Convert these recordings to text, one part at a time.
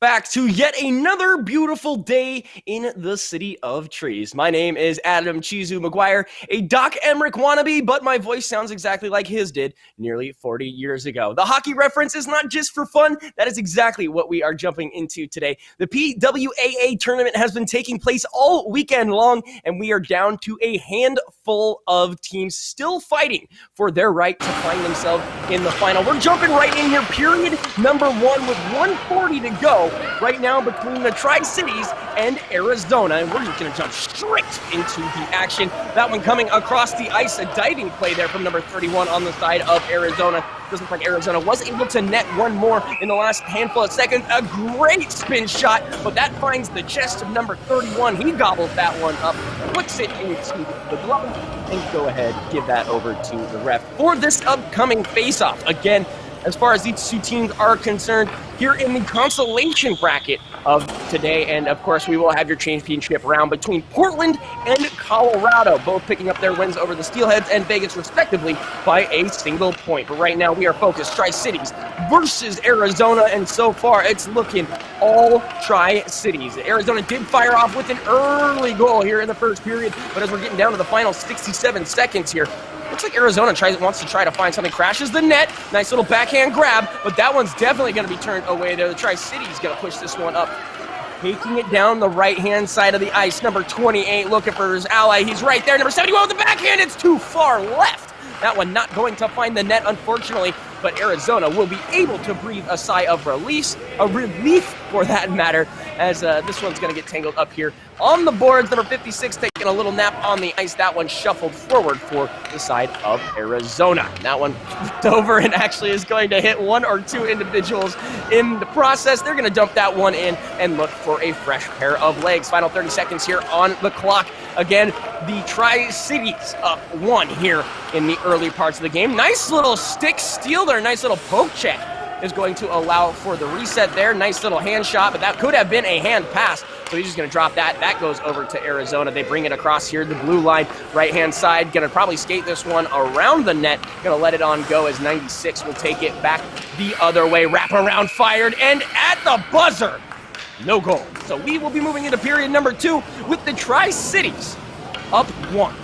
Back to yet another beautiful day in the city of trees. My name is Adam Chizu McGuire, a Doc Emmerich wannabe, but my voice sounds exactly like his did nearly 40 years ago. The hockey reference is not just for fun. That is exactly what we are jumping into today. The PWAA tournament has been taking place all weekend long, and we are down to a handful of teams still fighting for their right to find themselves in the final. We're jumping right in here, period number one, with 1:40 to go. Right now between the Tri-Cities and Arizona, and we're just going to jump straight into the action. That one coming across the ice, a diving play there from number 31 on the side of Arizona. Doesn't look like Arizona was able to net one more in the last handful of seconds. A great spin shot, but that finds the chest of number 31. He gobbles that one up, puts it into the glove, and go ahead, give that over to the ref for this upcoming face-off. Again, as far as these two teams are concerned, here in the consolation bracket of today, and of course we will have your championship round between Portland and Colorado, both picking up their wins over the Steelheads and Vegas respectively by a single point. But right now we are focused Tri-Cities versus Arizona, and so far it's looking all Tri-Cities. Arizona did fire off with an early goal here in the first period, but as we're getting down to the final 67 seconds here, looks like Arizona wants to try to find something, crashes the net. Nice little backhand grab, but that one's definitely going to be turned away there. The Tri-Cities going to push this one up, taking it down the right-hand side of the ice. Number 28 looking for his ally. He's right there. Number 71 with the backhand. It's too far left. That one not going to find the net, unfortunately, but Arizona will be able to breathe a sigh of relief for that matter, as this one's going to get tangled up here on the boards. Number 56 taking a little nap on the ice. That one shuffled forward for the side of Arizona. That one flipped over and actually is going to hit one or two individuals in the process. They're going to dump that one in and look for a fresh pair of legs. Final 30 seconds here on the clock. Again, the Tri-Cities up one here in the early parts of the game. Nice little stick steal there, nice little poke check is going to allow for the reset there. Nice little hand shot, but that could have been a hand pass. So he's just going to drop that. That goes over to Arizona. They bring it across here, the blue line, right-hand side. Going to probably skate this one around the net. Going to let it on go as 96 will take it back the other way. Wrap around fired, and at the buzzer, no goal. So we will be moving into period number 2 with the Tri-Cities up 1.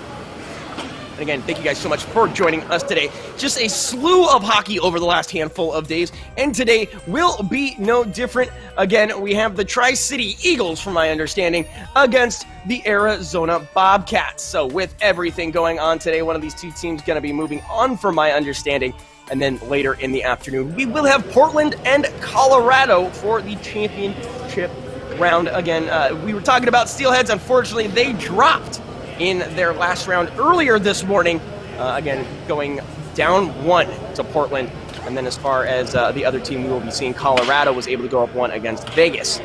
And again, thank you guys so much for joining us today. Just a slew of hockey over the last handful of days, and today will be no different. Again, we have the Tri-City Eagles, from my understanding, against the Arizona Bobcats. So with everything going on today, one of these two teams going to be moving on, from my understanding. And then later in the afternoon, we will have Portland and Colorado for the championship round. Again, we were talking about Steelheads. Unfortunately, they dropped in their last round earlier this morning. Again, going down 1 to Portland. And then as far as the other team we will be seeing, Colorado was able to go up 1 against Vegas.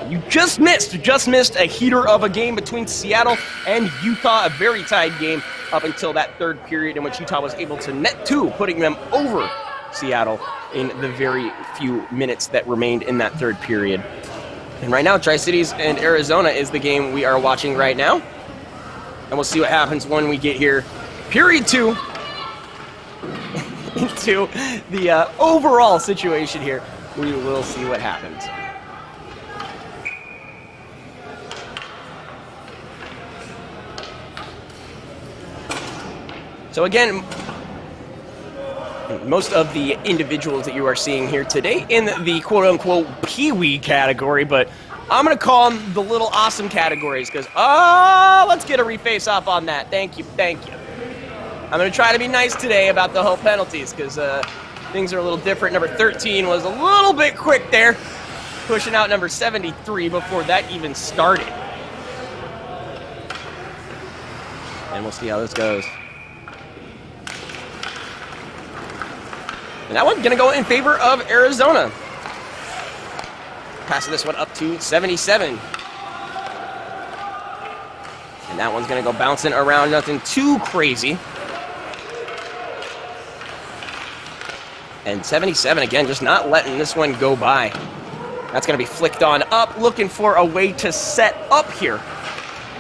You just missed a heater of a game between Seattle and Utah, a very tied game up until that third period, in which Utah was able to net 2, putting them over Seattle in the very few minutes that remained in that third period. And right now, Tri-Cities and Arizona is the game we are watching right now. And we'll see what happens when we get here. Period 2 into the overall situation here. We will see what happens. So again, most of the individuals that you are seeing here today in the quote-unquote Pee-wee category, but I'm going to call them the little awesome categories because, let's get a reface off on that. Thank you. I'm going to try to be nice today about the whole penalties because things are a little different. Number 13 was a little bit quick there, pushing out number 73 before that even started. And we'll see how this goes. And that one's going to go in favor of Arizona. Passing this one up to 77. And that one's going to go bouncing around, nothing too crazy. And 77, again, just not letting this one go by. That's going to be flicked on up, looking for a way to set up here.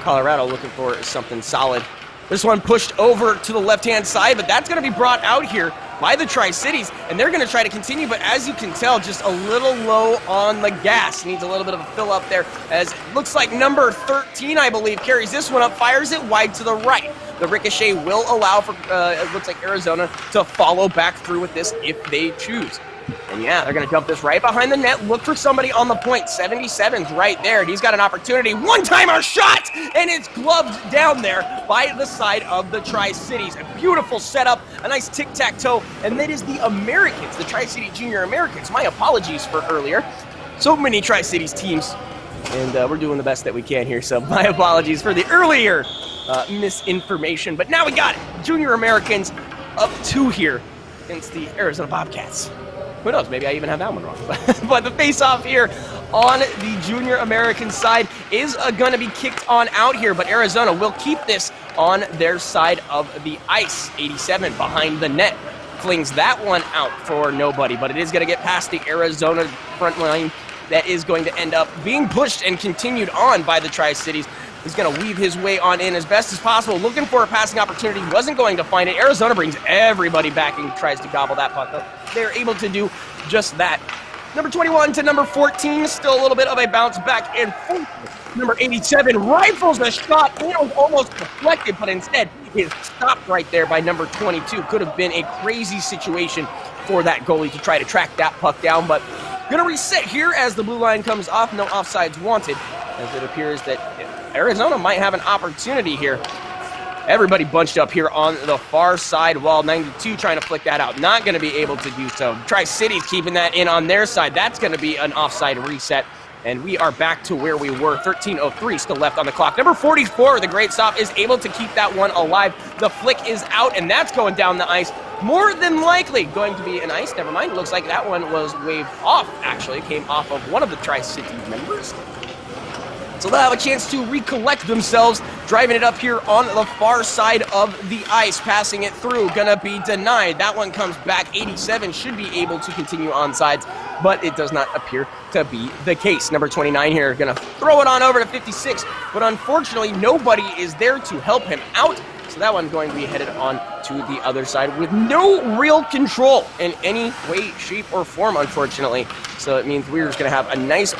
Colorado looking for something solid. This one pushed over to the left-hand side, but that's going to be brought out here by the Tri-Cities, and they're going to try to continue, but as you can tell, just a little low on the gas. Needs a little bit of a fill up there, as it looks like number 13, I believe, carries this one up, fires it wide to the right. The ricochet will allow for, it looks like Arizona to follow back through with this if they choose. And yeah, they're going to dump this right behind the net. Look for somebody on the point. 77's right there. He's got an opportunity. One-timer shot! And it's gloved down there by the side of the Tri-Cities. A beautiful setup, a nice tic-tac-toe. And that is the Americans, the Tri-City Junior Americans. My apologies for earlier. So many Tri-Cities teams. And we're doing the best that we can here. So my apologies for the earlier misinformation. But now we got it. Junior Americans up 2 here against the Arizona Bobcats. Who knows, maybe I even have that one wrong. But the face-off here on the Junior American side is going to be kicked on out here, but Arizona will keep this on their side of the ice. 87 behind the net flings that one out for nobody, but it is going to get past the Arizona front line. That is going to end up being pushed and continued on by the Tri-Cities. He's going to weave his way on in as best as possible, looking for a passing opportunity. Wasn't going to find it. Arizona brings everybody back and tries to gobble that puck up. They're able to do just that. Number 21 to number 14, still a little bit of a bounce back and forth. Number 87 rifles the shot. It was almost deflected, but instead is stopped right there by number 22. Could have been a crazy situation for that goalie to try to track that puck down, but going to reset here as the blue line comes off. No offsides wanted, as it appears that Arizona might have an opportunity here. Everybody bunched up here on the far side wall. 92 trying to flick that out. Not going to be able to do so. Tri-Cities keeping that in on their side. That's going to be an offside reset. And we are back to where we were. 13:03 still left on the clock. Number 44, the great stop, is able to keep that one alive. The flick is out, and that's going down the ice. More than likely going to be an ice. Never mind. Looks like that one was waved off, actually. It came off of one of the Tri-City members. So they'll have a chance to recollect themselves, driving it up here on the far side of the ice, passing it through, gonna be denied. That one comes back. 87 should be able to continue on sides, but it does not appear to be the case. Number 29 here, gonna throw it on over to 56, but unfortunately nobody is there to help him out. So that one going to be headed on to the other side with no real control in any way, shape, or form, unfortunately. So it means we're just gonna have a nice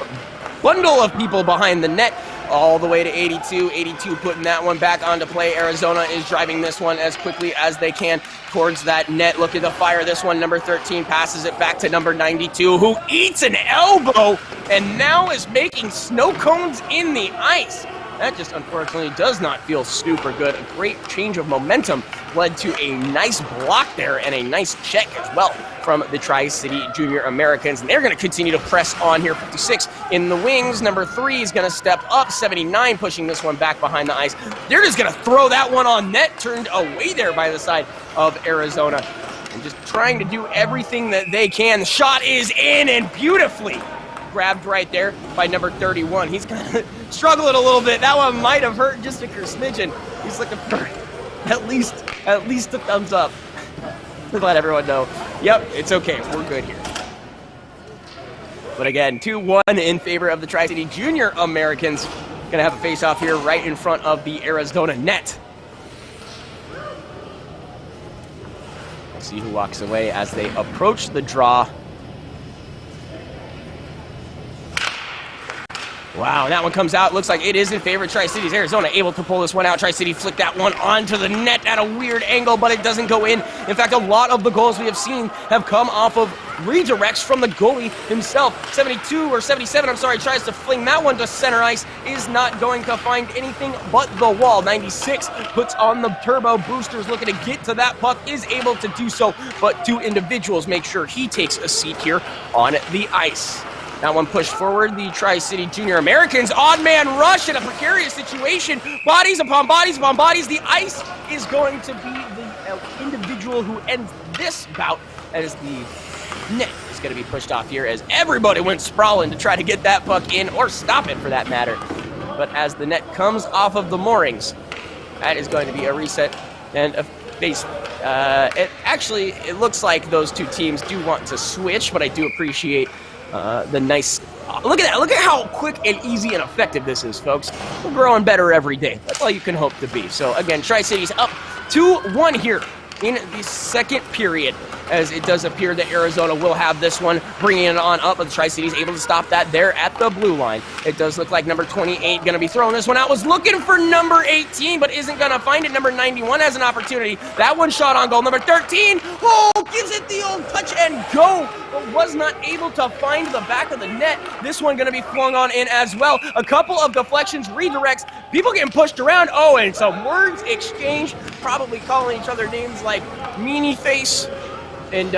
bundle of people behind the net all the way to 82. 82 putting that one back onto play. Arizona is driving this one as quickly as they can towards that net. Looking to fire this one. Number 13 passes it back to number 92, who eats an elbow and now is making snow cones in the ice. That just unfortunately does not feel super good. A great change of momentum led to a nice block there and a nice check as well from the Tri-City Junior Americans. And they're going to continue to press on here. 56 in the wings. Number 3 is going to step up. 79 pushing this one back behind the ice. They're just going to throw that one on net. Turned away there by the side of Arizona. And just trying to do everything that they can. The shot is in and beautifully grabbed right there by number 31. He's kind of struggling a little bit. That one might have hurt just a smidgen. He's looking for at least a thumbs up to let everyone know, yep, it's okay, we're good here. But again, 2-1 in favor of the Tri-City Junior Americans. Gonna have a face-off here right in front of the Arizona net. We'll see who walks away as they approach the draw. Wow, that one comes out. Looks like it is in favor of Tri-Cities. Arizona able to pull this one out. Tri-City flick that one onto the net at a weird angle, but it doesn't go in. In fact, a lot of the goals we have seen have come off of redirects from the goalie himself. 72 or 77, I'm sorry, tries to fling that one to center ice. Is not going to find anything but the wall. 96 puts on the turbo boosters, looking to get to that puck. Is able to do so, but 2 individuals make sure he takes a seat here on the ice. That one pushed forward. The Tri-City Junior Americans, odd man rush in a precarious situation. Bodies upon bodies upon bodies. The ice is going to be the individual who ends this bout, as the net is going to be pushed off here as everybody went sprawling to try to get that puck in, or stop it for that matter. But as the net comes off of the moorings, that is going to be a reset and a face. It looks like those 2 teams do want to switch, but I do appreciate the nice, look at that. Look at how quick and easy and effective this is, folks. We're growing better every day. That's all you can hope to be. So again, Tri-Cities up 2-1 here in the second period, as it does appear that Arizona will have this one, bringing it on up, but the Tri-Cities able to stop that there at the blue line. It does look like number 28 going to be throwing this one out. Was looking for number 18, but isn't going to find it. Number 91 has an opportunity. That one shot on goal. Number 13, oh, gives it the old touch and go, but was not able to find the back of the net. This one going to be flung on in as well. A couple of deflections, redirects, people getting pushed around. Oh, and some words exchanged, probably calling each other names like meanie face and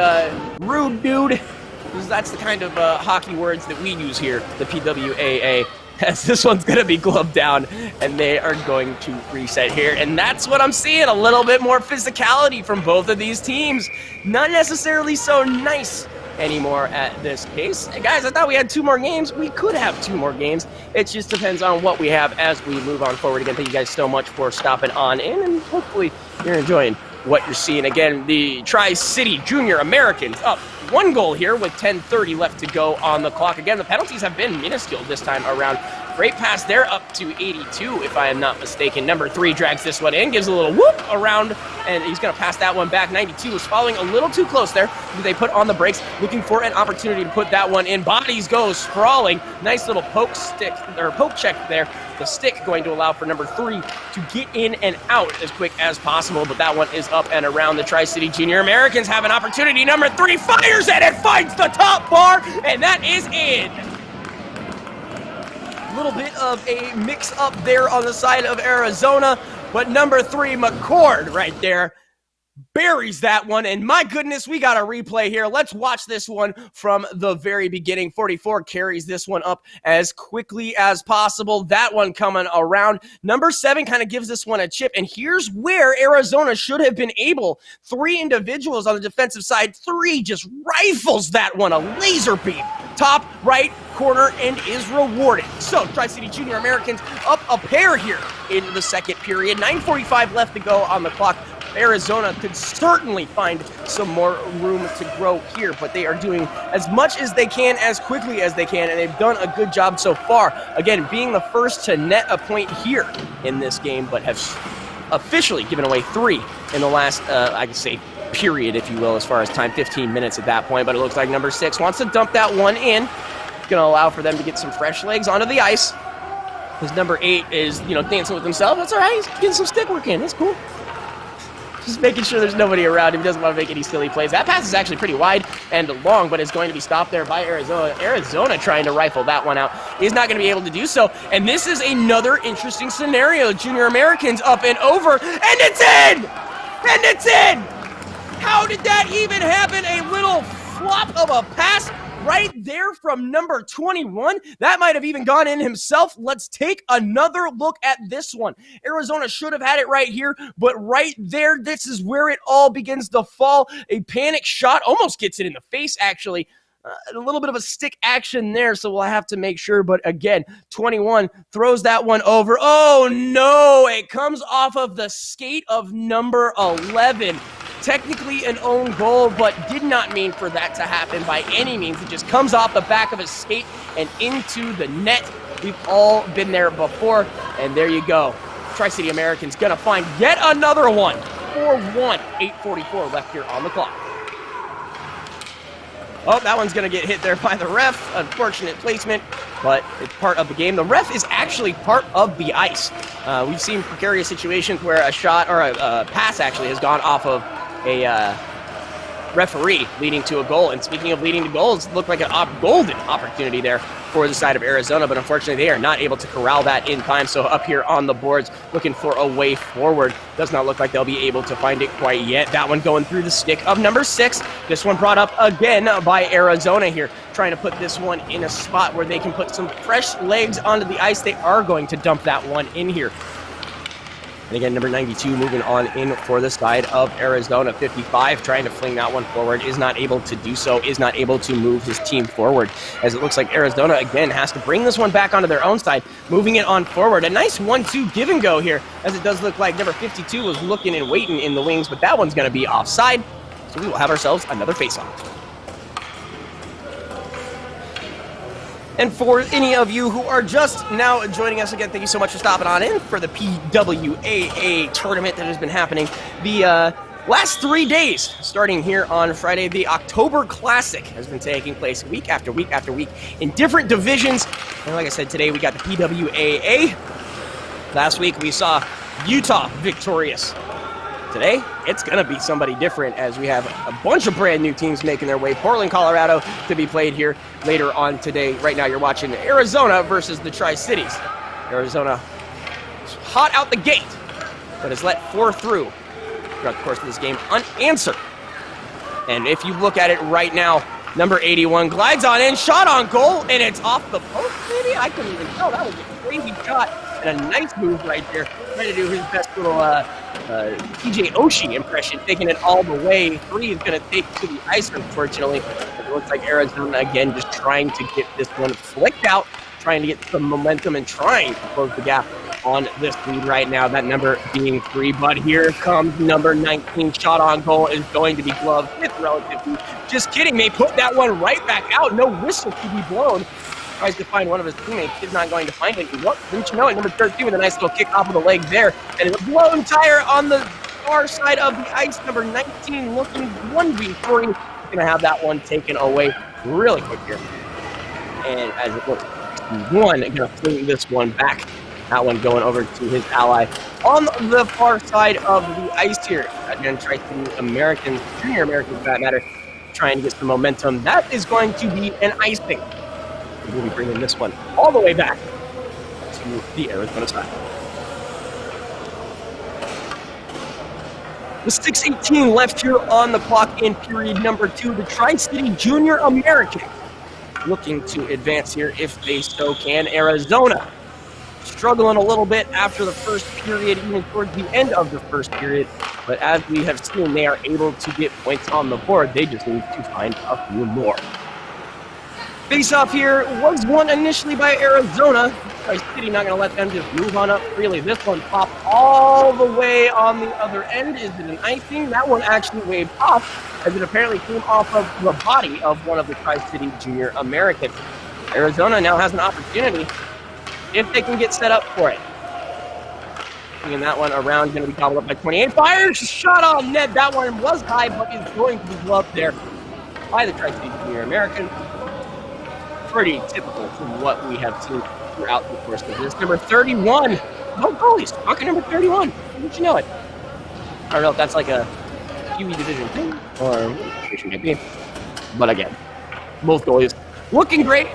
rude dude, because that's the kind of hockey words that we use here, the PWAA, as this one's going to be gloved down, and they are going to reset here, and that's what I'm seeing, a little bit more physicality from both of these teams. Not necessarily so nice anymore at this case. Hey guys, I thought we had 2 more games. We could have 2 more games. It just depends on what we have as we move on forward. Again, thank you guys so much for stopping on in, and hopefully you're enjoying what you're seeing. Again, the Tri-City Junior Americans up 1 goal here with 10:30 left to go on the clock. Again, the penalties have been minuscule this time around. Great pass there, up to 82, if I am not mistaken. Number 3 drags this one in, gives a little whoop around, and he's going to pass that one back. 92 was following a little too close there. They put on the brakes, looking for an opportunity to put that one in. Bodies go sprawling. Nice little poke check there. The stick going to allow for number 3 to get in and out as quick as possible, but that one is up and around. The Tri-City Junior Americans have an opportunity. Number 3 fires it and finds the top bar, and that is in. A little bit of a mix-up there on the side of Arizona, but number 3, McCord, right there, buries that one, and my goodness, we got a replay here. Let's watch this one from the very beginning. 44 carries this one up as quickly as possible. That one coming around. Number 7 kind of gives this one a chip, and here's where Arizona should have been able. 3 individuals on the defensive side. 3 just rifles that one, a laser beam. Top right corner, and is rewarded. So, Tri-City Junior Americans up a pair here in the second period. 9:45 left to go on the clock. Arizona could certainly find some more room to grow here, but they are doing as much as they can, as quickly as they can, and they've done a good job so far. Again, being the first to net a point here in this game, but have officially given away 3 in the last, I can say, period, if you will, as far as time, 15 minutes at that point, but it looks like number 6 wants to dump that one in. Going to allow for them to get some fresh legs onto the ice. His number 8 is, dancing with himself. That's all right. He's getting some stick work in. That's cool. Just making sure there's nobody around him. He doesn't want to make any silly plays. That pass is actually pretty wide and long, but it's going to be stopped there by Arizona. Arizona trying to rifle that one out. He's not going to be able to do so. And this is another interesting scenario. Junior Americans up and over, and it's in! And it's in! How did that even happen? A little flop of a pass right there from number 21. That might have even gone in himself. Let's take another look at this one. Arizona should have had it right here, but right there, this is where it all begins to fall. A panic shot, almost gets it in the face, actually. A little bit of a stick action there, so we'll have to make sure. But again, 21 throws that one over. Oh, no, it comes off of the skate of number 11. Technically an own goal, but did not mean for that to happen by any means. It just comes off the back of his skate and into the net. We've all been there before, and there you go. Tri-City Americans gonna find yet another one. 4-1, 8:44 left here on the clock. Oh, that one's going to get hit there by the ref. Unfortunate placement, but it's part of the game. The ref is actually part of the ice. We've seen precarious situations where a shot or a pass actually has gone off of a referee, leading to a goal. And speaking of leading to goals, it looked like a golden opportunity there for the side of Arizona, but unfortunately they are not able to corral that in time. So up here on the boards, looking for a way forward. Does not look like they'll be able to find it quite yet. That one going through the stick of number 6. This one brought up again by Arizona here, trying to put this one in a spot where they can put some fresh legs onto the ice. They are going to dump that one in here. And again, number 92 moving on in for the side of Arizona. 55 trying to fling that one forward, is not able to do so, is not able to move his team forward, as it looks like Arizona again has to bring this one back onto their own side, moving it on forward. A nice 1-2 give and go here, as it does look like number 52 was looking and waiting in the wings, but that one's going to be offside, so we will have ourselves another face-off. And for any of you who are just now joining us again, thank you so much for stopping on in for the PWAA tournament that has been happening. The Last 3 days, starting here on Friday, the October Classic has been taking place week after week after week in different divisions. And like I said, today we got the PWAA. Last week we saw Utah victorious. Today, it's going to be somebody different as we have a bunch of brand new teams making their way. Portland, Colorado to be played here later on today. Right now you're watching Arizona versus the Tri-Cities. Arizona is hot out the gate, but has let 4 through throughout the course of this game unanswered. And if you look at it right now, number 81 glides on in, shot on goal, and it's off the post, maybe? I couldn't even tell. That was a crazy shot and a nice move right there. Trying to do his best little TJ Oshie impression, taking it all the way. 3 is going to take to the ice, unfortunately. It looks like Arizona, again, just trying to get this one flicked out, trying to get some momentum and trying to close the gap on this lead right now, that number being 3. But here comes number 19. Shot on goal is going to be gloved with relatively. Just kidding. They put that one right back out. No whistle to be blown. Tries to find one of his teammates. Is not going to find it. What? Didn't you know it? Number 13 with a nice little kick off of the leg there. And it's a blown tire on the far side of the ice. Number 19 looking 1v3. Going to have that one taken away really quick here. And as it looks, one going to fling this one back. That one going over to his ally on the far side of the ice here. Again, try to Americans, junior Americans for that matter, trying to get some momentum. That is going to be an icing. We'll be bringing this one all the way back to the Arizona side. With 6:18 left here on the clock in period number 2, the Tri-City Junior Americans looking to advance here if they so can. Arizona struggling a little bit after the first period, even towards the end of the first period. But as we have seen, they are able to get points on the board. They just need to find a few more. Face-off here was won initially by Arizona. Tri-City not going to let them just move on up freely. This one popped all the way on the other end. Is it an icing? That one actually waved off as it apparently came off of the body of one of the Tri-City Junior Americans. Arizona now has an opportunity if they can get set up for it. Bringing that one around, going to be gobbled up by 28. Fires, shot on net. That one was high, but is going to be gloved there by the Tri-City Junior American. Pretty typical from what we have seen throughout the course of this. Number 31. No goalies. Talking number 31. Didn't you know it? I don't know if that's like a QE division thing or what it might be. But again, both goalies looking great,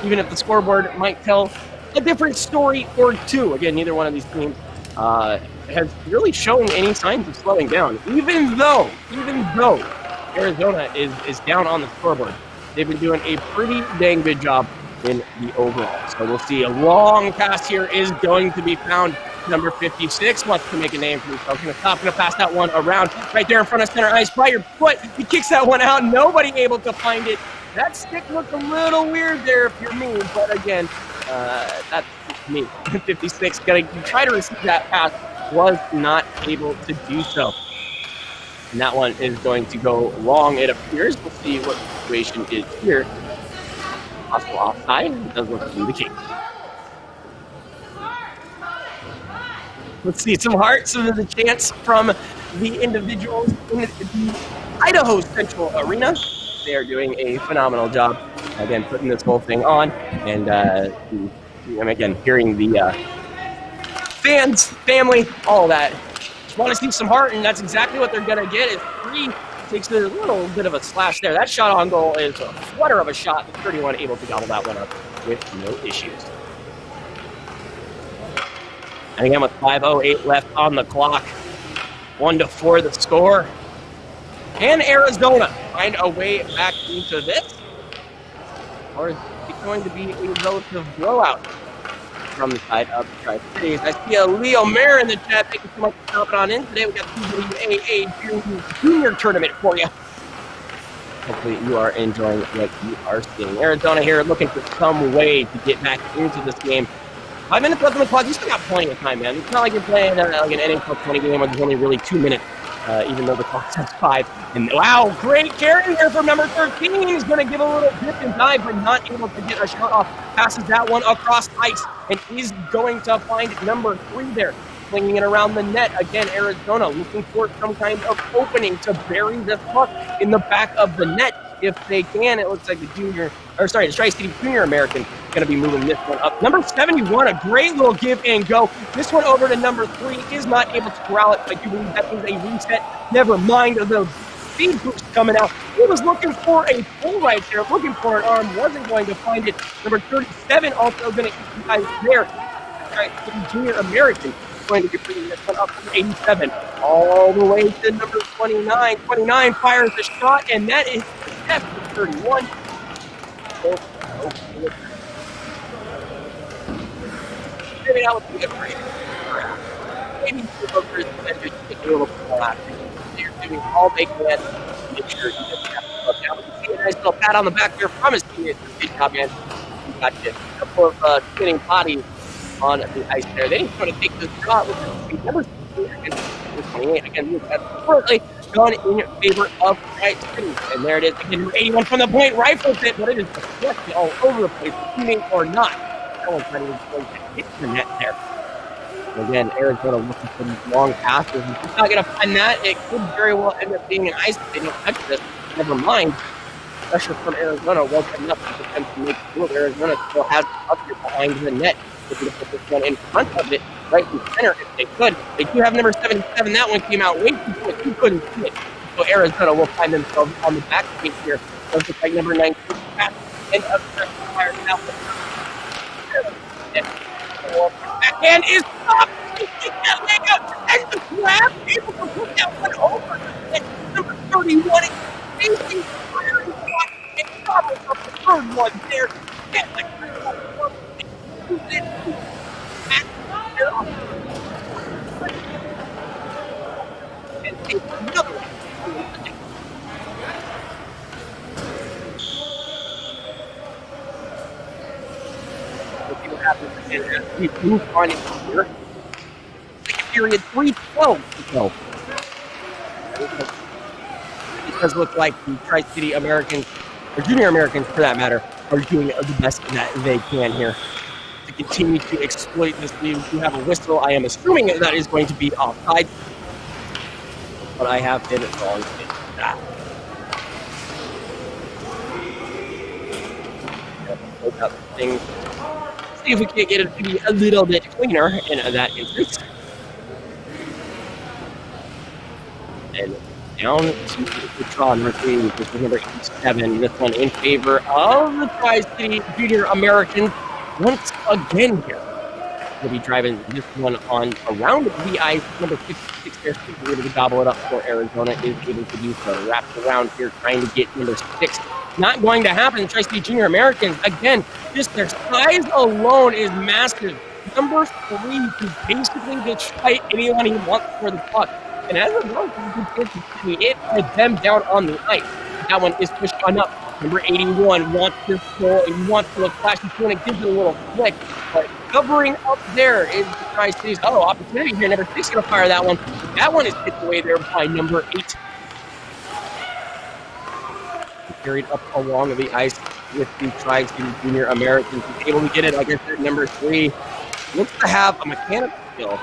even if the scoreboard might tell a different story or two. Again, neither one of these teams has really shown any signs of slowing down, even though Arizona is down on the scoreboard. They've been doing a pretty dang good job in the overall. So we'll see. A long pass here is going to be found. Number 56 wants to make a name for himself. Going to pass that one around right there in front of center ice by your foot. He kicks that one out. Nobody able to find it. That stick looked a little weird there if you're me, but again, that's me. 56 going to try to receive that pass, was not able to do so. And that one is going to go long, it appears. We'll see what the situation is here. Possible offside. It does look to be the case. Let's see some hearts of the chance from the individuals in the Idaho Central Arena. They are doing a phenomenal job, again, putting this whole thing on. And again, hearing the fans, family, all that. Just want to see some heart, and that's exactly what they're going to get. Is 3 takes a little bit of a slash there. That shot on goal is a flutter of a shot. The 31 able to gobble that one up with no issues. And again, with 5:08 left on the clock, 1-4 the score. Can Arizona find a way back into this? Or is it going to be a relative blowout from the side of the Tri-Cities? I see a Leo Mayer in the chat. Thank you so much for jumping on in. Today we got the PWAA Junior Tournament for you. Hopefully you are enjoying what you are seeing. Arizona here looking for some way to get back into this game. 5 minutes left on the clock. You still got plenty of time, man. It's not like you're playing like an NHL 20 game where there's only really 2 minutes, even though the clock says 5. And wow, great carry here from number 13. He's going to give a little dip and dive, but not able to get a shot off. Passes that one across ice and is going to find number 3 there. flinging it around the net. Again, Arizona looking for some kind of opening to bury this puck in the back of the net. If they can, it looks like the Tri-City Junior American going to be moving this one up. Number 71, a great little give and go. This one over to number 3 is not able to corral it. I do believe that is a reset. Never mind the speed boost coming out. He was looking for a pull right there, looking for an arm, wasn't going to find it. Number 37 also going to eat you guys there. Tri-City Junior American going to be bringing this one up to 87. All the way to number 29. 29 fires the shot, and that is F 31. Maybe that would be a great maybe the Bookers and just take a little bit more action. They're doing all they can to make sure he doesn't have to slow down. We see a nice little pat on the back there from his teammates. Good job, man. You got you. A couple of spinning bodies on the ice there. They didn't try to take this shot with the number 28. Again, that's currently gone in favor of Tri-City. And there it is. Again, number 81 from the point, rifles it, but it is deflected all over the place, teammate or not. That one's not even going to hit the net there. And again, Arizona looking for these long passes. If he's not going to find that, it could very well end up being an ice if they don't touch this. Never mind. Pressure from Arizona wasn't enough for them to make the move. Arizona still has up here behind the net. They're going to put this one in front of it, right in center if they could. They do have number 77. That one came out way too quick. You couldn't see it. So Arizona will find themselves on the back page here. Does look like number 19. And up there, fires out. Backhand is stopped. He takes that leg out and the grab, able to put that one over. And number 31 is facing firing shot and gobbles up the third one there. Get the one. And take another one. Happens again as we move on in here. Second period, 3:12 to go. It does look like the Tri-City Americans, or Junior Americans for that matter, are doing the best that they can here to continue to exploit this lead. We do have a whistle. I am assuming that is going to be offside, but I have been wrong in that. Look up things. See if we can get it to be a little bit cleaner in that instance. And down to the draw number 3, which is number 87. This one in favor of the Tri-City Junior Americans once again here. We'll be driving this one on around the ice. Number 56 there, able to gobble it up for Arizona is able to do so. Wraps around here trying to get number 6. Not going to happen. Tri-City Junior Americans, again, just their size alone is massive. Number 3 can basically just fight anyone he wants for the puck. And as a result, it has them down on the ice. That one is pushed on up. Number 81 wants this goal. He wants to look flashy to it. It gives it a little flick. But covering up there is the Tri-City's opportunity here. Number 6 going to fire that one. That one is hit away there by number 8. Carried up along the ice with the Tri-City Junior Americans. He's able to get it, like I said, number 3. Looks to have a mechanical skill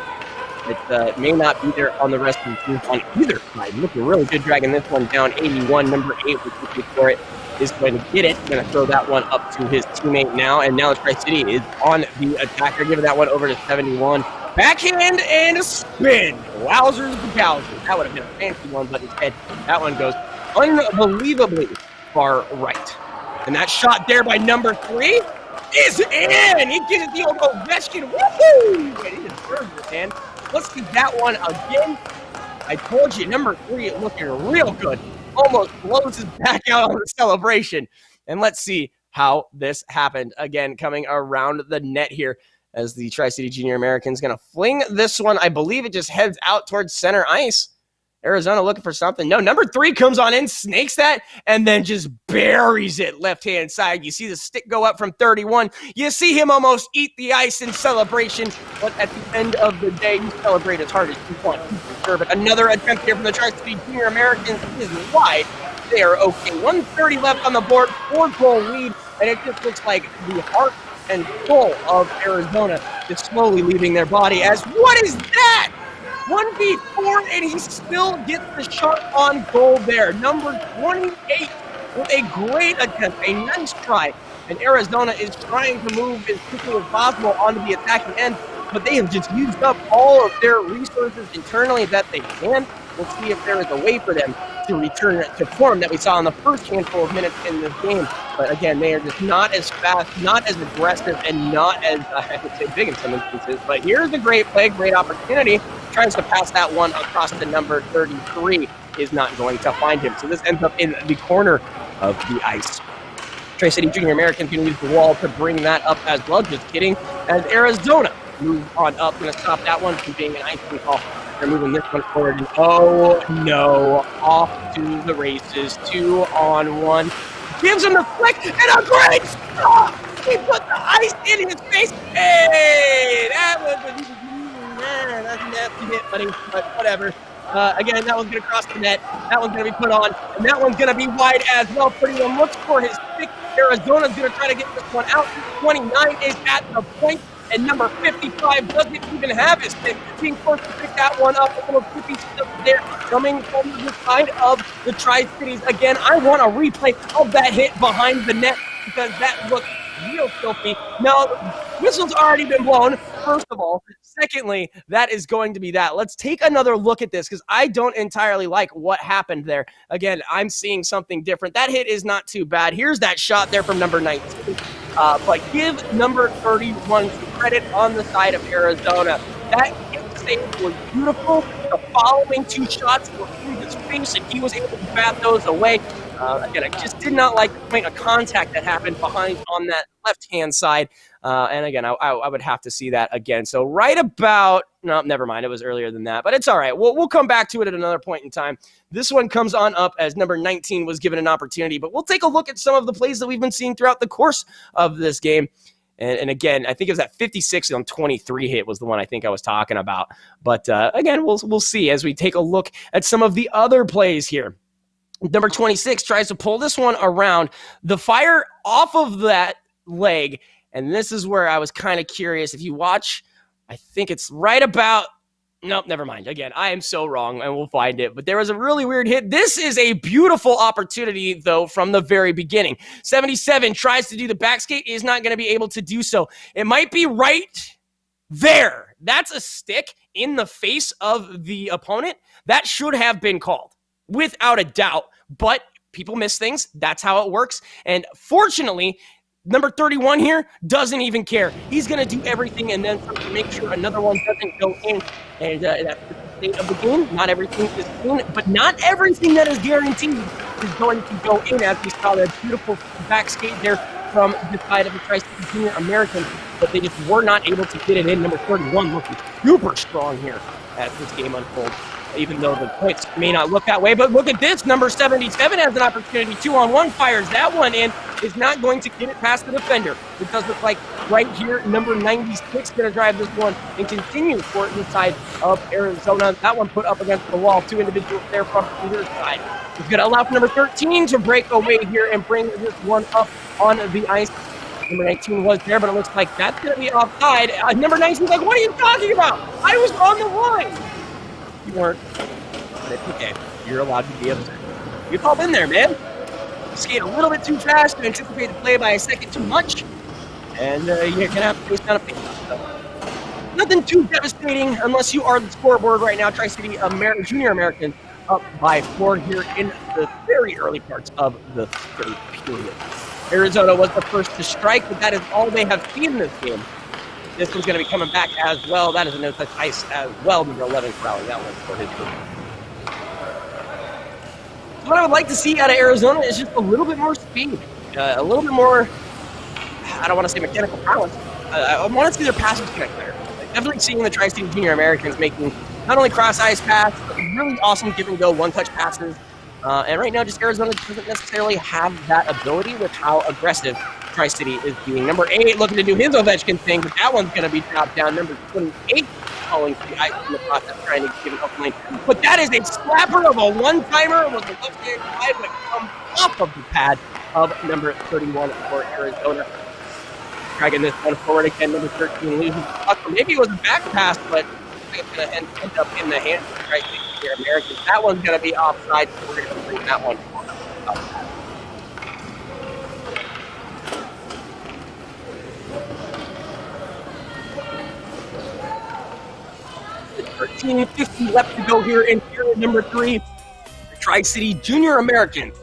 that may not be there on the rest of the team on either side. Looking really good, dragging this one down. 81, number 8, was looking for it, is going to get it. Going to throw that one up to his teammate now, and now the Tri-City is on the attacker, giving that one over to 71. Backhand and a spin. Wowzers the Gowsers. That would have been a fancy one, but instead, that one goes unbelievably far right. And that shot there by number 3 is in! He gives it the old Ovechkin. Woohoo! And he deserves it, man. Let's see that one again. I told you, number 3 looking real good. Almost blows his back out on the celebration. And let's see how this happened. Again, coming around the net here as the Tri-City Junior Americans going to fling this one. I believe it just heads out towards center ice. Arizona looking for something. No, number 3 comes on in, snakes that, and then just buries it left-hand side. You see the stick go up from 31. You see him almost eat the ice in celebration, but at the end of the day, you celebrate as hard as you want. You deserve it. Another attempt here from the Tri-City Junior Americans is wide. They are okay. 1:30 left on the board, 4-goal lead, and it just looks like the heart and soul of Arizona is slowly leaving their body as, what is that? 1v4, and he still gets the shot on goal there. Number 28 with a great attempt, a nice try. And Arizona is trying to move as quickly as possible onto the attacking end, but they have just used up all of their resources internally that they can. We'll see if there is a way for them to return to form that we saw in the first handful of minutes in this game. But again, they are just not as fast, not as aggressive, and not as, I would say, big in some instances. But here's a great play, great opportunity. Tries to pass that one across to number 33. Is not going to find him. So this ends up in the corner of the ice. Tri-City Junior Americans can use the wall to bring that up as well. Just kidding. As Arizona moves on up, going to stop that one from being an icing call. They're moving this one forward. And oh no, off to the races. 2-on-1. Gives him the flick and a great stop. He put the ice in his face. Hey, that was that's a nasty hit, buddy. But whatever. Again, that one's going to cross the net. That one's going to be put on. And that one's going to be wide as well. Pretty one looks for his stick. Arizona's going to try to get this one out. 29 is at the point. And number 55 doesn't even have his stick. Being forced to pick that one up. A little creepy stuff there coming from the side of the Tri-Cities. Again, I want a replay of that hit behind the net because that looked real filthy. Now, whistle's already been blown, first of all. Secondly, that is going to be that. Let's take another look at this because I don't entirely like what happened there. Again, I'm seeing something different. That hit is not too bad. Here's that shot there from number 19. But give number 31 some credit on the side of Arizona. That hit save was beautiful. The following two shots were in his face, and he was able to bat those away. Again, I just did not like the point of contact that happened behind on that left-hand side. And again, I would have to see that again. So right about, no, never mind. It was earlier than that, but it's all right. We'll come back to it at another point in time. This one comes on up as number 19 was given an opportunity, but we'll take a look at some of the plays that we've been seeing throughout the course of this game. And again, I think it was that 56 on 23 hit was the one I think I was talking about. But again, we'll see as we take a look at some of the other plays here. Number 26 tries to pull this one around. The fire off of that leg, and this is where I was kind of curious. If you watch, I think it's right about... Nope, never mind. Again, I am so wrong, and we'll find it. But there was a really weird hit. This is a beautiful opportunity, though, from the very beginning. 77 tries to do the back skate, is not going to be able to do so. It might be right there. That's a stick in the face of the opponent. That should have been called, without a doubt. But people miss things. That's how it works. And fortunately, number 31 here doesn't even care. He's going to do everything and then to make sure another one doesn't go in. And that's the state of the game. Not everything is in, but not everything that is guaranteed is going to go in, as we saw that beautiful back skate there from the side of the Tri-City Junior Americans. But they just were not able to get it in. Number 31 looking super strong here as this game unfolds. Even though the points may not look that way. But look at this. Number 77 has an opportunity. 2-on-1 fires that one in. Is not going to get it past the defender. It does look like right here, number 96 going to drive this one and continue for it inside of Arizona. That one put up against the wall. Two individuals there from either side. He's going to allow for number 13 to break away here and bring this one up on the ice. Number 19 was there, but it looks like that's going to be offside. Number 19 is like, what are you talking about? I was on the line. You weren't, but it's okay. You're allowed to be upset. You've all been there, man. Skate a little bit too fast to anticipate the play by a second too much, and you're going to have to face down a pick. So, nothing too devastating unless you are the scoreboard right now. Tri-City Junior Americans up by 4 here in the very early parts of the third period. Arizona was the first to strike, but that is all they have seen in this game. This one's going to be coming back as well. That is a no-touch ice as well. Number 11 crowding that one for his group. What I would like to see out of Arizona is just a little bit more speed, a little bit more, I don't want to say mechanical prowess. I want to see their passes connect better. Definitely seeing the Tri-City Junior Americans making not only cross-ice pass, but really awesome give-and-go one-touch passes. And right now, just Arizona doesn't necessarily have that ability with how aggressive Tri-City is being. Number 8 looking to do his Ovechkin thing, but that one's going to be dropped down. Number 28 calling for the ice in the process, trying to give it up lane. But that is a slapper of a one-timer with the left-hand side that comes off of the pad of number 31 for Arizona. dragging this one forward again. Number 13 loses the puck. Maybe it was a back pass, but it's going to end up in the hands of the Tri-City Junior Americans. That one's going to be offside, so we're going to bring that one up. 13:50 left to go here in period number 3. The Tri-City Junior Americans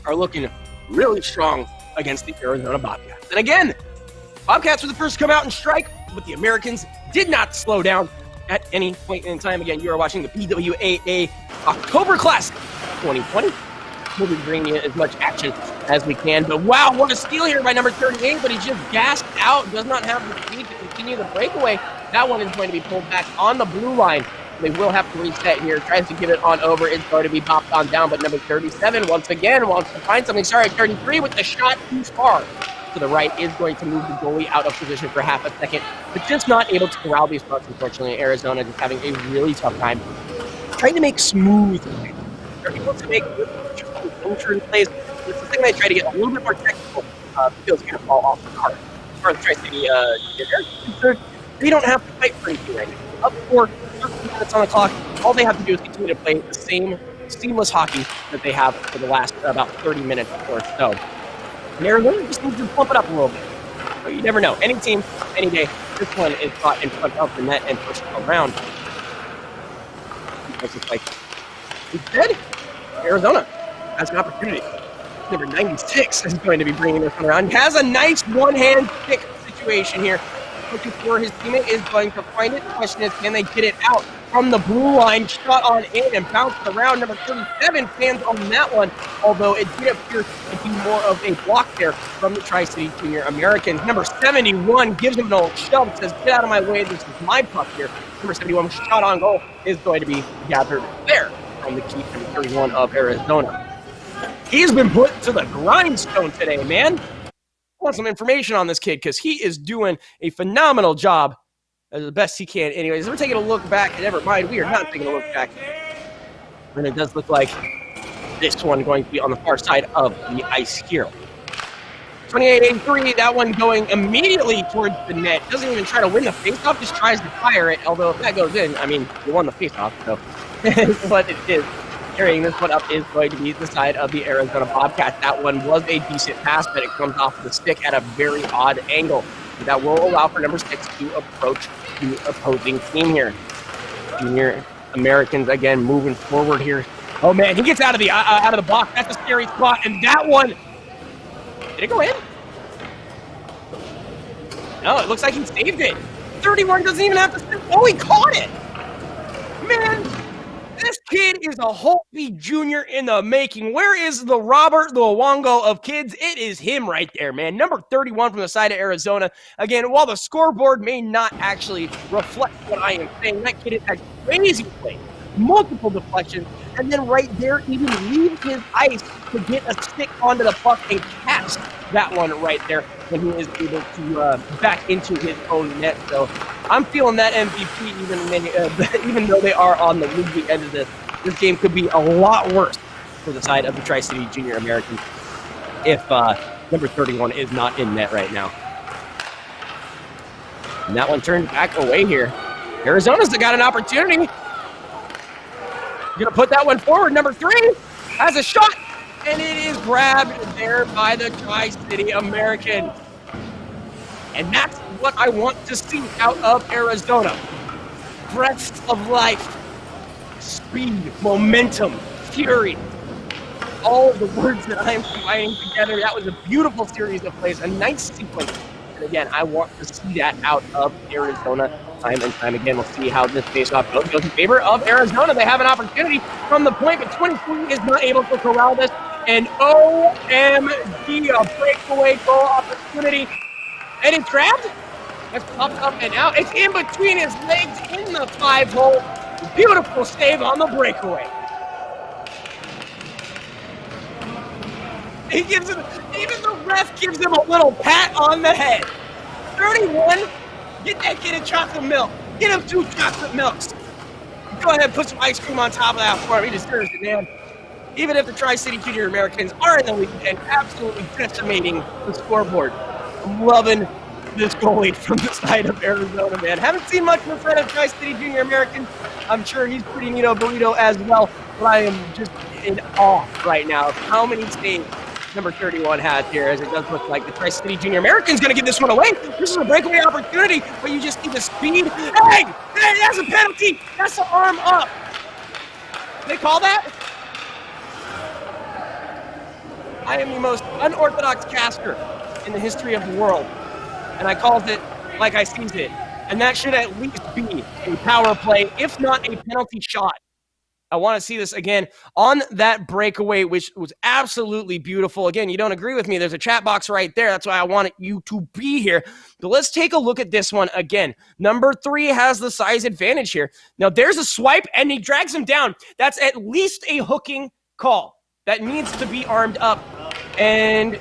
are looking really strong against the Arizona Bobcats. And again, Bobcats were the first to come out and strike, but the Americans did not slow down at any point in time. Again, you are watching the PWAA October Classic 2020. We'll be bringing you as much action as we can. But wow, what a steal here by number 38, but he's just gassed out, does not have the speed to continue the breakaway. That one is going to be pulled back on the blue line. They will have to reset here. Tries to give it on over. It's going to be popped on down, but number 37 once again wants to find something. Sorry, 33 with the shot too far to the right is going to move the goalie out of position for half a second, but just not able to corral these pucks, unfortunately. Arizona just having a really tough time trying to make smooth plays. They're able to make turn plays. It's the thing they try to get a little bit more technical. The field's going to fall off the cart. As far as the Tri-City they don't have to fight for anything right now. Up for 13 minutes on the clock. All they have to do is continue to play the same seamless hockey that they have for the last about 30 minutes or so. And Arizona just needs to pump it up a little bit. So you never know. Any team, any day, this one is caught in front of the net and pushed around. It looks like instead, Arizona has an opportunity. Number 96 is going to be bringing this one around. He has a nice one-hand pick situation here. Looking for his teammate is going to find it. The question is, can they get it out from the blue line? Shot on in and bounced around. Number 37 stands on that one, although it did appear to be more of a block there from the Tri-City Junior Americans. Number 71 gives him an old shove, says, get out of my way, this is my puck here. Number 71 shot on goal is going to be gathered there from the keep, number 31 of Arizona. He's been put to the grindstone today, man. I want some information on this kid because he is doing a phenomenal job as the best he can. Anyways, we're taking a look back. And never mind, we are not taking a look back. And it does look like this one going to be on the far side of the ice here. 28-83, that one going immediately towards the net. Doesn't even try to win the faceoff, just tries to fire it. Although if that goes in, I mean, you won the faceoff, so what it is. Carrying this one up is going to be the side of the Arizona Bobcats. That one was a decent pass, but it comes off the stick at a very odd angle. That will allow for number 6 to approach the opposing team here. Junior Americans again moving forward here. Oh man, he gets out of the box. That's a scary spot, and that one, did it go in? No, it looks like he saved it. 31 doesn't even have to. Oh, he caught it. Man. This kid is a Holtby Jr. in the making. Where is the Robert Luongo of kids? It is him right there, man. Number 31 from the side of Arizona. Again, while the scoreboard may not actually reflect what I am saying, that kid has had crazy plays, multiple deflections, and then right there even leaves his ice to get a stick onto the puck and catch that one right there when he is able to back into his own net. So I'm feeling that MVP even though they are on the losing end of this. This game could be a lot worse for the side of the Tri-City Junior Americans if number 31 is not in net right now. And that one turned back away here. Arizona's got an opportunity. Gonna put that one forward. Number 3 has a shot, and it is grabbed there by the Tri-City Americans. And that's what I want to see out of Arizona. Breaths of life, speed, momentum, fury. All of the words that I am combining together. That was a beautiful series of plays, a nice sequence. And again, I want to see that out of Arizona time and time again. We'll see how this face-off goes. Goes in favor of Arizona. They have an opportunity from the point, but 23 is not able to corral this. And OMG, a breakaway goal opportunity. And it's grabbed. It's popped up and out. It's in between his legs in the 5-hole. Beautiful save on the breakaway. He gives him, even the ref gives him a little pat on the head. 31, get that kid a chocolate milk. Get him 2 chocolate milks. Go ahead and put some ice cream on top of that for him. He deserves it, man. Even if the Tri-City Junior Americans are in the lead and absolutely decimating the scoreboard. I'm loving this goalie from the side of Arizona, man. Haven't seen much in front of Tri-City Junior American. I'm sure he's pretty neato burrito as well, but I am just in awe right now of how many saves number 31 has here, as it does look like the Tri-City Junior American's going to give this one away. This is a breakaway opportunity, but you just need the speed. Hey, that's a penalty. That's the arm up. They call that? I am the most unorthodox caster in the history of the world, and I calls it like I sees it. And that should at least be a power play, if not a penalty shot. I want to see this again on that breakaway, which was absolutely beautiful. Again, you don't agree with me. There's a chat box right there. That's why I wanted you to be here. But let's take a look at this one again. Number 3 has the size advantage here. Now, there's a swipe, and he drags him down. That's at least a hooking call. That needs to be armed up. And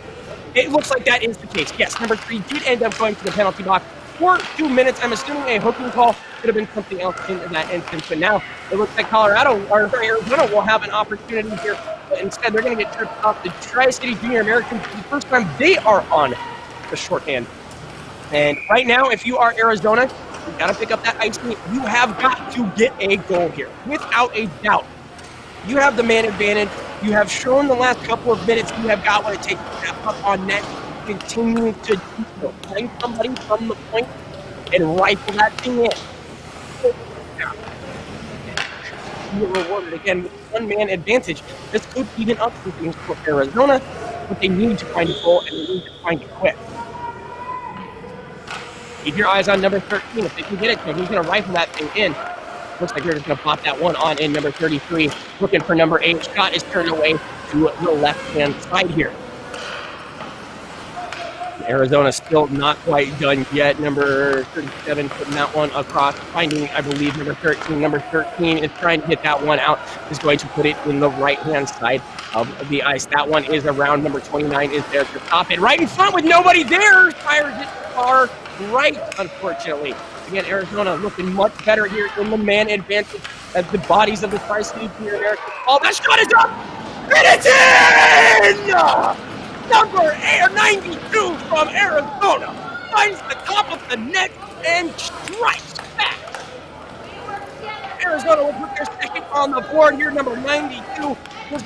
it looks like that is the case. Yes, number 3 did end up going to the penalty box for 2 minutes. I'm assuming a hooking call could have been something else in that instance. But now it looks like Arizona will have an opportunity here. But instead, they're going to get tripped off the Tri-City Junior Americans for the first time they are on the shorthand. And right now, if you are Arizona, you've got to pick up that ice meat. You have got to get a goal here, without a doubt. You have the man advantage. You have shown the last couple of minutes you have got what it takes to step up on net, continue to find somebody from the point and rifle that thing in. You're rewarded again with one-man advantage. This could even up some things for Arizona, but they need to find a goal and they need to find it quick. Keep your eyes on number 13. If they can get it, he's going to rifle that thing in. Looks like they're just going to pop that one on in. Number 33, looking for number 8. Shot is turned away to the left-hand side here. Arizona still not quite done yet. Number 37 putting that one across, finding, I believe, number 13. Number 13 is trying to get that one out, is going to put it in the right-hand side of the ice. That one is around. Number 29 is there to stop it. Right in front with nobody there. Fires it far right, unfortunately. Again, Arizona looking much better here in the man advantage as the bodies of the Tri-City Junior Americans. Oh, that shot is up! And it's in! Number 92 from Arizona finds the top of the net and strikes back. Arizona will put their second on the board here. Number 92 was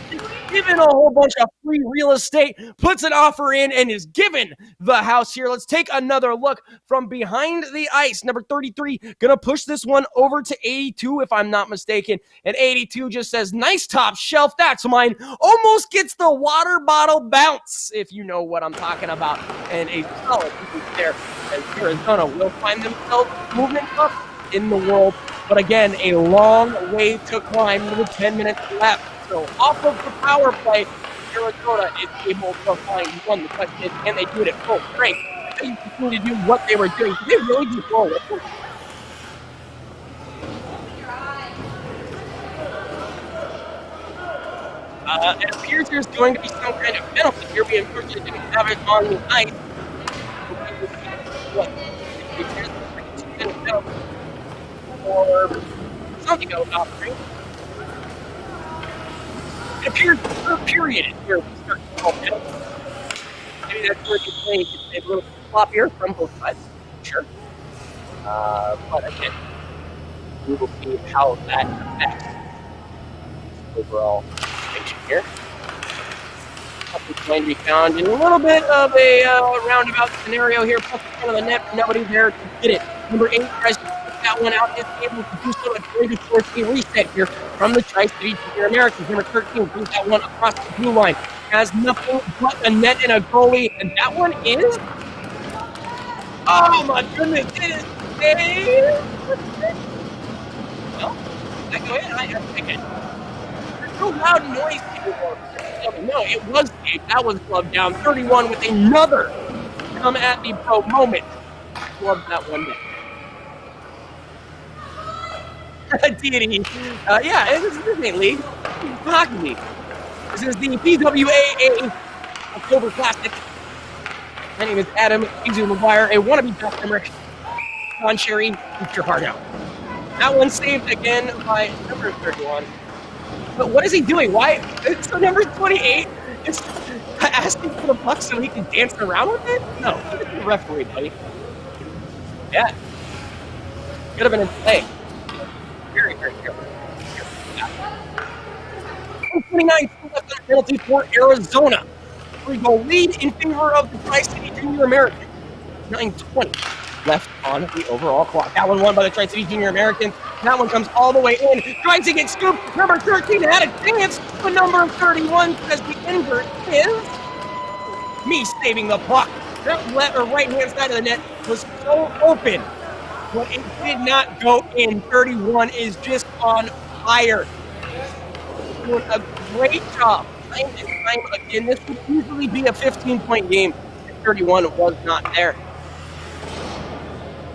given a whole bunch of free real estate, puts an offer in, and is given the house here. Let's take another look from behind the ice. Number 33 gonna push this one over to 82, if I'm not mistaken. And 82 just says, nice top shelf, that's mine. Almost gets the water bottle bounce, if you know what I'm talking about. And a solid move there as Arizona will find themselves moving up in the world. But again, a long way to climb with 10 minutes left. So off of the power play, Arizona is able to find one. The question is, can they do it at full strength? They continue to do what they were doing. They really do roll it. It appears there's going to be some kind of penalty here. We unfortunately didn't have it on the ice. Or something goes off screen. It appears per period is where we start to call penalties. Maybe that's where you're playing a little floppier from both sides. Sure. But again, we will see how that affects overall situation here. It's going to be found in a little bit of a roundabout scenario here. Plus the front of the net, nobody there to get it. Number 8 tries to put that one out, is able to do so. It's going to force a reset here from the Tri-City Junior Americans. Number 13 brings that one across the blue line. Has nothing but a net and a goalie, and that one is... Oh my goodness, it is well, I go ahead, I think it. There's no loud noise anymore. No, it was Dave. That was gloved down. 31 with another come at me pro moment. Gloved that one down. Deity. Yeah, this is Disney League. Hockey League. This is the PWAA October Classic. My name is Adam McGuire, a wannabe customer. John Sherry, keep your heart out. That one saved again by number 31. But what is he doing? Why? So number 28 is asking for the puck so he can dance around with it? No, he's the referee, buddy. Yeah. Could have been in play. Very, very careful. 29 left on the penalty for Arizona. 3-goal lead in favor of the Tri-City Junior Americans. 9:20 left on the overall clock. That one won by the Tri-City Junior Americans. That one comes all the way in. Tries to get scooped. Number 13 had a chance, but number 31 says the invert is me saving the puck. That right-hand side of the net was so open, but it did not go in. 31 is just on fire. Doing a great job. Time and time again. This would easily be a 15-point game if 31 was not there.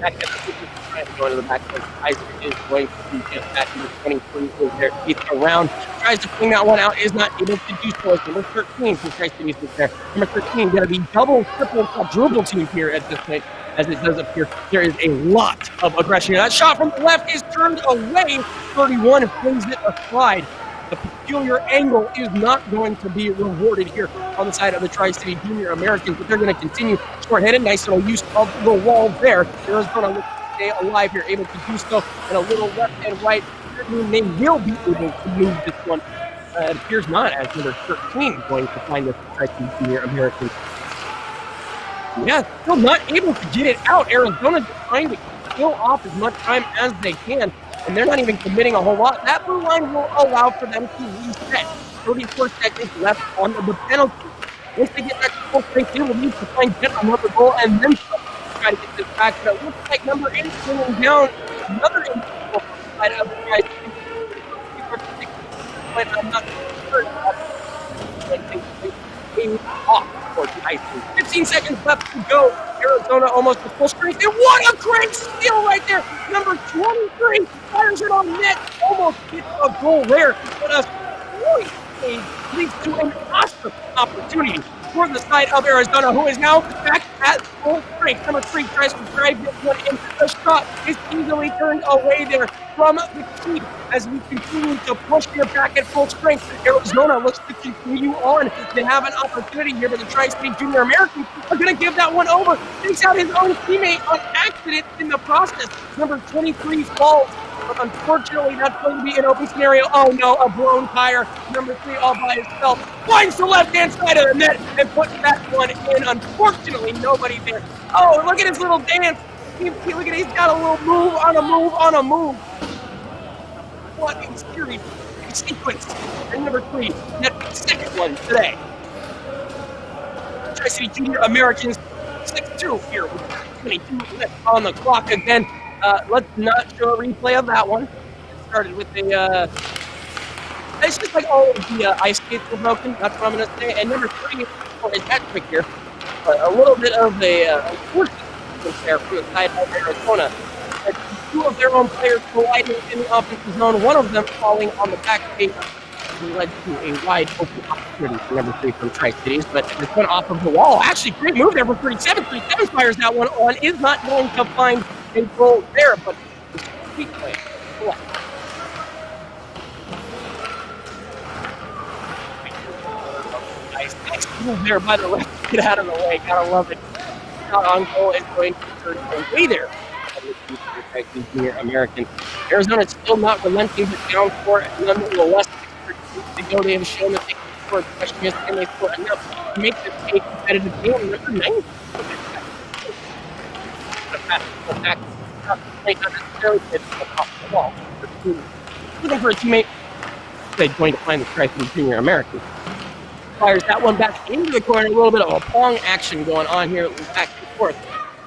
Back trying to go into the back. Isaac is going to be just back into 23 is there. He's around. Tries to bring that one out. Is not able to do so. It's number 13 who tries to use it there. Number 13 going to be double, triple, quadruple team here at this point. As it does appear, there is a lot of aggression. That shot from the left is turned away. 31 brings it aside. The peculiar angle is not going to be rewarded here on the side of the Tri-City Junior Americans, but they're going to continue short-headed. Nice little use of the wall there. Arizona looks to stay alive here, able to do so, and a little left and right. They will be able to move this one. It appears not, as number 13 going to find the Tri-City Junior Americans. Yeah, still not able to get it out. Arizona just trying to kill off as much time as they can. And they're not even committing a whole lot. That blue line will allow for them to reset. 34 seconds left on the penalty. Once they get that full strength, they will need to find yet another goal and then try to get this back. But it looks like number 8 is going down. Another individual side of the guys. But I'm not sure off for the ice. 15 seconds left to go. Arizona almost at full strength. And what a great steal right there. Number 23 fires it on net. Almost gets a goal there. But a great save leads to an awesome opportunity for the side of Arizona, who is now back at full strength. Number 3 tries to drive this one in. The shot is easily turned away there from the keep as we continue to push here back at full strength. Arizona looks to continue on to have an opportunity here, but the Tri-State Junior Americans are going to give that one over. Takes out his own teammate on accident in the process. Number 23 falls, but unfortunately that's going to be an open scenario. Oh no, a blown tire. Number 3 all by himself finds the left-hand side of the net and puts that one in. Unfortunately, nobody there. Oh, look at his little dance. Look at, he's got a little move on a move on a move. What a series sequence. And number 3, that second one today. Tri-City Junior Americans 6-2 here with 22 left on the clock again. Let's not show a replay of that one. It started with a it's just like all of the ice skates were broken. That's what I'm going to say. And number 3 for his hat trick here. A little bit of a unfortunate sequence there from the side of Arizona. 2 of their own players colliding in the offensive zone, one of them falling on the back gate, led to a wide open opportunity for number 3 from Tri-Cities, but this one off of the wall. Actually, great move there for 37. 37 fires that one on, is not going to find a goal there, but it's a sweet play. Nice move there by the left. Get out of the way. Gotta love it. Shot on goal is going to turn away there. Junior American. Arizona still not relenting, but down for nonetheless. To go, they have shown that they can score. The question is, can they score enough to make this a competitive game? Number 9. Not necessarily off the wall. Looking for a teammate. They're going to find the Tri-City Junior American. Fires that one back into the corner. A little bit of a pong action going on here, back and forth.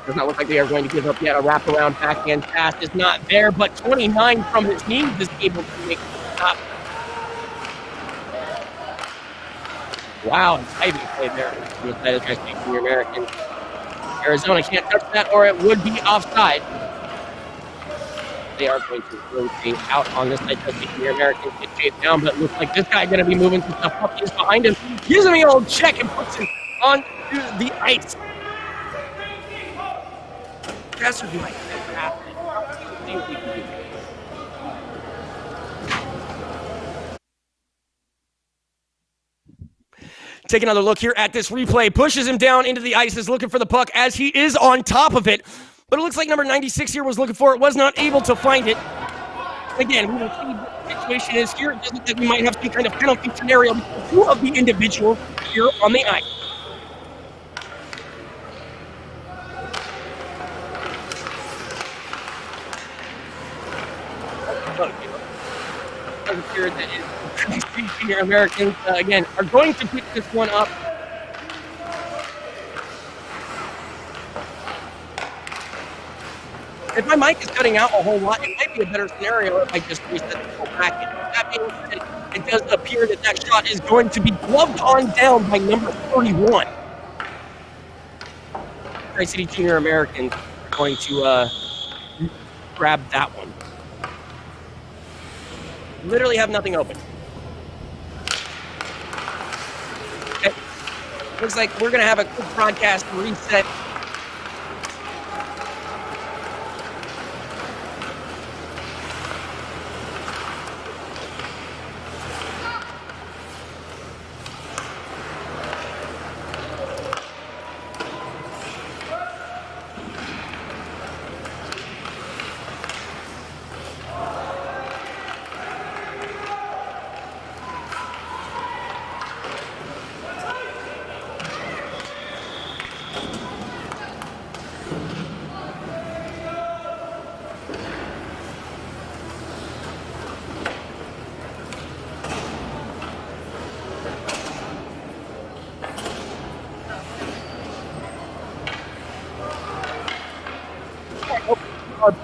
Does not look like they are going to give up yet. A wraparound backhand pass is not there, but 29 from his knees is able to make the stop. Wow, diving play there from the side of the Tri-State Junior American. Arizona can't touch that, or it would be offside. They are going to rotate out on this side. Tri-State Junior American get chased down, but it looks like this guy going to be moving some stuff up. He's behind him. Gives him the old check and puts him onto the ice. That's what might happen. Take another look here at this replay. Pushes him down into the ice, is looking for the puck as he is on top of it. But it looks like number 96 here was looking for it, was not able to find it. Again, we will see what the situation is here. It doesn't look like we might have some kind of penalty scenario because two of the individuals here on the ice. Here that senior Americans again are going to pick this one up. If my mic is cutting out a whole lot, it might be a better scenario if I just reset the whole bracket. That being said, it does appear that that shot is going to be gloved on down by number 31. Tri-City Junior Americans are going to grab that one. Literally have nothing open. Okay. Looks like we're going to have a quick broadcast reset.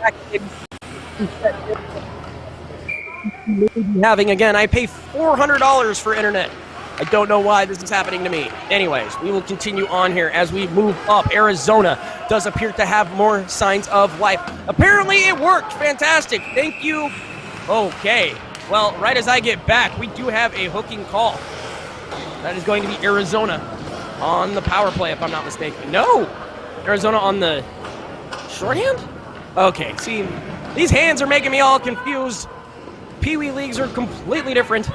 Back having again, I pay $400 for internet. I don't know why this is happening to me. Anyways, we will continue on here as we move up. Arizona does appear to have more signs of life. Apparently it worked. Fantastic. Thank you. Okay. Well, right as I get back, we do have a hooking call. That is going to be Arizona on the power play, if I'm not mistaken. No! Arizona on the shorthand? Okay, see, these hands are making me all confused. Pee-wee leagues are completely different.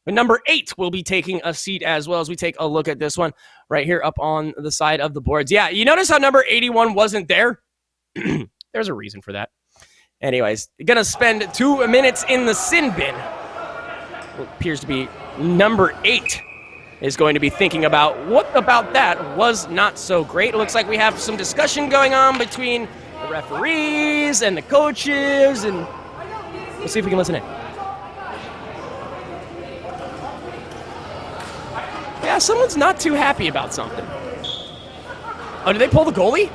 But number 8 will be taking a seat as well as we take a look at this one right here up on the side of the boards. Yeah, you notice how number 81 wasn't there? There's a reason for that. Anyways, gonna spend 2 minutes in the sin bin. What appears to be number 8 is going to be thinking about what about that was not so great. It looks like we have some discussion going on between the referees and the coaches, and we'll see if we can listen in. Yeah, someone's not too happy about something. Oh, did they pull the goalie?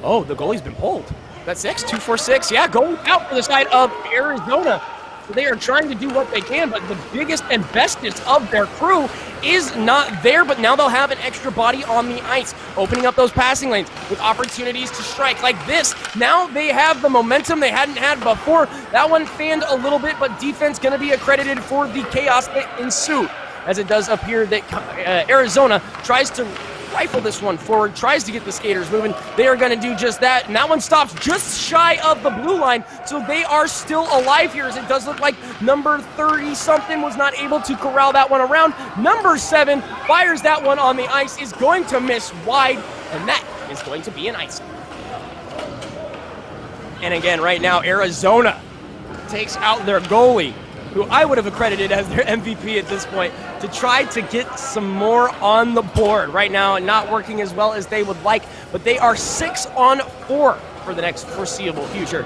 Oh, the goalie's been pulled. That's 6, 2-4-6. Yeah, going out for the side of Arizona. So they are trying to do what they can, but the biggest and bestest of their crew is not there, but now they'll have an extra body on the ice, opening up those passing lanes with opportunities to strike like this. Now they have the momentum they hadn't had before. That one fanned a little bit, but defense going to be accredited for the chaos that ensued, as it does appear that Arizona tries to rifle this one forward, tries to get the skaters moving. They are going to do just that, and that one stops just shy of the blue line, so they are still alive here, as it does look like number 30-something was not able to corral that one around. Number 7 fires that one on the ice, is going to miss wide, and that is going to be an ice. And again, right now, Arizona takes out their goalie, who I would have accredited as their MVP at this point, to try to get some more on the board. Right now, not working as well as they would like, but they are 6-on-4 for the next foreseeable future.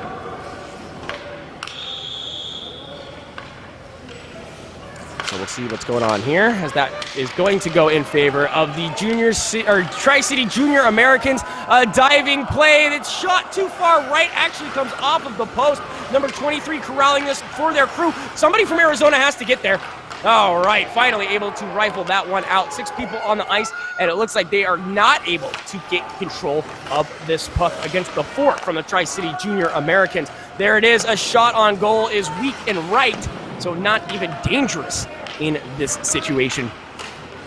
So we'll see what's going on here, as that is going to go in favor of the Tri-City Junior Americans. A diving play that's shot too far right, actually comes off of the post. Number 23 corralling this for their crew. Somebody from Arizona has to get there. All right, finally able to rifle that one out. 6 people on the ice, and it looks like they are not able to get control of this puck against the fort from the Tri-City Junior Americans. There it is. A shot on goal is weak and right, so not even dangerous in this situation.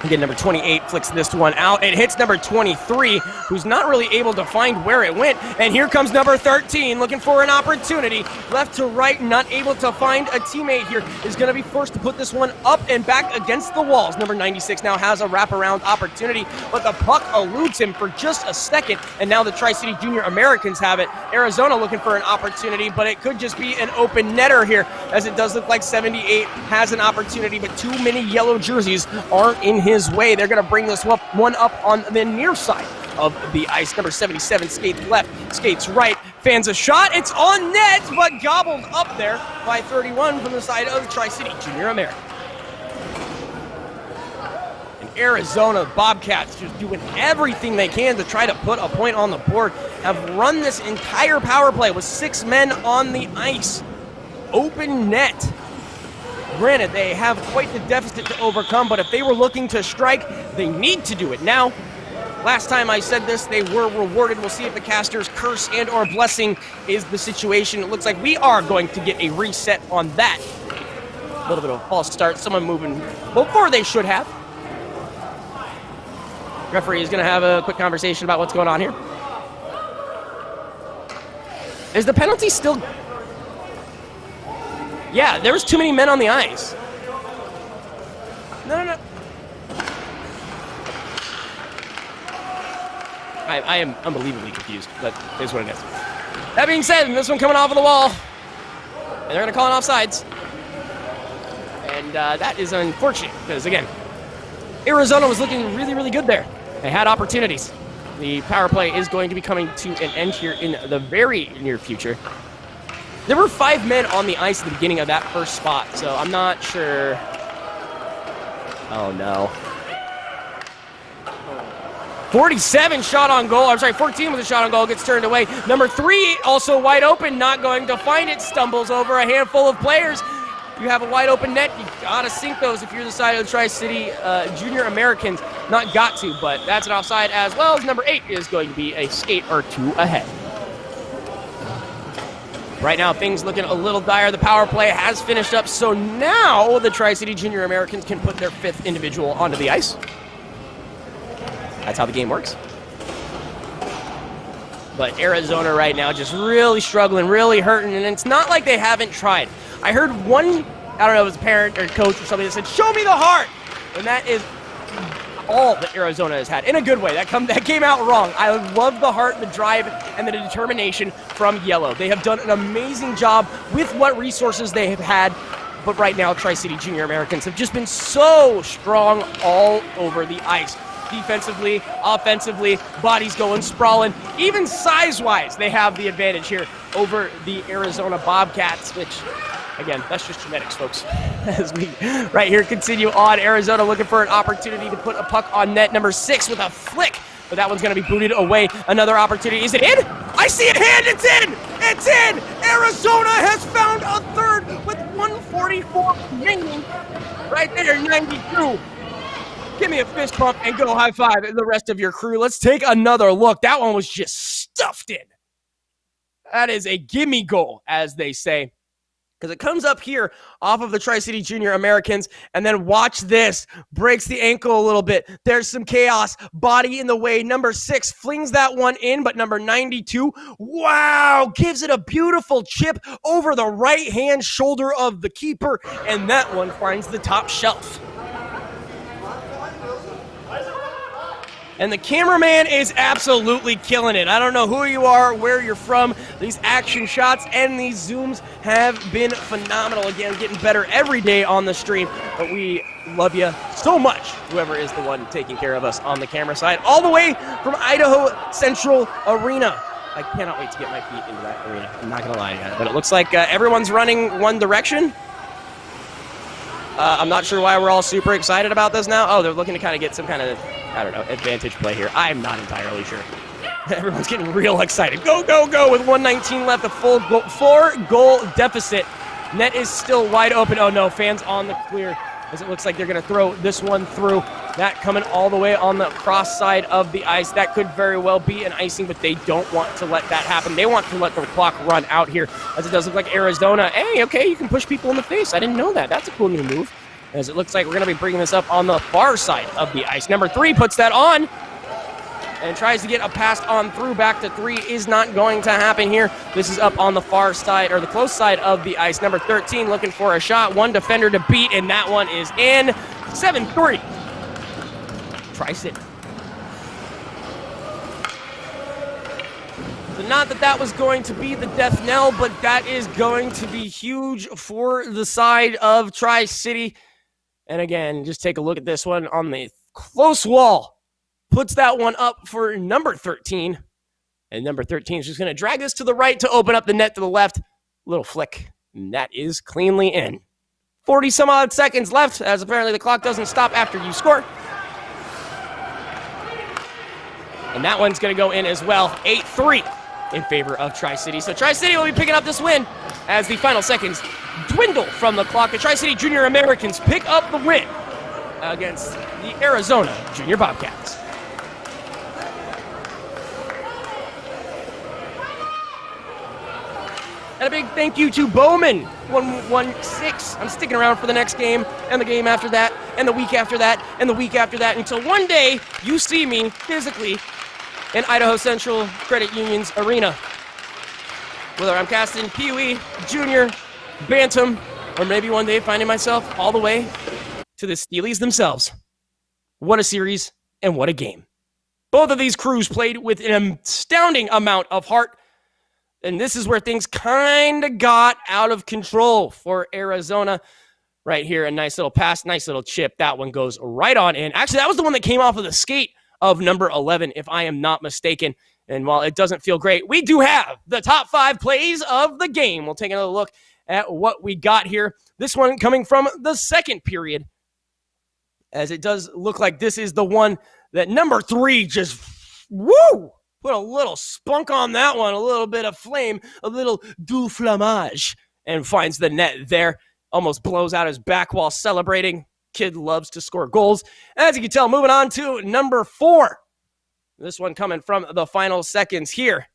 Again, number 28 flicks this one out. It hits number 23, who's not really able to find where it went. And here comes number 13, looking for an opportunity. Left to right, not able to find a teammate here. Is going to be forced to put this one up and back against the walls. Number 96 now has a wraparound opportunity, but the puck eludes him for just a second. And now the Tri-City Junior Americans have it. Arizona looking for an opportunity, but it could just be an open netter here, as it does look like 78 has an opportunity, but too many yellow jerseys aren't in his way. They're going to bring this one up on the near side of the ice. Number 77 skates left, skates right, fans a shot. It's on net, but gobbled up there by 31 from the side of the Tri-City Junior American. And Arizona Bobcats just doing everything they can to try to put a point on the board. Have run this entire power play with 6 men on the ice. Open net. Granted, they have quite the deficit to overcome, but if they were looking to strike, they need to do it now. Last time I said this, they were rewarded. We'll see if the caster's curse and or blessing is the situation. It looks like we are going to get a reset on that. A little bit of a false start. Someone moving before they should have. Referee is going to have a quick conversation about what's going on here. Is the penalty still... Yeah, there was too many men on the ice. No. I am unbelievably confused, but here's what it is. That being said, this one coming off of the wall, and they're going to call it offsides. And that is unfortunate, because again, Arizona was looking really, really good there. They had opportunities. The power play is going to be coming to an end here in the very near future. There were 5 men on the ice at the beginning of that first spot, so I'm not sure. Oh, no. 47 shot on goal. I'm sorry, 14 with a shot on goal. Gets turned away. Number 3 also wide open, not going to find it. Stumbles over a handful of players. You have a wide open net. You got to sink those if you're the side of the Tri-City Junior Americans. Not got to, but that's an offside as well, as number 8 is going to be a skate or 2 ahead. Right now, things looking a little dire. The power play has finished up, so now the Tri-City Junior Americans can put their 5th individual onto the ice. That's how the game works. But Arizona right now just really struggling, really hurting, and it's not like they haven't tried. I heard one, I don't know if it was a parent or coach or somebody that said, "Show me the heart!" And that is all that Arizona has had, in a good way. That came out wrong. I love the heart, the drive, and the determination from Yellow. They have done an amazing job with what resources they have had, but right now, Tri-City Junior Americans have just been so strong all over the ice. Defensively, offensively, bodies going sprawling. Even size-wise, they have the advantage here over the Arizona Bobcats, which, again, that's just genetics, folks. As we right here continue on, Arizona looking for an opportunity to put a puck on net. Number 6 with a flick, but that one's going to be booted away. Another opportunity. Is it in? I see it hand. It's in. It's in. Arizona has found a third with 1:44 remaining. Right there, 92. Give me a fist pump and go high five the rest of your crew. Let's take another look. That one was just stuffed in. That is a gimme goal, as they say. Because it comes up here off of the Tri-City Junior Americans, and then watch this. Breaks the ankle a little bit. There's some chaos. Body in the way. Number 6 flings that one in, but number 92, wow, gives it a beautiful chip over the right-hand shoulder of the keeper, and that one finds the top shelf. And the cameraman is absolutely killing it. I don't know who you are, where you're from. These action shots and these zooms have been phenomenal. Again, getting better every day on the stream. But we love you so much, whoever is the one taking care of us on the camera side. All the way from Idaho Central Arena. I cannot wait to get my feet into that arena. I'm not going to lie, guys. But it looks like everyone's running one direction. I'm not sure why we're all super excited about this now. Oh, they're looking to kind of get some kind of, I don't know, advantage play here. I'm not entirely sure. Everyone's getting real excited. Go, go, go with 1:19 left, a full 4-goal deficit. Net is still wide open. Oh, no, fans on the clear, as it looks like they're going to throw this one through. That coming all the way on the cross side of the ice. That could very well be an icing, but they don't want to let that happen. They want to let the clock run out here, as it does look like Arizona. Hey, okay, you can push people in the face. I didn't know that. That's a cool new move. as it looks like we're going to be bringing this up on the far side of the ice. Number 3 puts that on and tries to get a pass on through. Back to 3 is not going to happen here. This is up on the far side, or the close side of the ice. Number 13 looking for a shot. One defender to beat, and that one is in. 7-3. Tri-City. So not that was going to be the death knell, but that is going to be huge for the side of Tri-City. And again, just take a look at this one on the close wall. Puts that one up for number 13. And number 13 is just going to drag this to the right to open up the net to the left. Little flick. And that is cleanly in. 40 some odd seconds left, as apparently the clock doesn't stop after you score. And that one's going to go in as well. 8-3 in favor of Tri-City. So Tri-City will be picking up this win as the final seconds dwindle from the clock. The Tri-City Junior Americans pick up the win against the Arizona Junior Bobcats. And a big thank you to Bowman 116. I'm sticking around for the next game, and the game after that, and the week after that, and the week after that, until one day you see me physically in Idaho Central Credit Union's arena. Whether I'm casting Pee Wee, Junior, Bantam, or maybe one day finding myself all the way to the Steelies themselves. What a series, and what a game. Both of these crews played with an astounding amount of heart. And this is where things kind of got out of control for Arizona. Right here, a nice little pass, nice little chip. That one goes right on in. Actually, that was the one that came off of the skate of number 11, if I am not mistaken. And while it doesn't feel great, we do have the top 5 plays of the game. We'll take another look at what we got here. This one coming from the second period, as it does look like this is the one that number 3 just, woo! Put a little spunk on that one, a little bit of flame, a little du flamage, and finds the net there. Almost blows out his back while celebrating. Kid loves to score goals. As you can tell, moving on to number 4. This one coming from the final seconds here.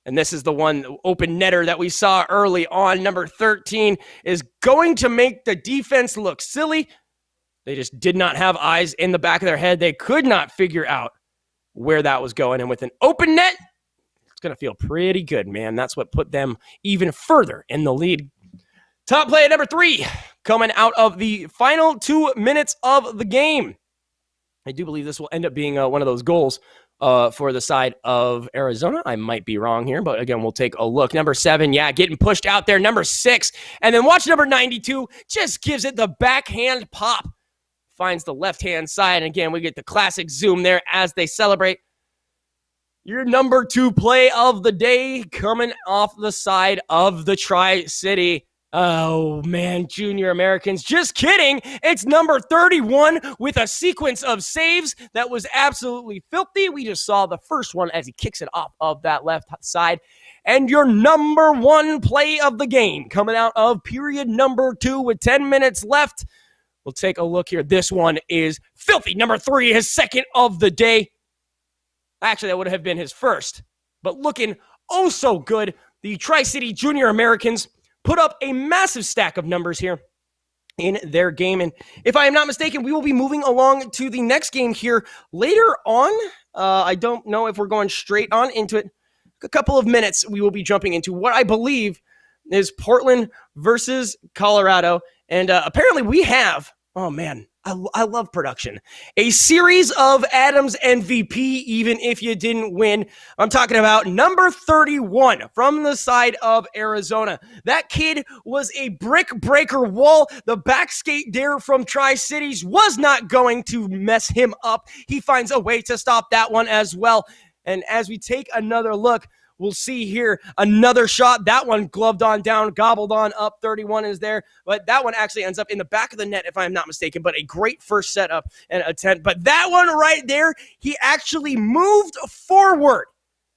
And this is the one open netter that we saw early on. Number 13 is going to make the defense look silly. They just did not have eyes in the back of their head. They could not figure out where that was going. And with an open net, it's going to feel pretty good, man. That's what put them even further in the lead. Top play at number 3, coming out of the final 2 minutes of the game. I do believe this will end up being one of those goals for the side of Arizona. I might be wrong here, but again, we'll take a look. Number 7, yeah, getting pushed out there. Number 6, and then watch number 92, just gives it the backhand pop. Finds the left-hand side. And again, we get the classic zoom there as they celebrate. Your number 2 play of the day coming off the side of the Tri-City. Oh, man, Junior Americans. Just kidding. It's number 31 with a sequence of saves that was absolutely filthy. We just saw the first one as he kicks it off of that left side. And your number 1 play of the game coming out of period number 2 with 10 minutes left. We'll take a look here. This one is filthy. Number 3, his second of the day. Actually, that would have been his first. But looking oh so good. The Tri-City Junior Americans put up a massive stack of numbers here in their game. And if I am not mistaken, we will be moving along to the next game here later on. I don't know if we're going straight on into it. A couple of minutes, we will be jumping into what I believe is Portland versus Colorado. And apparently we have, oh man, I love production. A series of Adams MVP, even if you didn't win. I'm talking about number 31 from the side of Arizona. That kid was a brick breaker wall. The back skate there from Tri-Cities was not going to mess him up. He finds a way to stop that one as well. And as we take another look, we'll see here another shot. That one gloved on down, gobbled on up. 31 is there. But that one actually ends up in the back of the net, if I'm not mistaken. But a great first setup and attempt. But that one right there, he actually moved forward,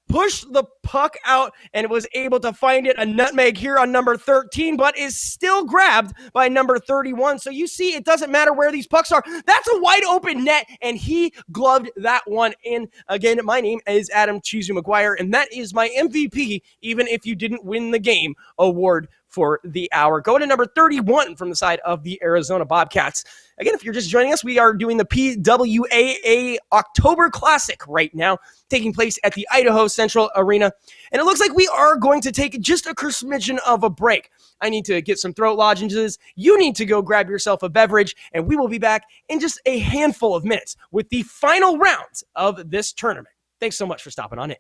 pushed the puck out, and was able to find it. A nutmeg here on number 13, but is still grabbed by number 31. So you see, it doesn't matter where these pucks are. That's a wide open net, and he gloved that one in. Again, my name is Adam Chizu McGuire, and that is my MVP, even if you didn't win the game, award for the hour. Going to number 31 from the side of the Arizona Bobcats. Again, if you're just joining us, we are doing the PWAA October Classic right now, taking place at the Idaho Central Arena. And it looks like we are going to take just a smidgen of a break. I need to get some throat lozenges. You need to go grab yourself a beverage, and we will be back in just a handful of minutes with the final rounds of this tournament. Thanks so much for stopping on in.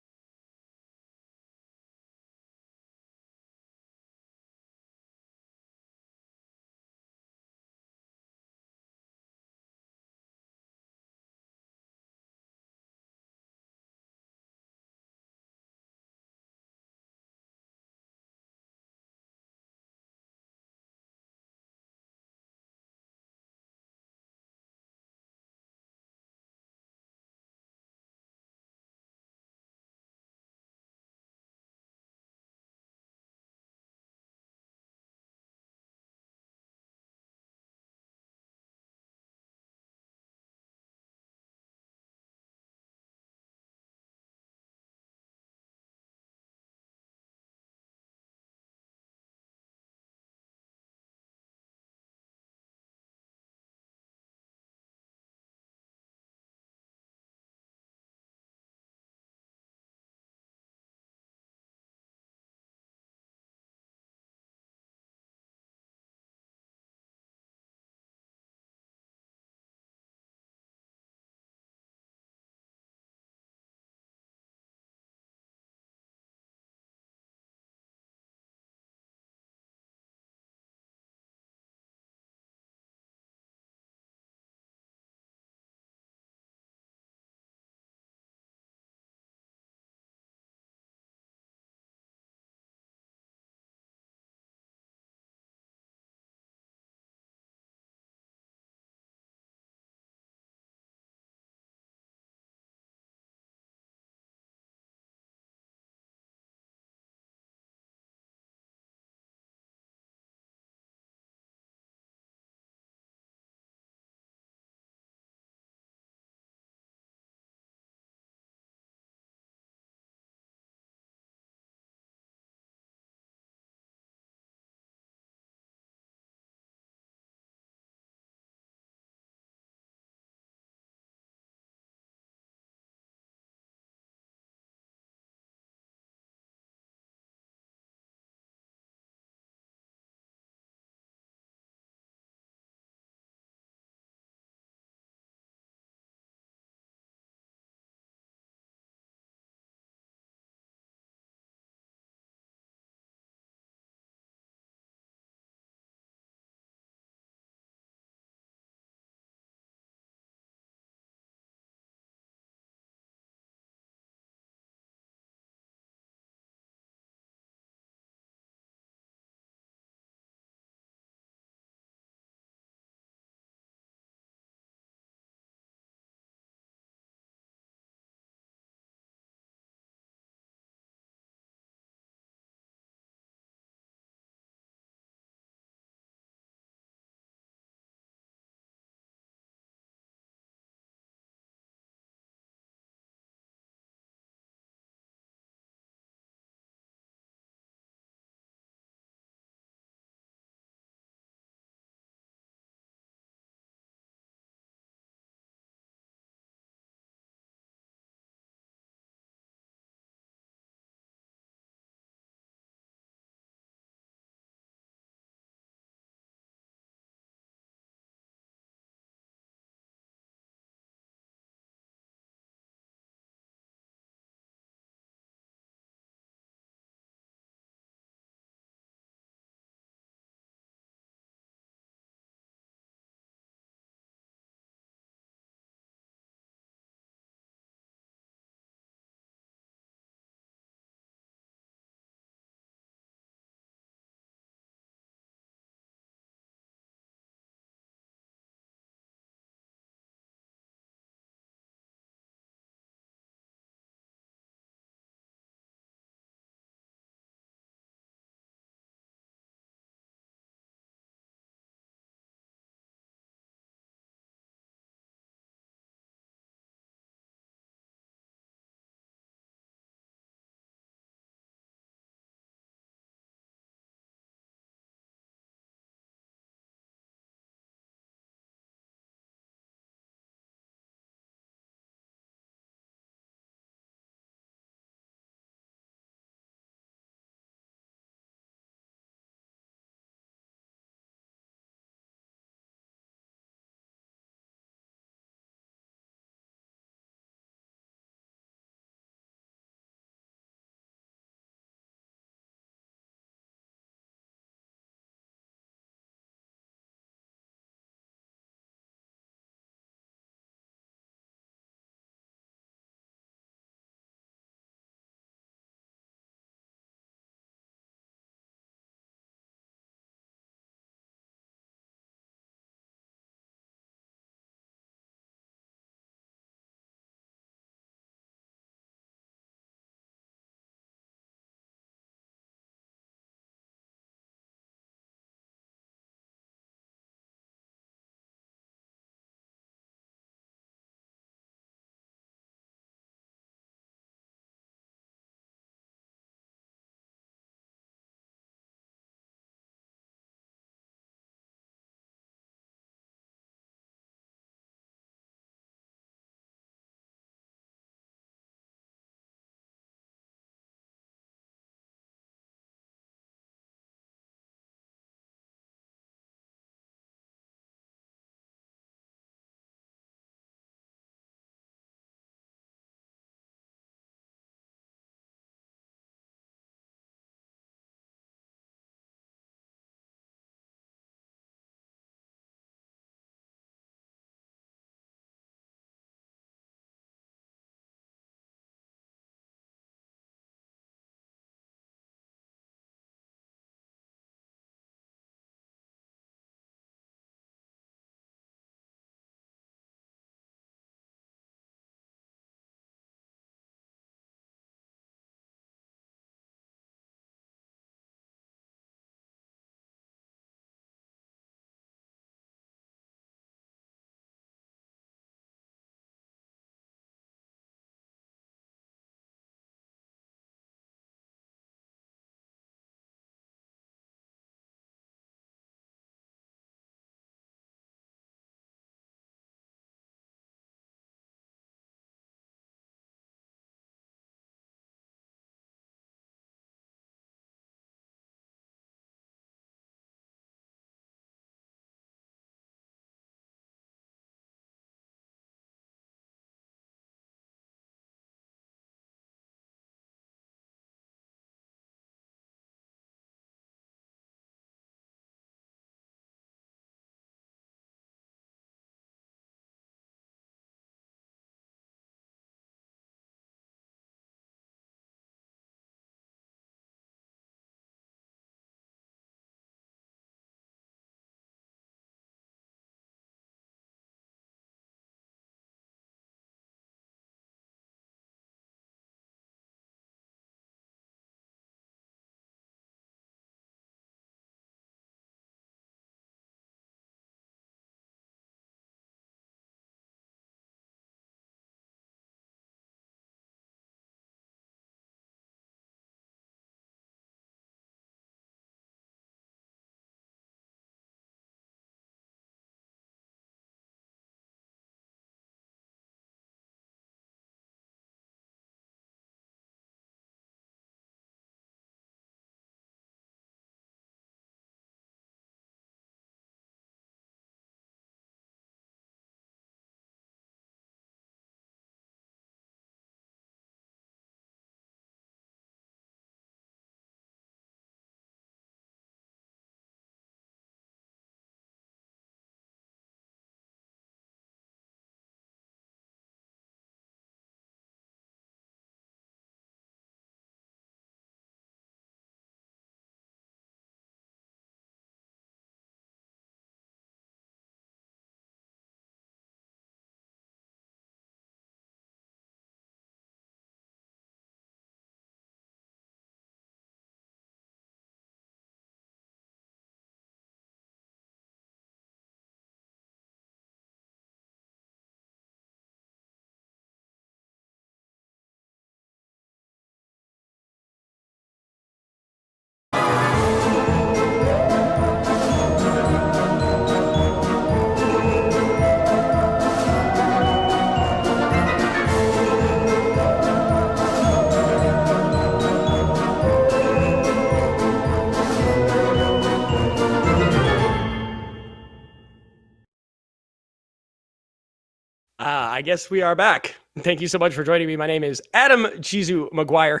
I guess we are back. Thank you so much for joining me. My name is Adam Chizu McGuire,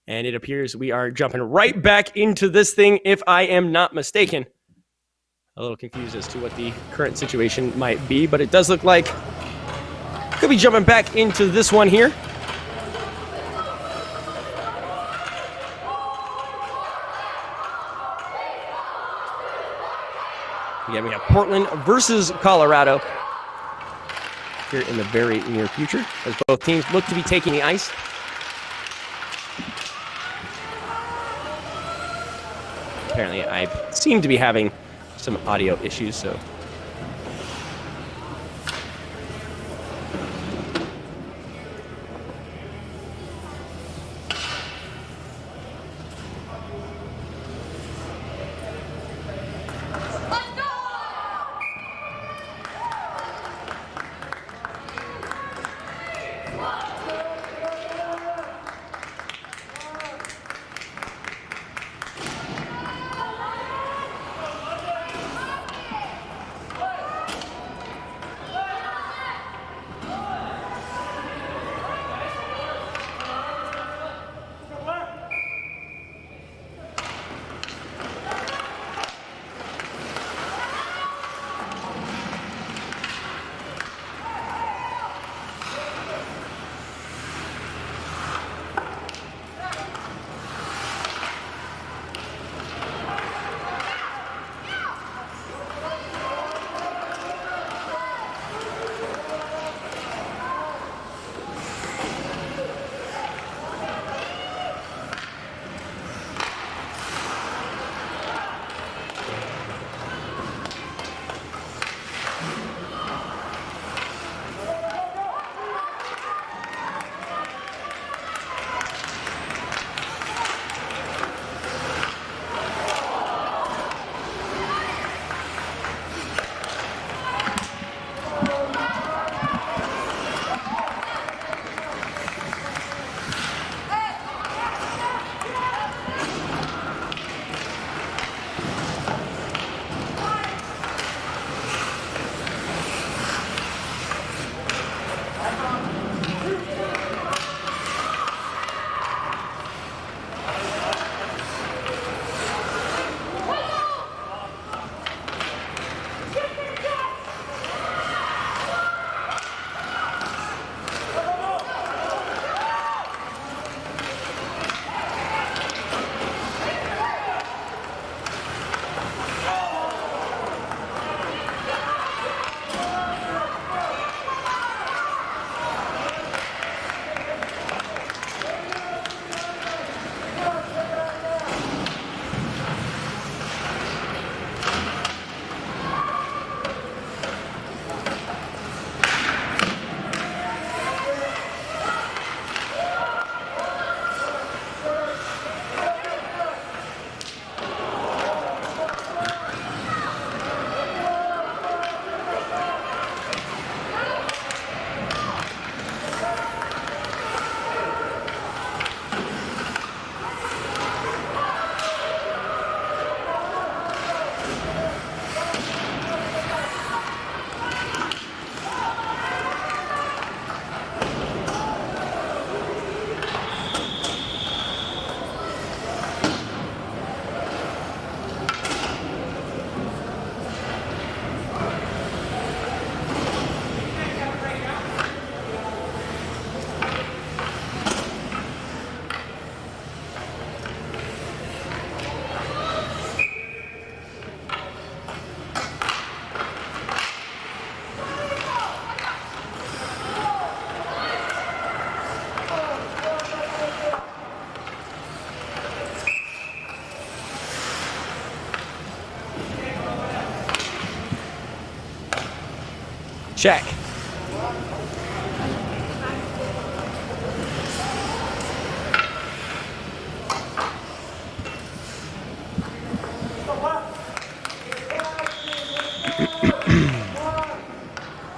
and it appears we are jumping right back into this thing, if I am not mistaken. A little confused as to what the current situation might be, but it does look like could be jumping back into this one here. Again, we have Portland versus Colorado here in the very near future, as both teams look to be taking the ice. Apparently, I seem to be having some audio issues, so... Check.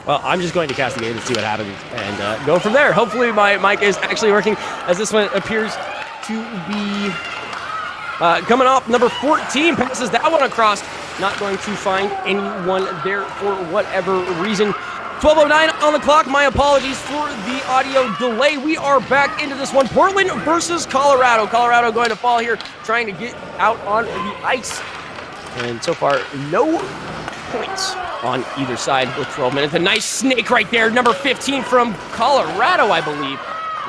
Well, I'm just going to cast the game and see what happens and go from there. Hopefully my mic is actually working, as this one appears to be coming off. Number 14 passes that one across. Not going to find anyone there for whatever reason. 12:09 on the clock. My apologies for the audio delay. We are back into this one. Portland versus Colorado. Colorado going to fall here, trying to get out on the ice. And so far, no points on either side with 12 minutes. A nice snake right there. Number 15 from Colorado, I believe,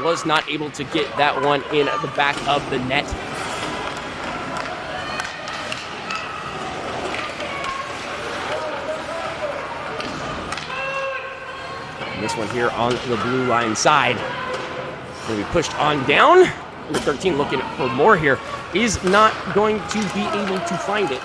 was not able to get that one in the back of the net. This one here on the blue line side. Going to be pushed on down. Number 13 looking for more here. He's not going to be able to find it.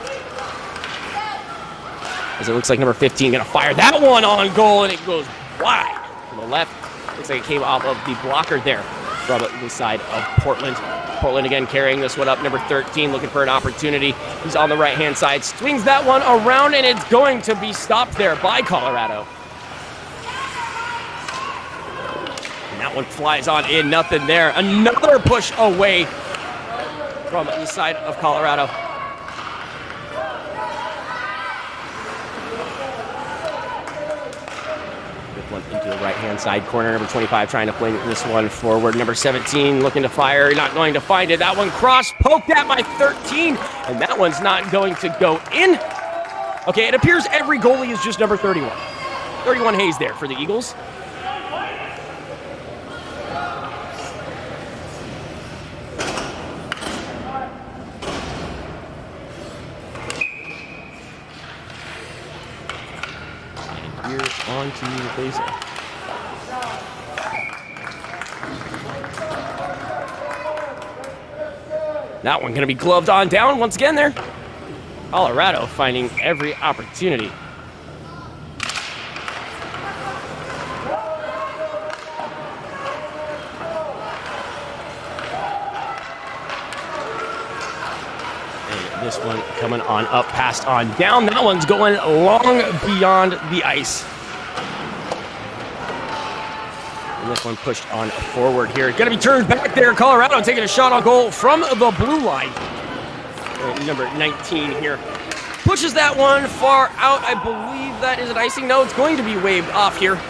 As it looks like number 15 going to fire that one on goal, and it goes wide to the left. Looks like it came off of the blocker there from the side of Portland. Portland again carrying this one up. Number 13 looking for an opportunity. He's on the right-hand side. Swings that one around, and it's going to be stopped there by Colorado. That one flies on in, nothing there. Another push away from the side of Colorado. Good one into the right-hand side corner. Number 25 trying to fling this one forward. Number 17 looking to fire, not going to find it. That one cross-poked at my 13, and that one's not going to go in. Okay, it appears every goalie is just number 31. 31 Hayes there for the Eagles. Here onto the base. That one going to be gloved on down once again there. Colorado finding every opportunity. This one coming on up, passed on down. That one's going long beyond the ice. And this one pushed on forward here. Gonna be turned back there. Colorado taking a shot on goal from the blue line. Number 19 here. Pushes that one far out. I believe that is an icing. No, it's going to be waved off here.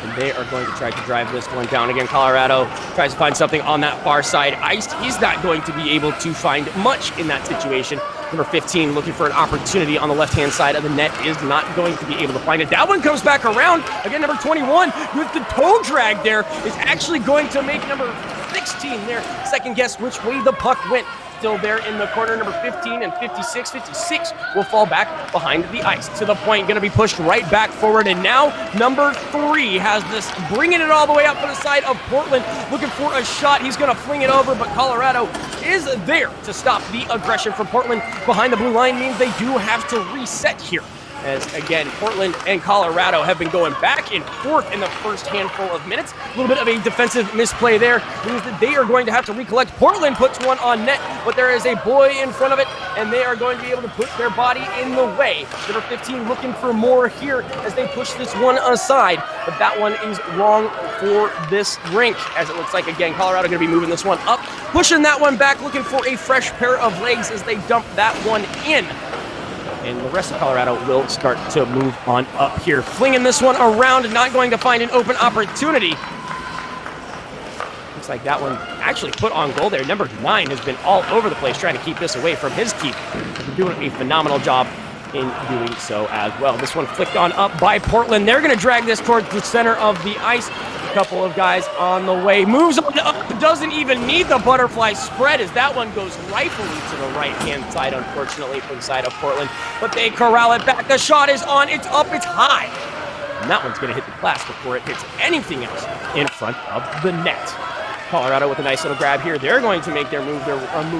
And they are going to try to drive this one down again. Colorado tries to find something on that far side ice. He's not going to be able to find much in that situation. Number 15 looking for an opportunity on the left-hand side of the net, is not going to be able to find it. That one comes back around. Again, number 21 with the toe drag there is actually going to make number 16 there second guess which way the puck went. Still there in the corner, number 15 and 56. 56 will fall back behind the ice. To the point, going to be pushed right back forward. And now number 3 has this, bringing it all the way up to the side of Portland, looking for a shot. He's going to fling it over, but Colorado is there to stop the aggression from Portland. Behind the blue line means they do have to reset here. As, again, Portland and Colorado have been going back and forth in the first handful of minutes. A little bit of a defensive misplay there means that they are going to have to recollect. Portland puts one on net, but there is a boy in front of it, and they are going to be able to put their body in the way. Number 15 looking for more here as they push this one aside, but that one is long for this rink, as it looks like, again, Colorado going to be moving this one up, pushing that one back, looking for a fresh pair of legs as they dump that one in. And the rest of Colorado will start to move on up here. Flinging this one around and not going to find an open opportunity. Looks like that one actually put on goal there. Number 9 has been all over the place trying to keep this away from his keep. Doing a phenomenal job in doing so as well. This one flicked on up by Portland. They're going to drag this towards the center of the ice. A couple of guys on the way. Moves on up. Doesn't even need the butterfly spread as that one goes rightfully to the right-hand side, unfortunately, for the side of Portland. But they corral it back. The shot is on. It's up. It's high. And that one's going to hit the glass before it hits anything else in front of the net. Colorado with a nice little grab here. They're going to make their move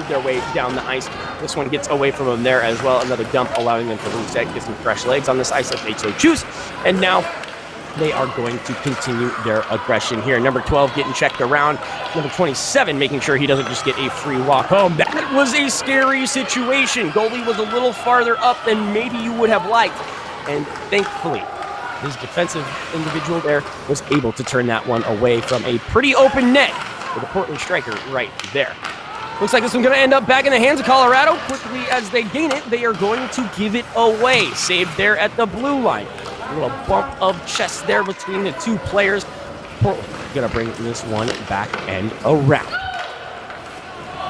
their way down the ice. This one gets away from them there as well. Another dump, allowing them to reset, get some fresh legs on this ice if they so choose. And now they are going to continue their aggression here. Number 12 getting checked around. Number 27 making sure he doesn't just get a free walk home. That was a scary situation. Goalie was a little farther up than maybe you would have liked. And thankfully, his defensive individual there was able to turn that one away from a pretty open net with a Portland striker right there. Looks like this one's going to end up back in the hands of Colorado. Quickly as they gain it, they are going to give it away. Saved there at the blue line. A little bump of chest there between the two players. Portland gonna bring this one back and around.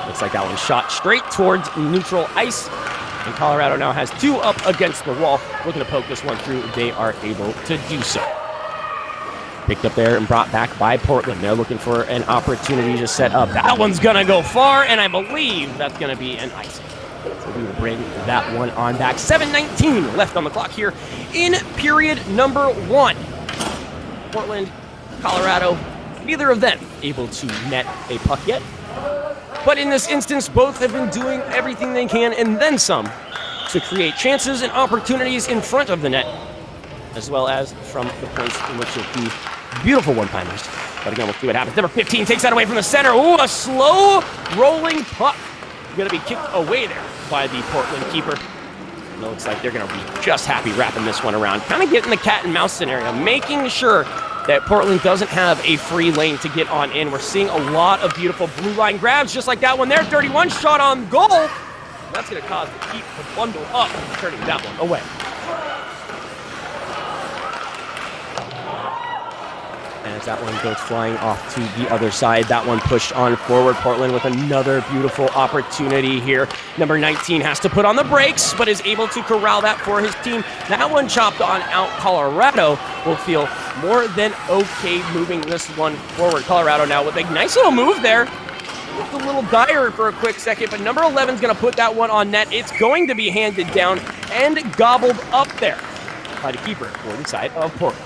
Looks like that one shot straight towards neutral ice. And Colorado now has 2 up against the wall. Looking to poke this one through. They are able to do so. Picked up there and brought back by Portland. They're looking for an opportunity to set up. That one's going to go far, and I believe that's going to be an icing. So we will bring that one on back. 7:19 left on the clock here in period number 1. Portland, Colorado, neither of them able to net a puck yet. But in this instance, both have been doing everything they can and then some to create chances and opportunities in front of the net, as well as from the points in which it be beautiful one-timers. But again, we'll see what happens. Number 15 takes that away from the center. Ooh, a slow rolling puck. Going to be kicked away there by the Portland keeper. And it looks like they're going to be just happy wrapping this one around. Kind of getting the cat and mouse scenario, making sure that Portland doesn't have a free lane to get on in. We're seeing a lot of beautiful blue line grabs, just like that one there. 31 shot on goal. That's going to cause the Heat to bundle up, turning that one away. As that one goes flying off to the other side, that one pushed on forward. Portland with another beautiful opportunity here. Number 19 has to put on the brakes, but is able to corral that for his team. That one chopped on out. Colorado will feel more than okay moving this one forward. Colorado now with a nice little move there. Looked a little dire for a quick second, but number 11 is going to put that one on net. It's going to be handed down and gobbled up there by the keeper for the side of Portland.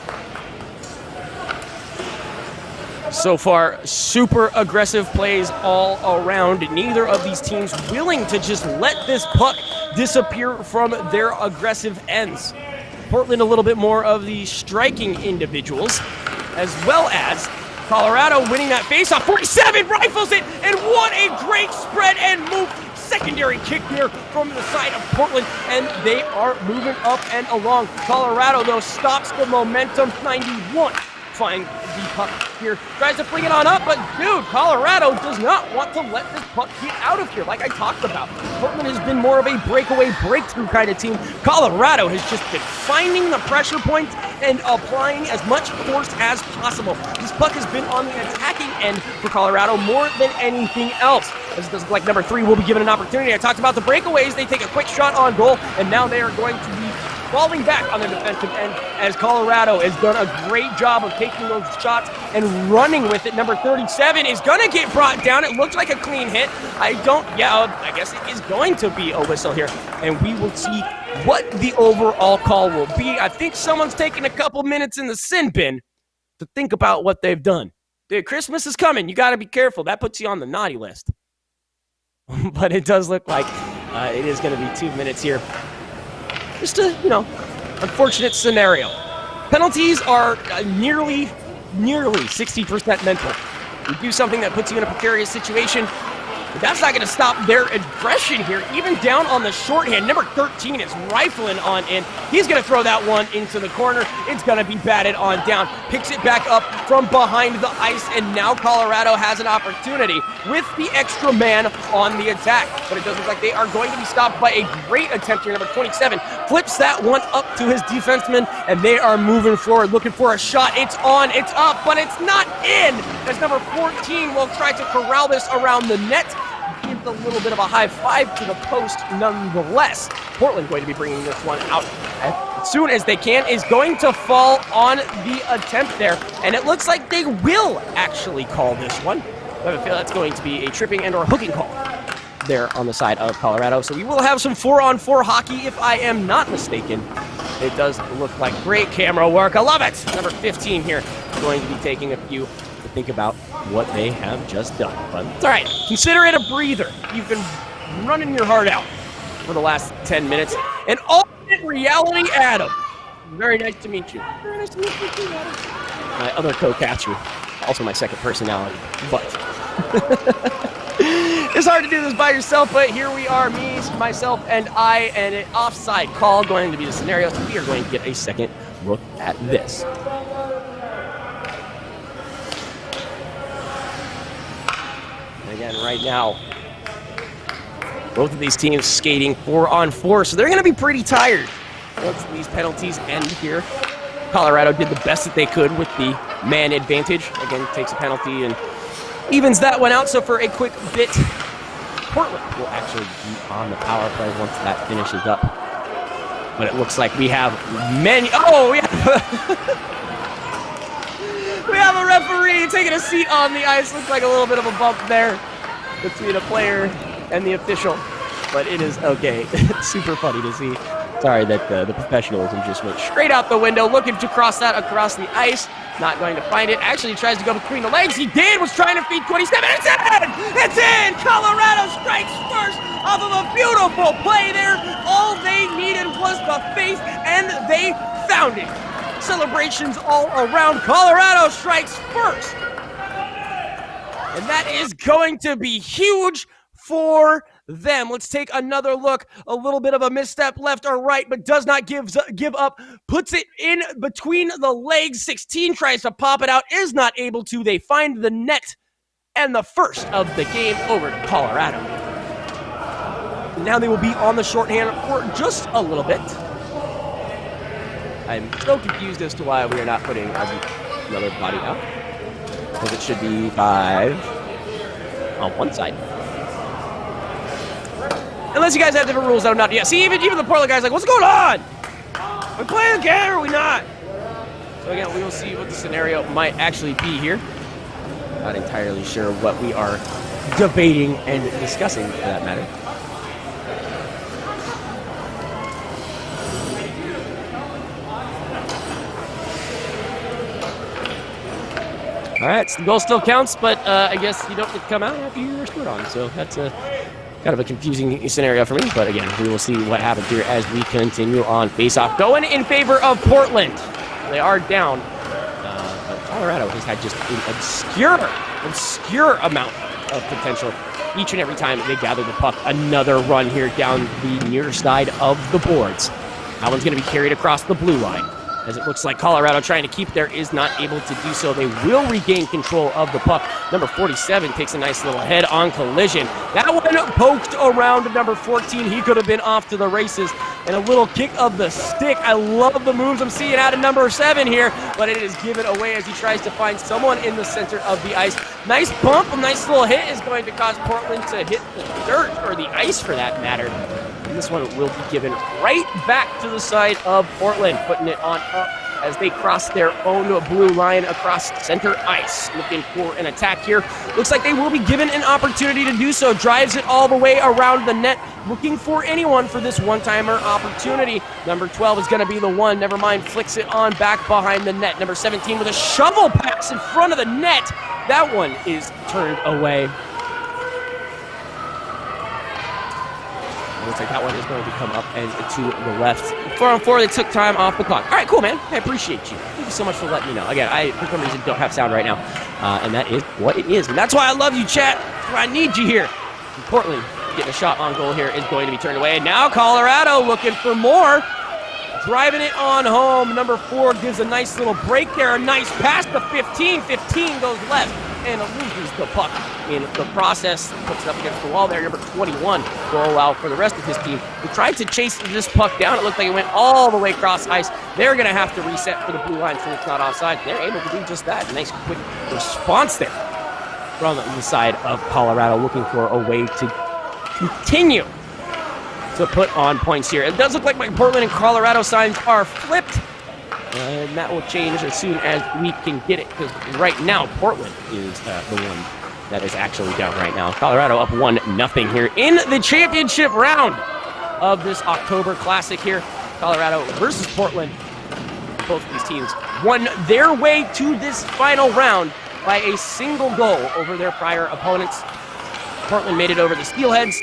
So far, super aggressive plays all around. Neither of these teams willing to just let this puck disappear from their aggressive ends. Portland a little bit more of the striking individuals, as well as Colorado winning that faceoff. 47 rifles it, and what a great spread and move. Secondary kick here from the side of Portland, and they are moving up and along. Colorado, though, stops the momentum. 91. Find the puck here, tries to fling it on up, but dude, Colorado does not want to let this puck get out of here like I talked about. Portland has been more of a breakaway, breakthrough kind of team. Colorado has just been finding the pressure points and applying as much force as possible. This puck has been on the attacking end for Colorado more than anything else. As it does look like number 3 will be given an opportunity. I talked about the breakaways. They take a quick shot on goal, and now they are going to be falling back on the defensive end as Colorado has done a great job of taking those shots and running with it. Number 37 is going to get brought down. It looked like a clean hit. I guess it is going to be a whistle here, and we will see what the overall call will be. I think someone's taking a couple minutes in the sin bin to think about what they've done. Dude, Christmas is coming. You got to be careful. That puts you on the naughty list. But it does look like it is going to be 2 minutes here. Just a, unfortunate scenario. Penalties are nearly 60% mental. You do something that puts you in a precarious situation, but that's not going to stop their aggression here. Even down on the shorthand, number 13 is rifling on in. He's going to throw that one into the corner. It's going to be batted on down. Picks it back up from behind the ice, and now Colorado has an opportunity with the extra man on the attack. But it does look like they are going to be stopped by a great attempt here. Number 27 flips that one up to his defenseman, and they are moving forward, looking for a shot. It's on, it's up, but it's not in, as number 14 will try to corral this around the net. Gives a little bit of a high five to the post nonetheless. Portland going to be bringing this one out as soon as they can. Is going to fall on the attempt there, and it looks like they will actually call this one. I have a feel that's going to be a tripping and or hooking call there on the side of Colorado. So we will have some 4-on-4 hockey if I am not mistaken. It does look like great camera work. I love it. Number 15 here going to be taking a few to think about what they have just done. But it's all right. Consider it a breather. You've been running your heart out for the last 10 minutes. And alternate reality, Adam. Very nice to meet you. Very nice to meet you too, Adam. My other co-catcher. Also my second personality. But it's hard to do this by yourself, but here we are, me, myself, and I, and an offside call going to be the scenario. So we are going to get a second look at this. Again, right now, both of these teams skating 4-on-4, so they're going to be pretty tired once these penalties end here. Colorado did the best that they could with the man advantage. Again, takes a penalty and evens that one out. So for a quick bit, Portland will actually be on the power play once that finishes up. But it looks like we have many. Oh, yeah. We have a referee taking a seat on the ice. Looks like a little bit of a bump there between a player and the official. But it is okay. It's super funny to see. Sorry that the professionalism just went straight out the window, looking to cross that across the ice. Not going to find it. Actually tries to go between the legs. He did. Was trying to feed 27. It's in! It's in! Colorado strikes first off of a beautiful play there. All they needed was the face, and they found it. Celebrations all around. Colorado strikes first. And that is going to be huge for them. Let's take another look. A little bit of a misstep left or right, but does not give up. Puts it in between the legs. 16 tries to pop it out, is not able to. They find the net, and the first of the game over to Colorado. Now they will be on the shorthand for just a little bit. I'm so confused as to why we are not putting another body out, because it should be 5 on one side. Unless you guys have different rules that I'm not. Yeah, see, even the Portland guys like, what's going on? Are we playing again or are we not? So again, we will see what the scenario might actually be here. Not entirely sure what we are debating and discussing for that matter. All right, so the goal still counts, but I guess you don't get to come out after you're scored on. So that's kind of a confusing scenario for me, but again, we will see what happens here as we continue on face-off. Going in favor of Portland. They are down, but Colorado has had just an obscure amount of potential each and every time they gather the puck. Another run here down the near side of the boards. That one's going to be carried across the blue line, as it looks like Colorado trying to keep there is not able to do so. They will regain control of the puck. Number 47 takes a nice little head-on collision. That one poked around number 14. He could have been off to the races. And a little kick of the stick. I love the moves I'm seeing out of number 7 here, but it is given away as he tries to find someone in the center of the ice. Nice bump, a nice little hit is going to cause Portland to hit the dirt, or the ice for that matter. And this one will be given right back to the side of Portland, putting it on up as they cross their own blue line across center ice. Looking for an attack here. Looks like they will be given an opportunity to do so. Drives it all the way around the net. Looking for anyone for this one-timer opportunity. Number 12 is going to be the one. Never mind, flicks it on back behind the net. Number 17 with a shovel pass in front of the net. That one is turned away. Looks like that one is going to come up and to the left. 4-on-4, they took time off the clock. All right, cool, man. I appreciate you. Thank you so much for letting me know. Again, I, for some reason, don't have sound right now. And that is what it is. And that's why I love you, chat. That's why I need you here. And Portland getting a shot on goal here is going to be turned away. And now Colorado looking for more. Driving it on home. Number 4 gives a nice little break there. A nice pass to 15. 15 goes left and loses the puck in the process. Puts it up against the wall there. Number 21 will allow for the rest of his team, who tried to chase this puck down. It looked like it went all the way across ice. They're going to have to reset for the blue line so it's not offside. They're able to do just that. Nice quick response there from the side of Colorado, looking for a way to continue to put on points here. It does look like my Portland and Colorado signs are flipped. And that will change as soon as we can get it, because right now Portland is the one that is actually down right now. Colorado up 1-0 here in the championship round of this October Classic here. Colorado versus Portland. Both of these teams won their way to this final round by a single goal over their prior opponents. Portland made it over the Steelheads.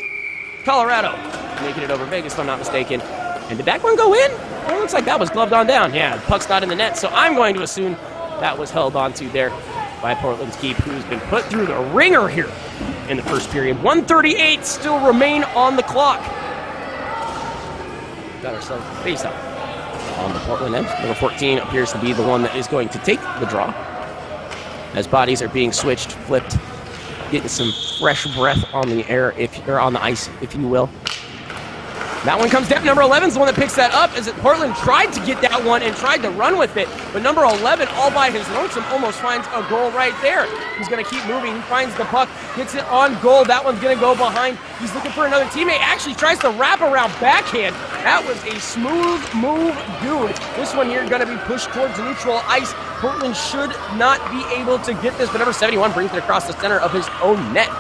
Colorado making it over Vegas, if I'm not mistaken. And did that one go in? Well, it looks like that was gloved on down. Yeah, the puck's not in the net, so I'm going to assume that was held onto there by Portland's keep, who's been put through the ringer here in the first period. 1:38 still remain on the clock. Got ourselves a face-off on the Portland end. Number 14 appears to be the one that is going to take the draw, as bodies are being switched, flipped, getting some fresh breath on the air, if you're on the ice, if you will. That one comes down. Number 11 is the one that picks that up as Portland tried to get that one and tried to run with it. But number 11, all by his lonesome, almost finds a goal right there. He's going to keep moving. He finds the puck, gets it on goal. That one's going to go behind. He's looking for another teammate. Actually tries to wrap around backhand. That was a smooth move, dude. This one here going to be pushed towards neutral ice. Portland should not be able to get this, but number 71 brings it across the center of his own net.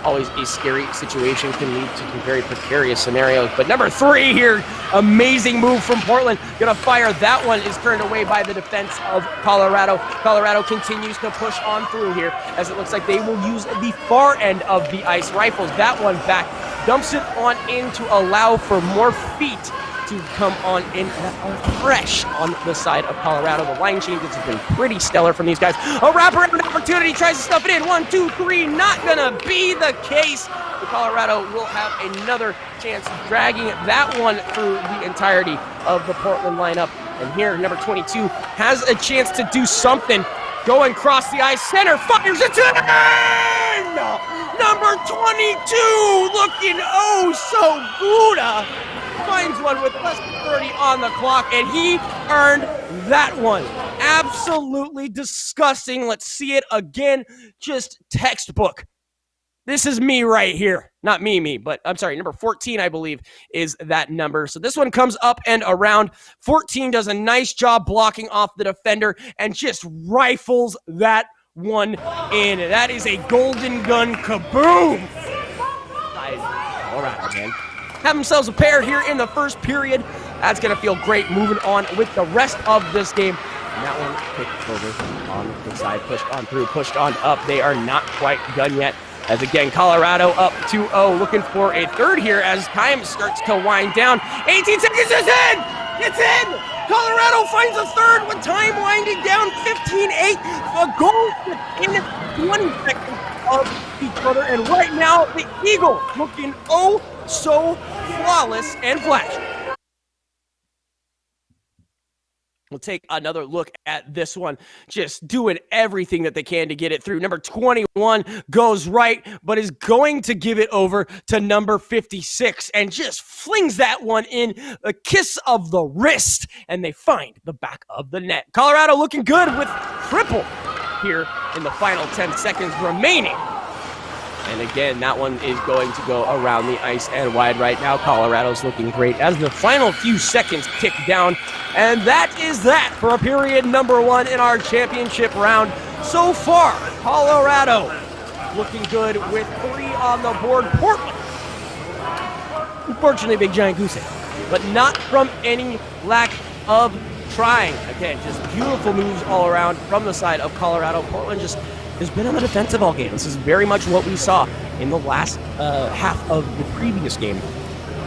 Always a scary situation, can lead to some very precarious scenarios. But number 3 here, amazing move from Portland. Gonna fire. That one is turned away by the defense of Colorado. Colorado continues to push on through here as it looks like they will use the far end of the ice. Rifles that one back, dumps it on in to allow for more feet to come on in that are fresh on the side of Colorado. The line changes have been pretty stellar from these guys. A wraparound opportunity, tries to stuff it in. 1, 2, 3, not gonna be the case. Colorado will have another chance dragging that one through the entirety of the Portland lineup. And here, number 22 has a chance to do something. Going across the ice, center fires it in! Number 22 looking oh so good. Finds one with less than 30 on the clock, and he earned that one. Absolutely disgusting. Let's see it again. Just textbook. This is me right here. Not me, but I'm sorry, number 14, I believe, is that number. So this one comes up and around. 14 does a nice job blocking off the defender and just rifles that one in. That is a golden gun kaboom. All right, man. Have themselves a pair here in the first period. That's going to feel great moving on with the rest of this game. And that one picked over on the side, pushed on through, pushed on up. They are not quite done yet. As again, Colorado up 2-0, looking for a third here as time starts to wind down. 18 seconds is in! It's in! Colorado finds a third with time winding down. 15-8. A goal within 20 seconds of each other. And right now, the Eagles looking oh so flawless and flashy. We'll take another look at this one, just doing everything that they can to get it through. Number 21 goes right, but is going to give it over to number 56 and just flings that one in, a kiss of the wrist, and they find the back of the net. Colorado looking good with triple here in the final 10 seconds remaining. And again, that one is going to go around the ice and wide right now. Colorado's looking great as the final few seconds tick down. And that is that for a period number 1 in our championship round. So far, Colorado looking good with 3 on the board. Portland, unfortunately, big giant goose egg, but not from any lack of trying. Again, just beautiful moves all around from the side of Colorado. Portland just has been on the defensive all game. This is very much what we saw in the last half of the previous game.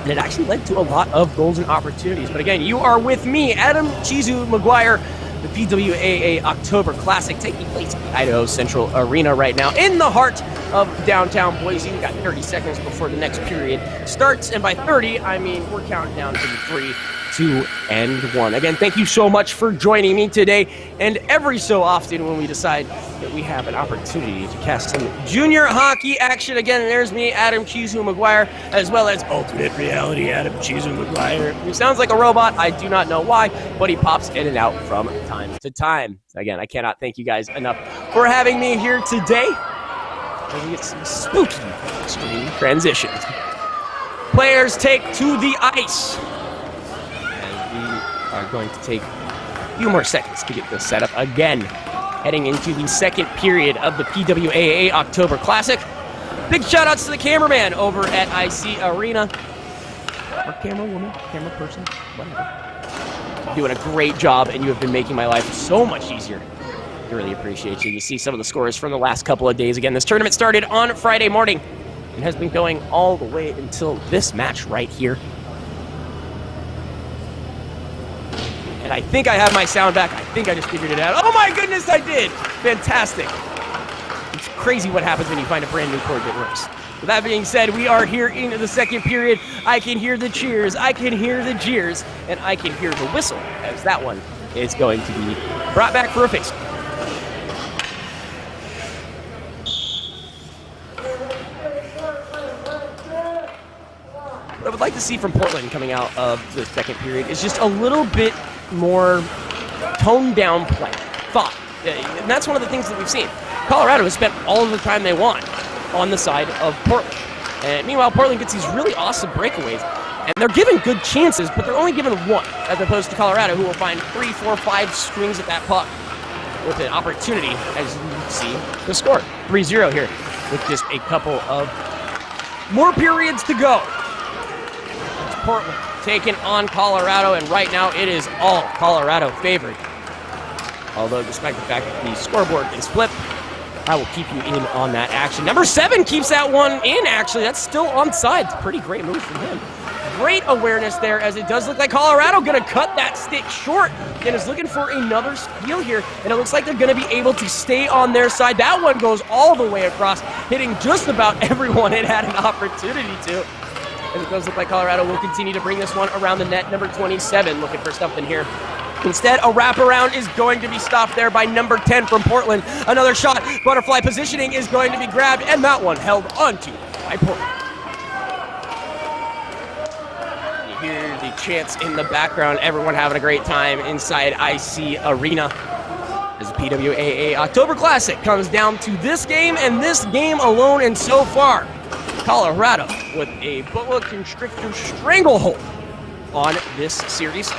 And it actually led to a lot of goals and opportunities. But again, you are with me, Adam Chizu McGuire, the PWAA October Classic taking place at the Idaho Central Arena right now in the heart of downtown Boise. We got 30 seconds before the next period starts. And by 30, I mean we're counting down to 3, 2, and 1. Again, thank you so much for joining me today. And every so often when we decide that we have an opportunity to cast some junior hockey action, again, there's me, Adam Chizu McGuire, as well as Ultimate Reality Adam Chizu McGuire. He sounds like a robot. I do not know why, but he pops in and out from time to time. Again, I cannot thank you guys enough for having me here today. And we get some spooky extreme transitions. Players take to the ice. Are going to take a few more seconds to get this set up again. Heading into the second period of the PWAA October Classic. Big shout outs to the cameraman over at IC Arena. Or camera woman, camera person, whatever. Doing a great job, and you have been making my life so much easier. I really appreciate you. You see some of the scores from the last couple of days. Again, this tournament started on Friday morning and has been going all the way until this match right here. And I think I have my sound back. I think I just figured it out. Oh my goodness, I did! Fantastic. It's crazy what happens when you find a brand new chord that works. With that being said, we are here into the second period. I can hear the cheers, I can hear the jeers, and I can hear the whistle, as that one is going to be brought back for a face. What up with I'd like to see from Portland coming out of the second period is just a little bit more toned down play, thought. And that's one of the things that we've seen. Colorado has spent all of the time they want on the side of Portland. And meanwhile, Portland gets these really awesome breakaways. And they're given good chances, but they're only given one, as opposed to Colorado, who will find 3, 4, 5 swings at that puck with an opportunity, as you see, to score. 3-0 here with just a couple of more periods to go. It's Portland taking on Colorado, and right now it is all Colorado favored. Although, despite the fact that the scoreboard is flipped, I will keep you in on that action. Number 7 keeps that one in, actually. That's still onside. It's a pretty great move from him. Great awareness there, as it does look like Colorado going to cut that stick short and is looking for another steal here, and it looks like they're going to be able to stay on their side. That one goes all the way across, hitting just about everyone it had an opportunity to. And it does look like Colorado will continue to bring this one around the net. Number 27 looking for something here. Instead, a wraparound is going to be stopped there by number 10 from Portland. Another shot, butterfly positioning is going to be grabbed, and that one held onto by Portland. Hear the chants in the background, everyone having a great time inside IC Arena as the PWAA October Classic comes down to this game and this game alone. And so far, Colorado with a boa constrictor stranglehold on this series.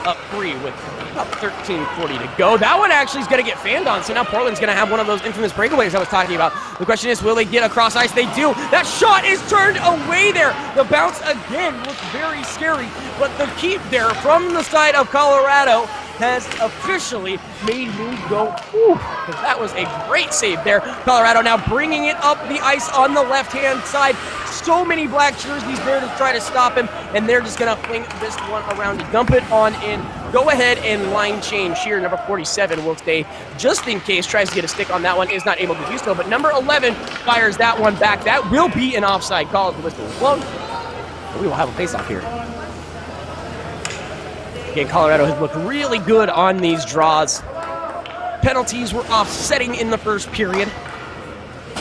Up 3 with about 13:40 to go. That one actually is going to get fanned on, so now Portland's going to have one of those infamous breakaways I was talking about. The question is, will they get across ice? They do. That shot is turned away there. The bounce again looks very scary, but the keep there from the side of Colorado has officially made me go, whew, because that was a great save there. Colorado now bringing it up the ice on the left-hand side. So many black jerseys there to try to stop him, and they're just going to fling this one around to dump it on in. Go ahead and line change here. Number 47 will stay just in case, tries to get a stick on that one, is not able to do so, but number 11 fires that one back. That will be an offside call. The whistle is blown. We will have a face-off here. Again, Colorado has looked really good on these draws. Penalties were offsetting in the first period.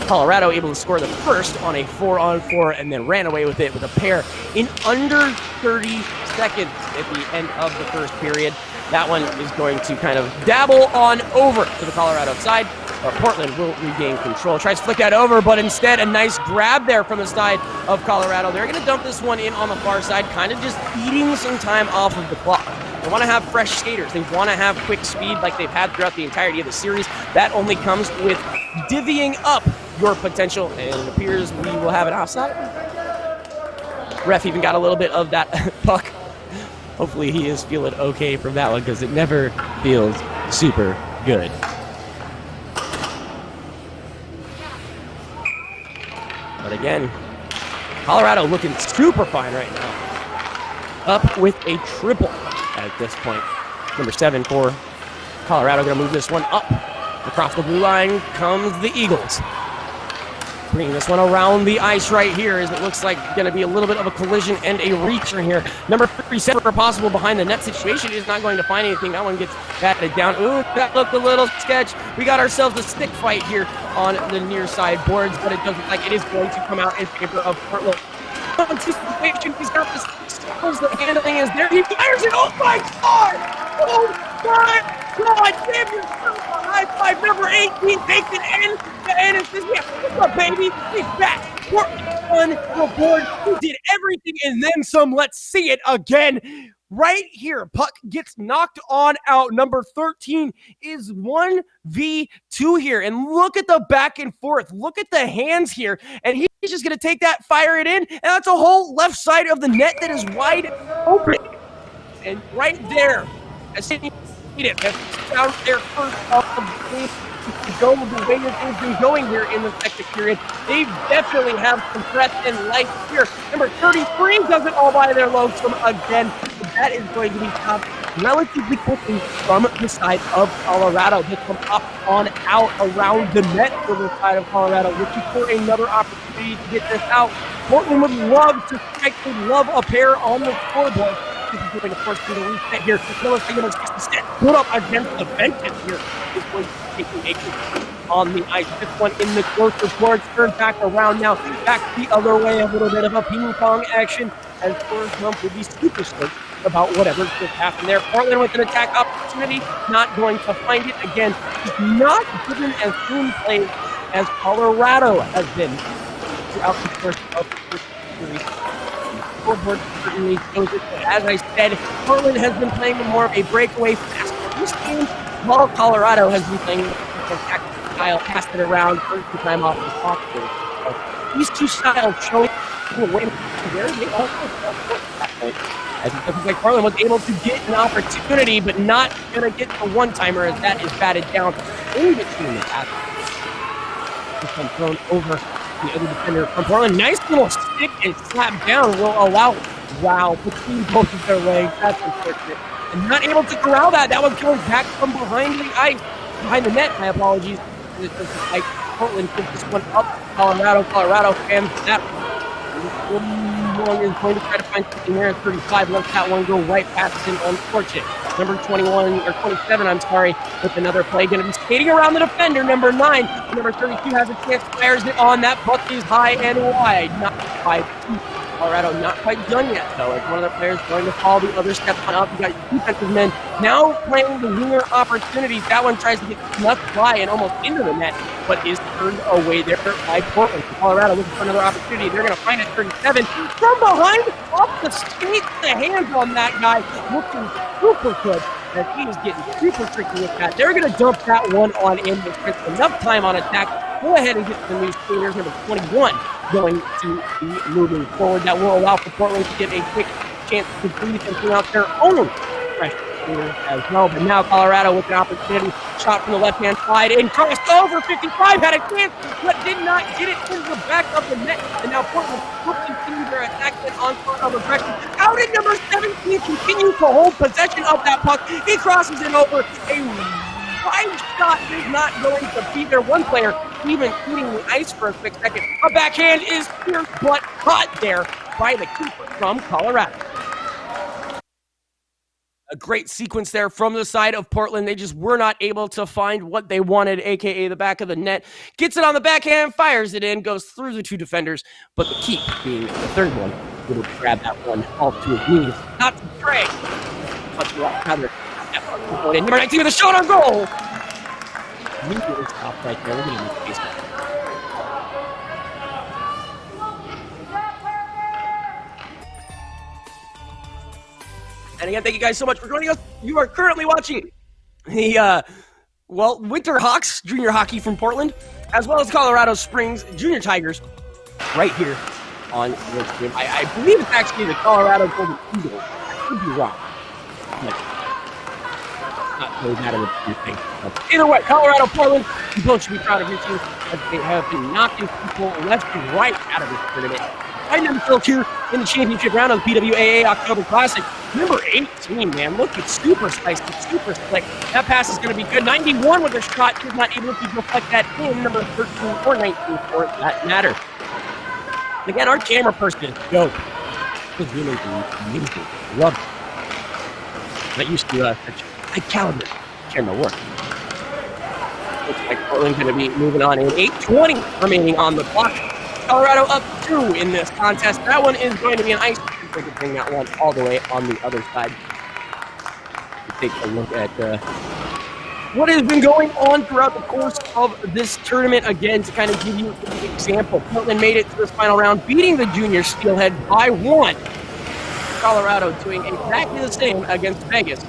Colorado able to score the first on a 4-on-4 and then ran away with it with a pair in under 30 seconds at the end of the first period. That one is going to kind of dabble on over to the Colorado side, but Portland will regain control. Tries to flick that over, but instead a nice grab there from the side of Colorado. They're going to dump this one in on the far side, kind of just eating some time off of the clock. They want to have fresh skaters. They want to have quick speed like they've had throughout the entirety of the series. That only comes with divvying up your potential, and it appears we will have an offside. Ref even got a little bit of that puck. Hopefully he is feeling okay from that one, because it never feels super good. But again, Colorado looking super fine right now. Up with a triple at this point. Number 7 for Colorado going to move this one up. Across the blue line comes the Eagles. Bringing this one around the ice right here, as it looks like going to be a little bit of a collision and a reacher here. Number 37 for possible behind the net situation is not going to find anything. That one gets batted down. Ooh, that looked a little sketch. We got ourselves a stick fight here on the near side boards, but it doesn't look like it is going to come out in favor of Portland. Anticipation, he's got the sticks, the handling is there. He fires it. Oh my God! Oh my God! Damn yourself a high five. Number 18 takes it in. And it says, yeah, what's up, baby? He's back. Portland on the board. He did everything and then some. Let's see it again. Right here, puck gets knocked on out. Number 13 is 1v2 here. And look at the back and forth. Look at the hands here. And he's just going to take that, fire it in. And that's a whole left side of the net that is wide open. And right there, as he it has found their first of the game to go the way that they've been going here in the second period. They definitely have some breath and life here. Number 33 does it all by their lonesome again. That is going to be tough relatively quickly from the side of Colorado. This one up on out around the net for the side of Colorado, looking for another opportunity to get this out. Portland would love to strike, would love a pair on the scoreboard. This is going to force through the reset here. Miller put up against the benches here. Is going to take a on the ice. This one in the closer towards, turn back around now, back the other way, a little bit of a ping pong action, as Forrest Gump will be super stoked about whatever just happened there. Portland with an attack opportunity, not going to find it again. It's not given as clean play as Colorado has been throughout the course of the first series. The scoreboard certainly shows it, but as I said, Portland has been playing more of a breakaway fast pace game, while Colorado has been playing a tactical style, pass it around, first time off the clock. So these two styles showing where they also that point. I think it looks like Portland was able to get an opportunity, but not going to get the one-timer as that is batted down in between the pass. This one thrown over the other defender from Portland. Nice little stick and slap down will allow, wow, between both of their legs. That's unfortunate. And not able to corral that. That was going back from behind the ice, behind the net, my apologies. And it looks like Portland gives this one up. Colorado fans, that one is going to try to find something there at 35. Let that one go right past him. Unfortunate. Number 21, or 27, I'm sorry, with another play. Going to be skating around the defender. Number 9. Number 32 has a chance, fires it on. That puck is high and wide. Not by Colorado, not quite done yet, though. As one of their players going to follow the other step on up. You got your defensive men now playing the winger opportunities. That one tries to get snuffed by and almost into the net, but is turned away there by Portland. Colorado looking for another opportunity. They're going to find it 37 from behind, off the skate, the hands on that guy, looking super good. As he is getting super tricky with that. They're going to dump that one on in. There's enough time on attack. Go ahead and get the new skaters. Number 21 going to be moving forward. That will allow for Portland to get a quick chance to complete and bring out their own pressure as well. But now Colorado with an opportunity. Shot from the left-hand side and crossed over. 55 had a chance, but did not get it into the back of the net. And now Portland will continue their attack and onslaught of aggression. How did number 17 continue to hold possession of that puck? He crosses it over. A wide shot is not going to beat their one player, even eating the ice for a quick second. A backhand is fierce, but caught there by the keeper from Colorado. A great sequence there from the side of Portland. They just were not able to find what they wanted, a.k.a. the back of the net. Gets it on the backhand, fires it in, goes through the two defenders, but the keep being the third one, able to grab that one all to his knees. Not to Trey, but to rather. Number 19 with a shot on goal. Immediately stopped right there. Look at him. And again, thank you guys so much for joining us. You are currently watching the, Winter Hawks junior hockey from Portland, as well as Colorado Springs Junior Tigers right here on the stream. I believe it's actually the Colorado Golden Eagles. I could be wrong. Not really that of a thing. Either way, Colorado, Portland, you both should be proud of your team as they have been knocking people left and right out of this tournament. Find themselves here in the championship round of the PWAA October Classic. Number 18, man, looking super spicy, super slick. That pass is going to be good. 91 with a shot. Is not able to deflect that in. Number 13 or 19 for that matter. And again, our camera person is dope. It was really amazing. Love it. Not used to such high caliber camera work. Looks like Portland's going to be moving on in 8:20 remaining on the clock. Colorado up 2 in this contest. That one is going to be an ice. They can bring that one all the way on the other side. Take a look at what has been going on throughout the course of this tournament. Again, to kind of give you an example, Portland made it to this final round, beating the junior Steelhead by 1. Colorado doing exactly the same against Vegas.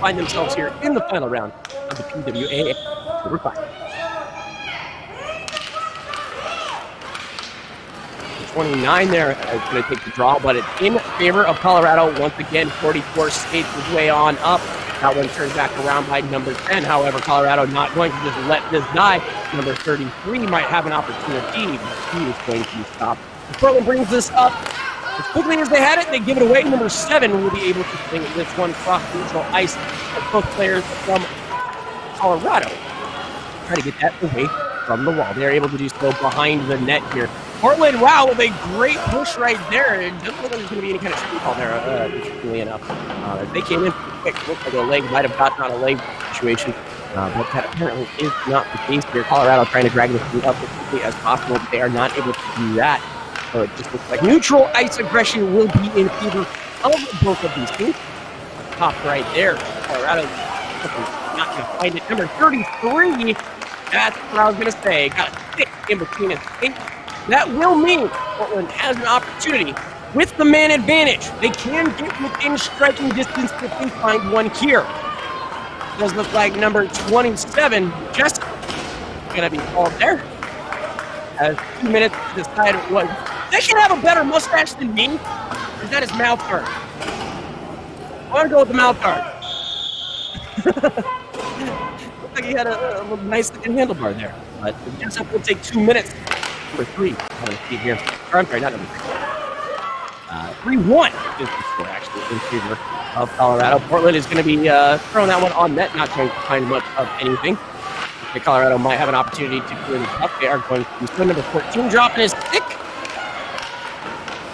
Find themselves here in the final round of the PWAA October Classic. 29 there is going to take the draw, but it's in favor of Colorado. Once again, 44 skates his way on up. That one turned back around by number 10. However, Colorado not going to just let this die. Number 33 might have an opportunity, but he is going to be stopped. Portland brings this up as quickly as they had it. They give it away. Number 7 will be able to bring this one across neutral ice as both players from Colorado try to get that away from the wall. They're able to do so behind the net here. Portland, wow, with a great push right there. It doesn't look like there's going to be any kind of shooting call there, interestingly enough. They came in quick. Looked like a leg might have gotten on a leg situation. But that apparently is not the case here. Colorado trying to drag this thing up as quickly as possible, but they are not able to do that. So it just looks like neutral ice aggression will be in favor of both of these teams. Top right there. Colorado not going to find it. Number 33. That's what I was going to say. Got a stick in between his feet. That will mean Portland has an opportunity with the man advantage. They can get within striking distance if they find one here. It does look like number 27, just going to be called there. Has 2 minutes to decide what. They should have a better mustache than me. Is that his mouth guard? I want to go with the mouth guard. Looks like he had a little nice looking handlebar there. But the Jets will take 2 minutes. Number 3. I'm going to see here. Or, I'm sorry, not number 3. 3-1 is the score, actually, in favor of Colorado. Portland is going to be throwing that one on net, not trying to find much of anything. Okay, Colorado might have an opportunity to clear this up. They are going to do so. Number 14 dropping his stick.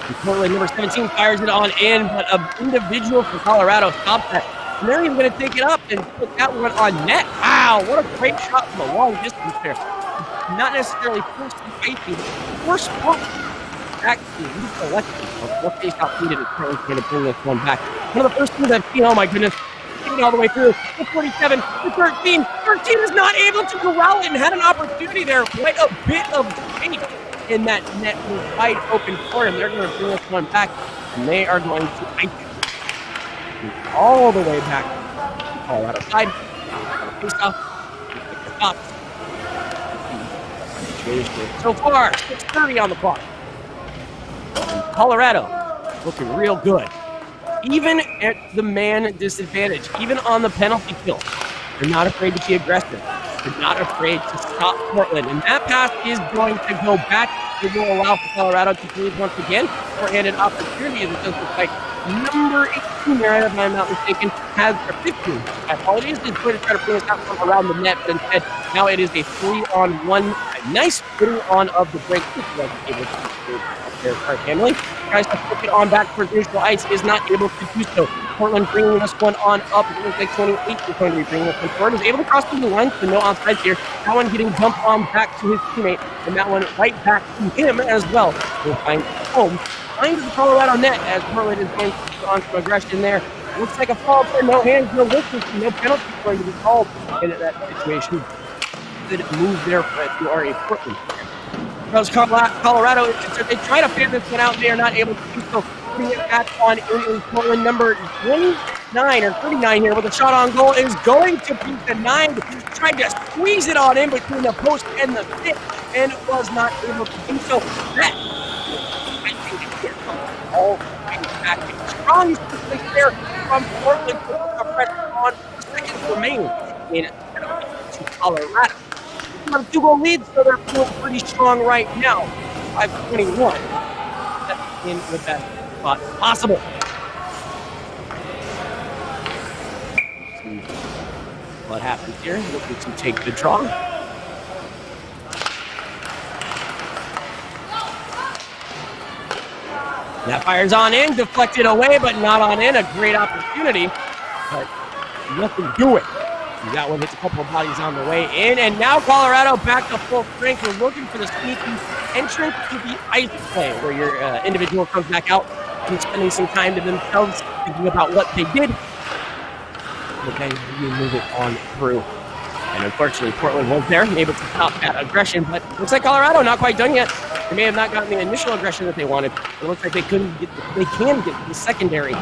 And Portland, number 17, fires it on in, but an individual from Colorado stops that. And they're even going to take it up and put that one on net. Wow, what a great shot from a long distance there. Not necessarily forced the icing, but forced pump. Actually, he's electric. What face out needed is Portland's going to bring this one back. One of the first things I've seen, oh my goodness, getting all the way through. To 47, to 13. 13 is not able to corral it and had an opportunity there. Quite a bit of space in that net was wide open for him. They're going to bring this one back, and they are going to ice it all the way back to Colorado side. Face off. Stop. So far, 6:30 on the clock. And Colorado looking real good. Even at the man disadvantage, even on the penalty kill, they're not afraid to be aggressive. They're not afraid to stop Portland. And that pass is going to go back. It will allow for Colorado to lead once again. Four-handed opportunity, as it does look like number 18 there, if I'm not mistaken, has a 15. My apologies. He's going to try to bring us out from around the net, but instead, now it is a 3-on-1. Nice putting on of the break. Able to do their card handling. Tries to flip it on back for neutral ice, is not able to do so. Portland bringing this one on up. It looks like 28 is going to be bringing this one forward. Is able to cross through the line, so no offsides here. That one getting dumped on back to his teammate, and that one right back to him as well. We'll find home. Finds the Colorado net as Portland is going to put on some aggression there. Looks like a foul there. No hands, no whistles, no penalty going to be called in that situation. Good move there to RA Portland. Because Colorado, they try to fan this one out. They are not able to do so. Putting it back on in Portland. Number 29 or 39 here with a shot on goal is going to be denied. Tried to squeeze it on in between the post and the stick and was not able to do so. That, I think, it comes all the way back. Strong play there from Portland to put the pressure on 4 seconds remaining in to Colorado. 2-goal lead, so they're feeling pretty strong right now. 5-21. That's in the best spot possible. See what happens here. Looking to take the draw. That fires on in, deflected away, but not on in. A great opportunity, but nothing doing. That one hits a couple of bodies on the way in, and now Colorado back to full strength. We're looking for the sneaky entrance to the ice play, where your individual comes back out and spending some time to themselves, thinking about what they did. But then you move it on through. And unfortunately, Portland was there, able to stop that aggression, but looks like Colorado not quite done yet. They may have not gotten the initial aggression that they wanted. It looks like they can get the secondary.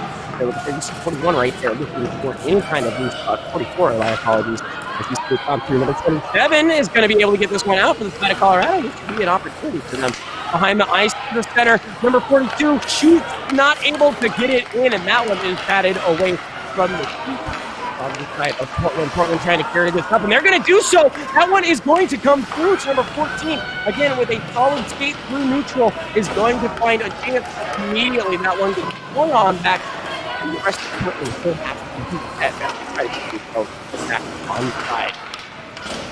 This is 41 right there, looking for any kind of boost. 44, my apologies. As we speak on through number 27 is going to be able to get this one out for the side of Colorado. This could be an opportunity for them. Behind the ice to the center, number 42 shoots, not able to get it in, and that one is batted away from the keeper. On the side of Portland. Portland trying to carry this up, and they're going to do so. That one is going to come through to number 14. Again, with a solid skate through neutral, is going to find a chance immediately. That one gets going on back, and the rest of Portland still has to do that. Try to keep it back on the side.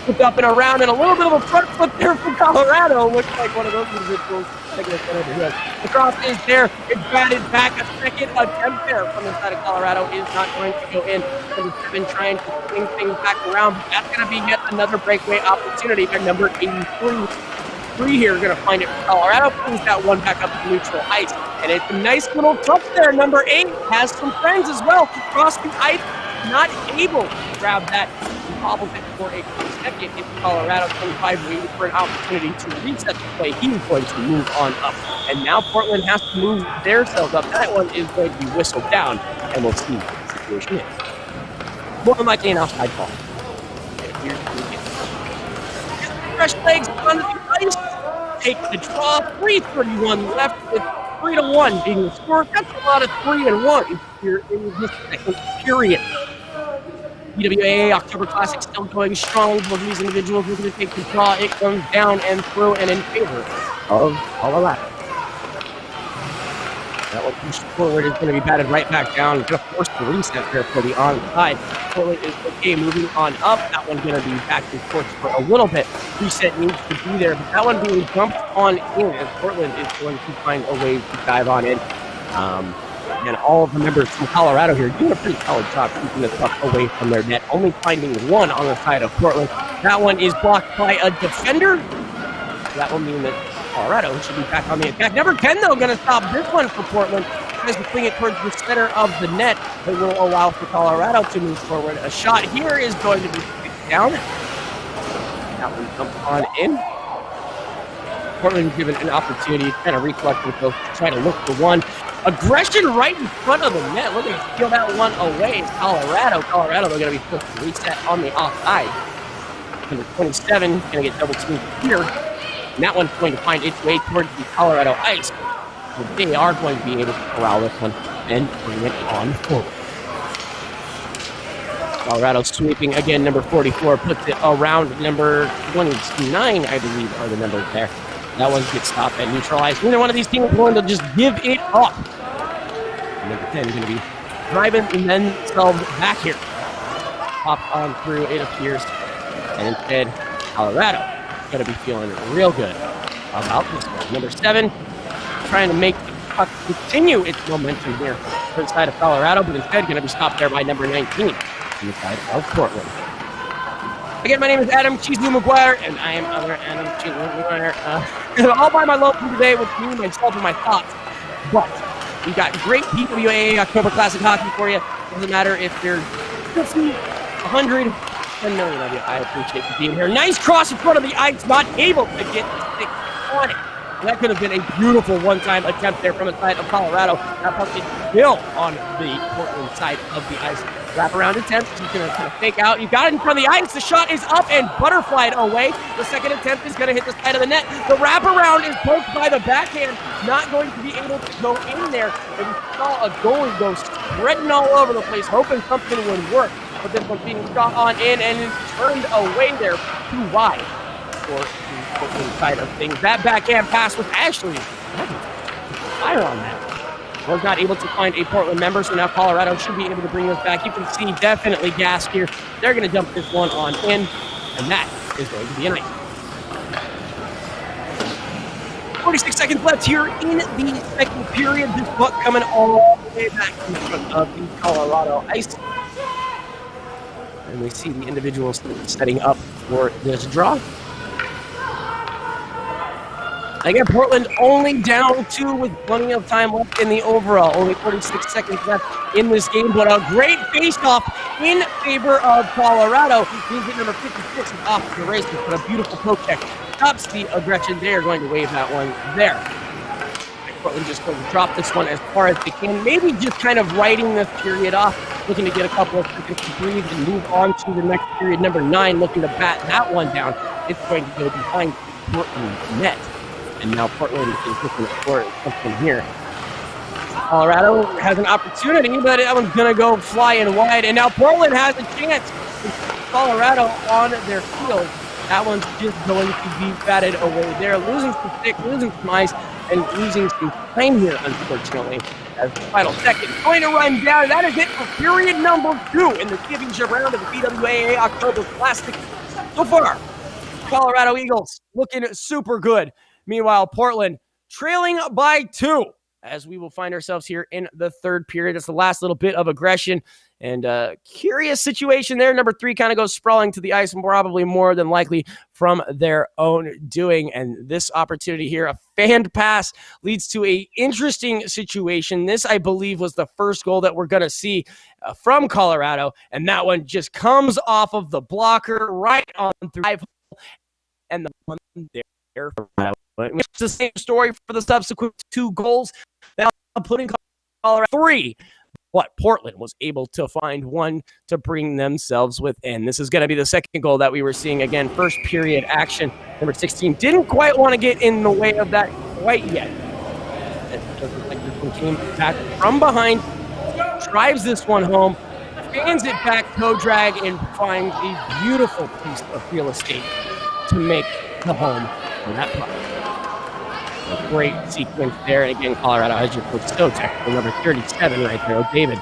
Looked up and around, and a little bit of a front foot there for Colorado. Looks like one of those individuals over here. The cross is there. It's batted back. A second attempt there from the side of Colorado is not going to go in. Number 7 trying to swing things back around. But that's going to be yet another breakaway opportunity. But number 83 here going to find it for Colorado. Brings that one back up to neutral ice. And it's a nice little touch there. Number 8 has some friends as well. Across the ice, not able to grab that. Bobbles it for a second into Colorado. 25 waiting for an opportunity to reset the play. He's going to move on up. And now Portland has to move their selves up. That one is going to be whistled down. And we'll see what the situation is. More than likely an offside call. Fresh legs onto the ice. Take the draw. 3:31 left with 3-1 being the score. That's a lot of 3-1 here in this second period. PWAA October Classic still going strong. Both of these individuals looking to take the draw. It comes down and through and in favor of Colorado. That one pushed forward is going to be batted right back down. Going to force the reset there for the onside. Portland is okay moving on up. That one going to be back and forth for a little bit. Reset needs to be there, but that one being jumped on in as Portland is going to find a way to dive on in. And all of the members from Colorado here doing a pretty solid job keeping the puck away from their net, only finding one on the side of Portland. That one is blocked by a defender. That will mean that Colorado should be back on the attack. Number 10, though, going to stop this one for Portland. Tries to fling it towards the center of the net. It will allow for Colorado to move forward. A shot here is going to be kicked down. That one comes on in. Portland given an opportunity to kind of reflect with those, try to look for one. Aggression right in front of the net. Looking to steal that one away. It's Colorado. Colorado, they're going to be forced to reset on the offside. Number 27 going to get double teamed here. And that one's going to find its way towards the Colorado ice. So they are going to be able to corral this one and bring it on forward. Colorado sweeping again. Number 44 puts it around number 29, I believe, are the numbers there. That one gets stopped and neutralized. Neither one of these teams is going to just give it up. Number 10 is going to be driving themselves back here. Popped on through, it appears. And instead, Colorado is going to be feeling real good about this one. Number 7 trying to make the puck continue its momentum here for the side of Colorado, but instead going to be stopped there by number 19 on the side of Portland. Again, my name is Adam Cheesy McGuire, and I am other Adam Cheesy McGuire. All by my love today with me, myself, and my thoughts. But we've got great PWAA October Classic hockey for you. Doesn't matter if there's 50, 100, 10 million of you. I appreciate you being here. Nice cross in front of the ice, not able to get the stick on it. And that could have been a beautiful one-time attempt there from the side of Colorado. That puck is still on the Portland side of the ice. Wraparound attempt. He's going to kind of fake out. You got it in front of the ice. The shot is up and butterflied away. The second attempt is going to hit the side of the net. The wraparound is poked by the backhand. Not going to be able to go in there. And we saw a goalie go spreading all over the place, hoping something would work. But this one being shot on in and is turned away there too wide for the Portland side of things. That backhand pass was actually fire on that. Was not able to find a Portland member, so now Colorado should be able to bring this back. You can see definitely gas here. They're going to dump this one on in, and that is going to be a night. 46 seconds left here in the second period. This puck coming all the way back in front of the Colorado ice. And we see the individuals setting up for this draw. Again, Portland only down 2 with plenty of time left in the overall. Only 46 seconds left in this game, but a great face-off in favor of Colorado. He's at number 56 and off the race, but a beautiful poke check stops the aggression. They are going to wave that one there. Portland just going to drop this one as far as they can. Maybe just kind of writing this period off, looking to get a couple of seconds to breathe and move on to the next period. Number 9 looking to bat that one down. It's going to go behind Portland's net. And now Portland is looking for something here. Colorado has an opportunity, but that one's going to go flying wide. And now Portland has a chance with Colorado on their field. That one's just going to be batted away there. Losing some stick, losing some ice, and losing some time here, unfortunately, as the final second going to run down. That is it for period number 2 in the championship round of the PWAA October Classic. So far, Colorado Eagles looking super good. Meanwhile, Portland trailing by 2, as we will find ourselves here in the third period. It's the last little bit of aggression and curious situation there. Number 3 kind of goes sprawling to the ice, and probably more than likely from their own doing. And this opportunity here, a fanned pass, leads to a interesting situation. This, I believe, was the first goal that we're going to see from Colorado, and that one just comes off of the blocker right on through 5, and the one there for Colorado. It's the same story for the subsequent 2 goals that putting Colorado 3. But Portland was able to find one to bring themselves within. This is going to be the second goal that we were seeing. Again, first period action. Number 16 didn't quite want to get in the way of that quite yet. It doesn't like this one came back from behind, drives this one home, fans it back, toe drag, and finds a beautiful piece of real estate to make the home for that puck. A great sequence there. And again, Colorado has your coach so technical, number 37 right there. David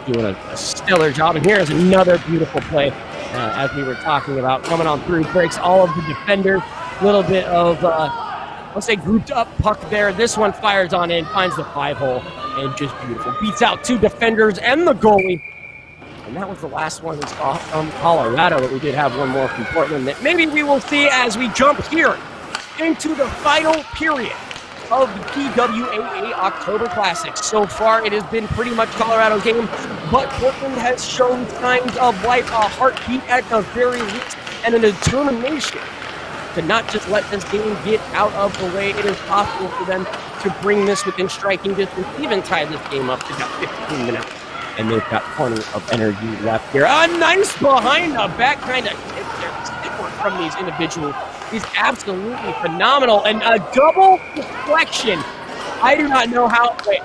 doing a stellar job. And here's another beautiful play, as we were talking about, coming on through, breaks all of the defenders. A little bit of, let's say, grouped up puck there. This one fires on in, finds the 5-hole, and just beautiful. Beats out 2 defenders and the goalie. And that was the last one we saw from Colorado, but we did have one more from Portland that maybe we will see as we jump here into the final period of the PWAA October Classic. So far, it has been pretty much Colorado's game, but Portland has shown signs of life, a heartbeat at the very least, and a determination to not just let this game get out of the way. It is possible for them to bring this within striking distance, even tie this game up. They've got 15 minutes, and they've got plenty of energy left here. A nice behind the back kind of hit there. Stick work from these individuals is absolutely phenomenal, and a double deflection. I do not know how. Wait.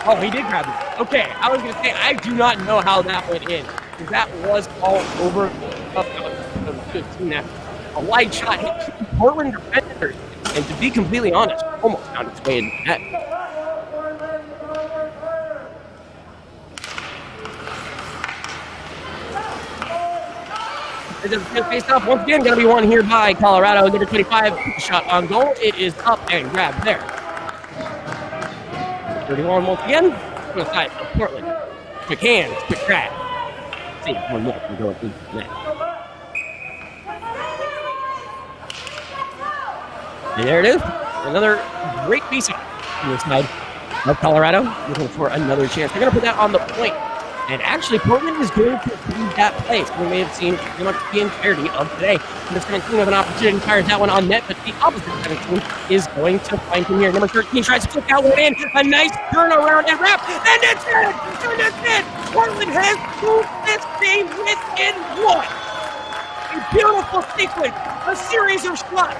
Oh, he did grab it. Okay, I was going to say, I do not know how that went in, because that was all over. A wide shot hit 2 Portland defenders, and to be completely honest, almost found its way in the net. It is faced off once again. Going to be one here by Colorado. Number 25, shot on goal. It is up and grabbed there. 31 once again. On the side of Portland. Quick hands, quick grab. See, one more can go into the net. And there it is. Another great face-off on the side of Colorado. Looking for another chance. They're going to put that on the point. And actually, Portland is going to lead that play. So we may have seen pretty much the entirety of today. Number 17 with an opportunity, fires that one on net, but the opposite 17 is going to find him here. Number 13 tries to flick that one in. A nice turnaround and wrap, and it's in! And it's in! Portland has moved this game within 1. A beautiful sequence, a series of shots,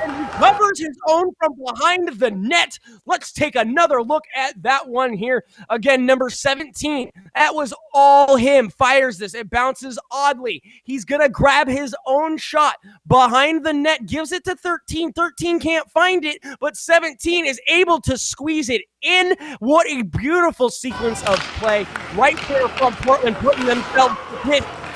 and recovers his own from behind the net. Let's take another look at that one here. Again, number 17. That was all him. Fires this. It bounces oddly. He's going to grab his own shot behind the net. Gives it to 13. 13 can't find it, but 17 is able to squeeze it in. What a beautiful sequence of play right there from Portland, putting themselves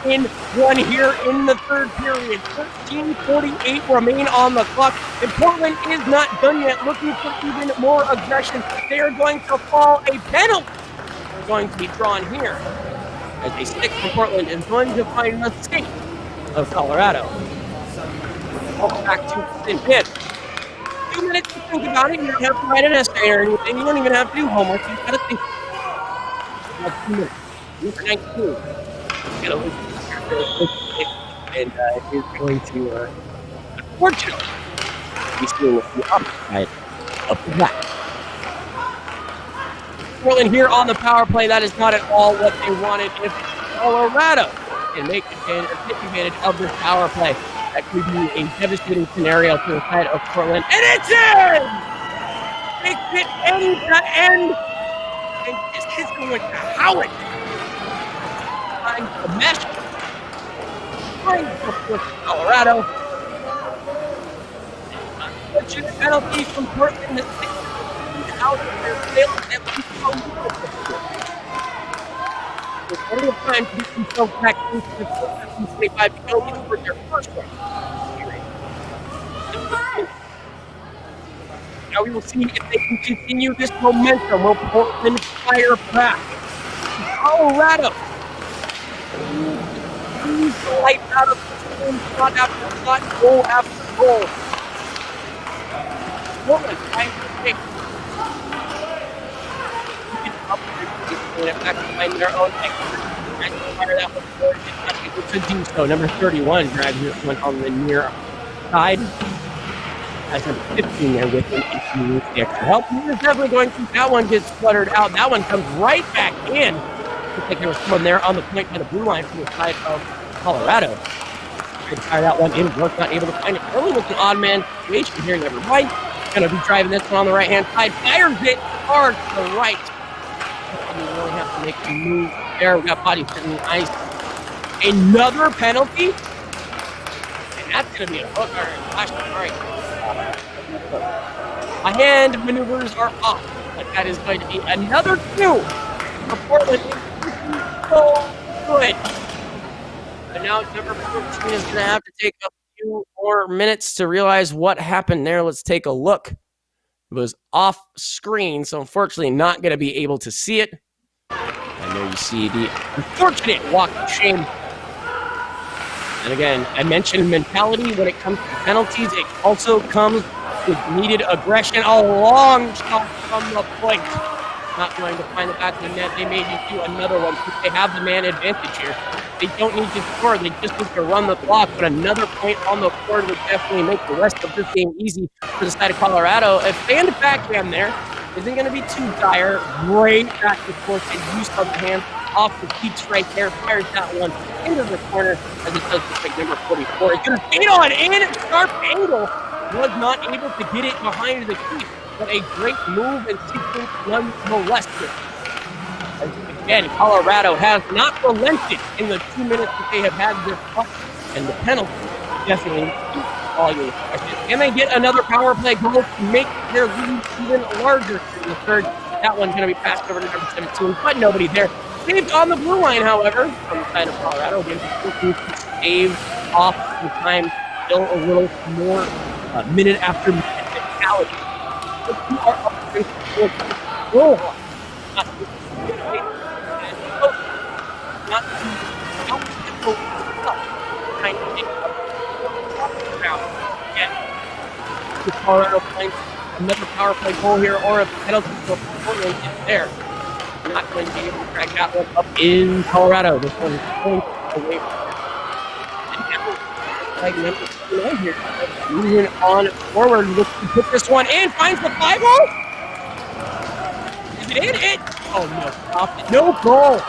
in 1 here in the third period. 13:48 remain on the clock, and Portland is not done yet, looking for even more aggression. They are going to fall a penalty. They're going to be drawn here, as a stick from Portland is going to find the skate of Colorado. Back to the pin. 2 minutes to think about it. You don't have to write an essay or anything. You don't even have to do homework. You've got to think. About 2 minutes. Number 19. And is going to, unfortunately, be seeing the upside of that. Portland here on the power play. That is not at all what they wanted. If Colorado can take advantage of this power play, that could be a devastating scenario to the side of Portland. And it's in! Makes it end to end. And this is going to Howard. The mesh. Colorado. Unfortunate penalty from Portland. Out of their field. At least there's plenty of time to get themselves back into the 25 to go for their first one. Now we will see if they can continue this momentum. Will Portland fire back? Colorado. He's the light out of the game, shot after shot, goal after goal. Portland trying to take it back behind their own experts. Trying to fire that one forward. Not able to do so. Number 31 drags this one on the near side. Has number 15 there with him. He needs the extra help. He's definitely going to. That one gets fluttered out. That one comes right back in. Looks like there was someone there on the point by the blue line from the side of Colorado. Tried to fire that one in. Was not able to find it. Early with an odd man situation here. Number right. Going to be driving this one on the right hand side. Fires it hard to the right. You really have to make a move there. We got bodies hitting the ice. Another penalty. And that's going to be a hook or a flash. All right. My hand maneuvers are off. But that is going to be another 2 for Portland. So good. But now number 14 is going to have to take a few more minutes to realize what happened there. Let's take a look. It was off screen, so unfortunately not going to be able to see it. And there you see the unfortunate walk of shame. And again, I mentioned mentality when it comes to penalties. It also comes with needed aggression. A long shot from the point. Not going to find the back of the net. They may just do another one since they have the man advantage here. They don't need to score. They just need to run the clock. But another point on the board would definitely make the rest of this game easy for the side of Colorado. A fan backhand there isn't going to be too dire. Great back and forth and use of the hand off the peaks right there. Fires that one into the corner as it does look like number 44. He's going to fade on in. Sharp angle. Was not able to get it behind the keep. But a great move and sequence nonetheless. Again, Colorado has not relented in the 2 minutes that they have had this puck, and the penalty definitely all you expected. And they get another power play goal to make their lead even larger in the third. That one's going to be passed over to number 17, but nobody there. Saved on the blue line, however, from the side of Colorado. Again, to save off some time, still a little more minute after minute mentality. You are up against the goal. Not to out-tempo stuff. Trying to get up around. Again, if Colorado finds another power play goal here or a penalty for Portland is there. They're not going to be able to drag that one up in Colorado. This one is going away from them. And now, like number 29 here. Moving on forward, looks to put this one in, finds the 5-0. Is it in? Oh no, stop it. No goal.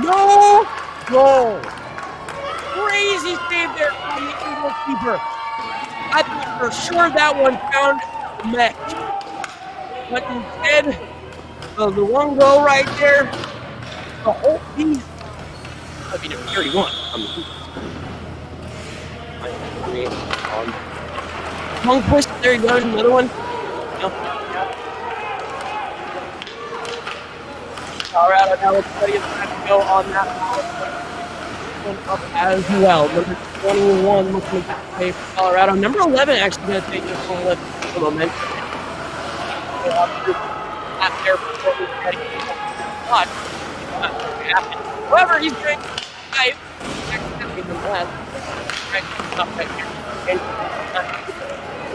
No goal. Crazy save there from the Eagles keeper. I thought for sure that one found the net. But instead, the one goal right there, the whole piece. I mean, number 31 on the tongue twist, there you go, another one. No. Colorado now looks plenty of time to go on that one up as well. Number 21 looking to play for Colorado. Number 11 actually going to take this one with the momentum. Not there before we get not happen. However, he's going to five.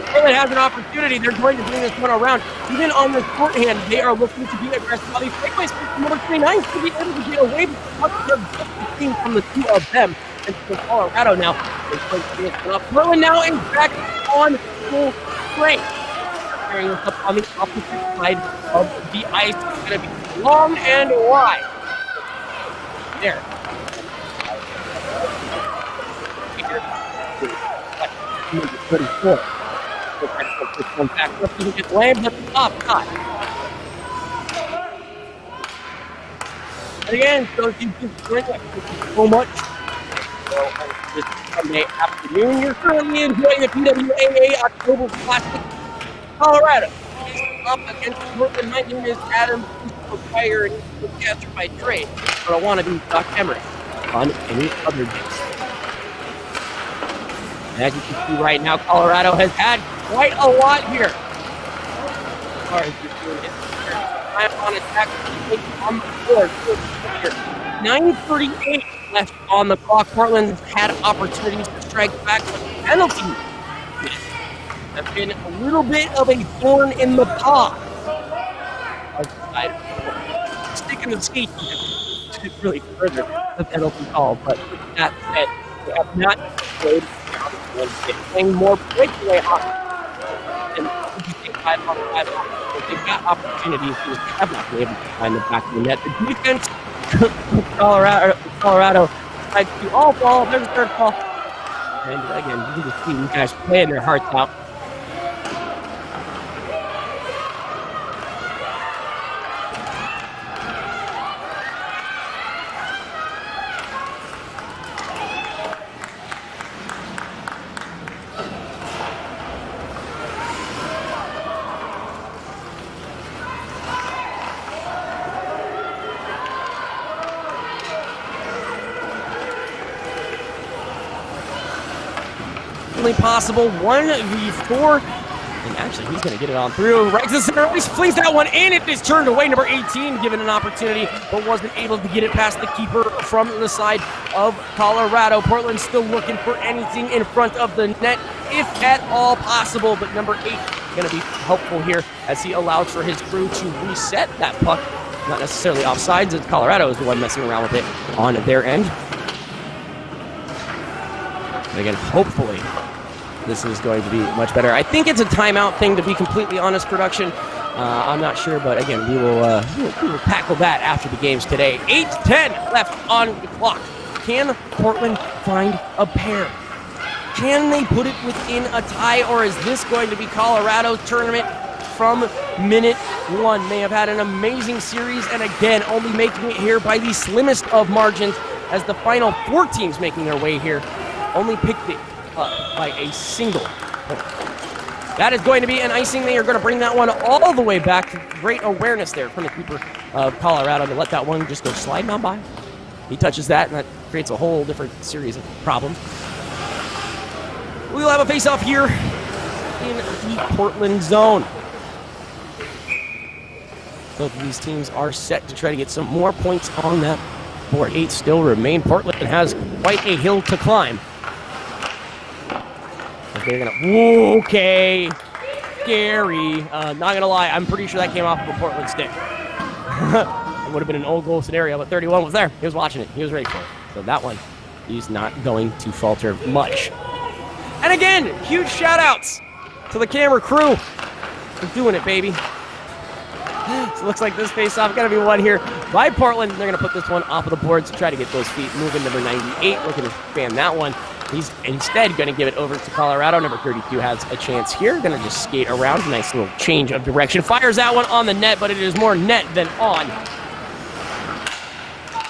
Portland has an opportunity. They're going to bring this one around. Even on the shorthand, they are looking to be aggressive. These breakaways from number 29 to be able to get away with the puck between from the two of them. And for Colorado now, they're going to bring this one up. Portland now is back on full strength. Carrying this up on the opposite side of the ice. It's going to be long and wide. There. Number 34. This one back up, doesn't get landed at the top. And again, so if you just drink it so much. So on this Sunday afternoon, you're currently enjoying the PWAA October Classic. Colorado is up against Portland. My name is Adam, proprietor and podcaster by trade, but I want to be Doc Emmerich on any other days. As you can see right now, Colorado has had quite a lot here. far as you're doing it. Time on attack on the board. 9:38 left on the clock. Portland's had opportunities to strike back, but the penalty have been a little bit of a thorn in the paw. Sticking the skate to really further the penalty call, but with that said, they have not played playing more breakaway hockey. And they've got opportunities to have not been able to find the back of the net. The defense, Colorado tried to all ball. There's a third ball. And again, you can just see these guys playing their hearts out. Possible 1v4, and actually he's going to get it on through right to the center. He flings that one in. It is turned away. Number 18 given an opportunity, but wasn't able to get it past the keeper from the side of Colorado. Portland still looking for anything in front of the net, if at all possible, but number 8 going to be helpful here as he allows for his crew to reset that puck. Not necessarily offsides, as Colorado is the one messing around with it on their end. And again, hopefully this is going to be much better. I think it's a timeout thing, to be completely honest, production. I'm not sure, but again, we will tackle that after the games today. 8:10 left on the clock. Can Portland find a pair? Can they put it within a tie, or is this going to be Colorado's tournament from minute 1? They have had an amazing series, and again, only making it here by the slimmest of margins, as the final 4 teams making their way here only picked it by a single point. That is going to be an icing. They are going to bring that one all the way back. Great awareness there from the keeper of Colorado to let that one just go sliding on by. He touches that, and that creates a whole different series of problems. We'll have a face-off here in the Portland zone. Both of these teams are set to try to get some more points on that board. 8 still remain. Portland has quite a hill to climb. They're gonna, okay, scary. Not gonna lie, I'm pretty sure that came off of a Portland stick. It would have been an old goal scenario, but 31 was there. He was watching it. He was ready for it. So that one, he's not going to falter much. And again, huge shout-outs to the camera crew for doing it, baby. So it looks like this face-off going to be won here by Portland. They're going to put this one off of the boards to try to get those feet moving. Number 98 looking to fan that one. He's instead going to give it over to Colorado. Number 32 has a chance here. Going to just skate around. Nice little change of direction. Fires that one on the net, but it is more net than on.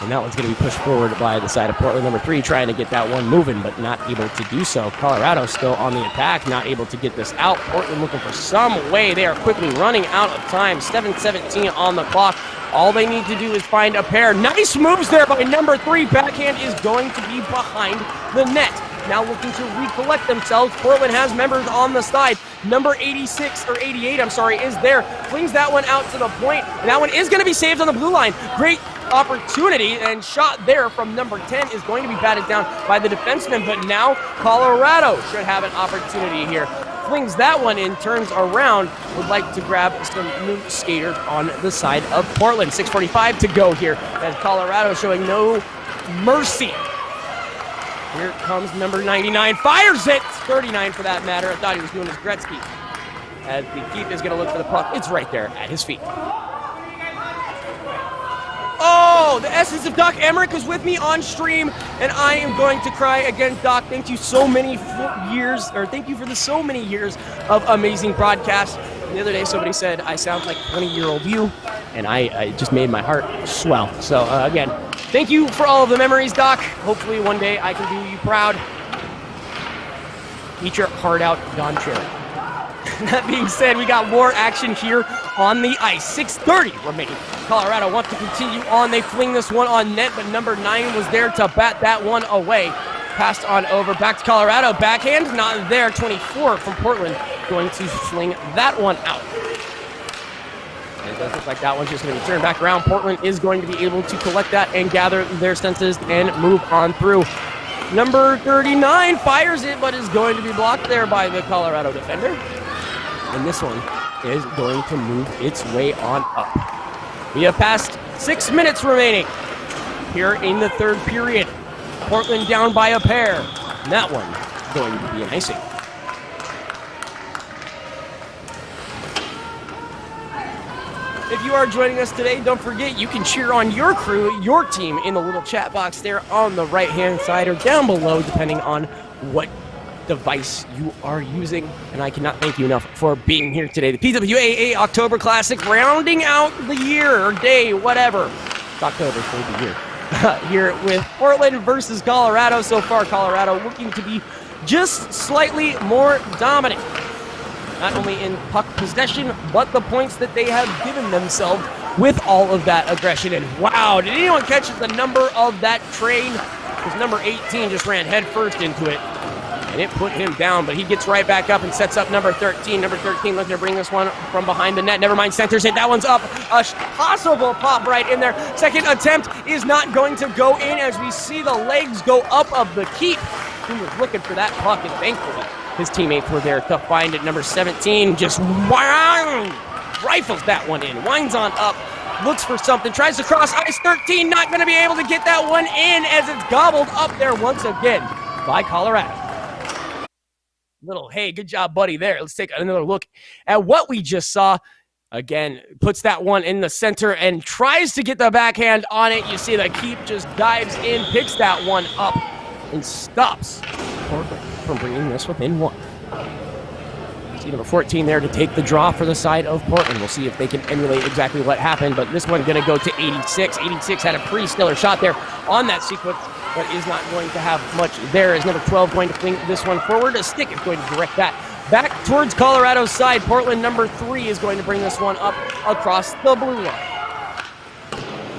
And that one's going to be pushed forward by the side of Portland. Number 3 trying to get that one moving, but not able to do so. Colorado still on the attack, not able to get this out. Portland looking for some way. They are quickly running out of time. 7:17 on the clock. All they need to do is find a pair. Nice moves there by number 3. Backhand is going to be behind the net. Now looking to recollect themselves. Portland has members on the side. Number 86, or 88, I'm sorry, is there. Flings that one out to the point. And that one is going to be saved on the blue line. Great opportunity, and shot there from number 10 is going to be batted down by the defenseman, but now Colorado should have an opportunity here. Flings that one in, turns around, would like to grab some new skaters on the side of Portland. 6:45 to go here, as Colorado showing no mercy. Here comes number 99, fires it! 39 for that matter. I thought he was doing his Gretzky. As the keep is going to look for the puck. It's right there at his feet. Oh, the essence of Doc Emmerich is with me on stream, and I am going to cry again. Doc, thank you so many years, or thank you for the so many years of amazing broadcasts. The other day, somebody said I sound like 20-year-old you, and I just made my heart swell. So again, thank you for all of the memories, Doc. Hopefully one day I can do you proud. Eat your heart out, Don Cherry. That being said, we got more action here on the ice. 6:30 remaining. Colorado wants to continue on. They fling this one on net, but number 9 was there to bat that one away. Passed on over. Back to Colorado. Backhand, not there. 24 from Portland going to fling that one out. And it does look like that one's just going to be turned back around. Portland is going to be able to collect that and gather their senses and move on through. Number 39 fires it, but is going to be blocked there by the Colorado defender. And this one is going to move its way on up. We have passed 6 minutes remaining here in the third period. Portland down by a pair. And that one going to be an icing. If you are joining us today, don't forget you can cheer on your crew, your team, in the little chat box there on the right-hand side or down below, depending on what device you are using. And I cannot thank you enough for being here today. The PWAA October Classic rounding out the year or day, whatever. It's October, so the year. Here with Portland versus Colorado. So far, Colorado looking to be just slightly more dominant. Not only in puck possession, but the points that they have given themselves with all of that aggression. And wow, did anyone catch the number of that train? Because number 18 just ran headfirst into it, and it put him down, but he gets right back up and sets up number 13. Number 13 looking to bring this one from behind the net. Never mind, centers it. That one's up. A possible pop right in there. Second attempt is not going to go in as we see the legs go up of the keep. He was looking for that puck, and thankfully his teammates were there to find it. Number 17 just rifles that one in. Winds on up, looks for something, tries to cross ice. 13 not going to be able to get that one in as it's gobbled up there once again by Colorado. Little, hey, good job, buddy, there. Let's take another look at what we just saw. Again, puts that one in the center and tries to get the backhand on it. You see the keep just dives in, picks that one up, and stops Portland from bringing this within one. See number 14 there to take the draw for the side of Portland. We'll see if they can emulate exactly what happened, but this one going to go to 86. 86 had a pretty stellar shot there on that sequence, but is not going to have much there. Is number 12 going to fling this one forward? A stick is going to direct that back towards Colorado's side. Portland number 3 is going to bring this one up across the blue line.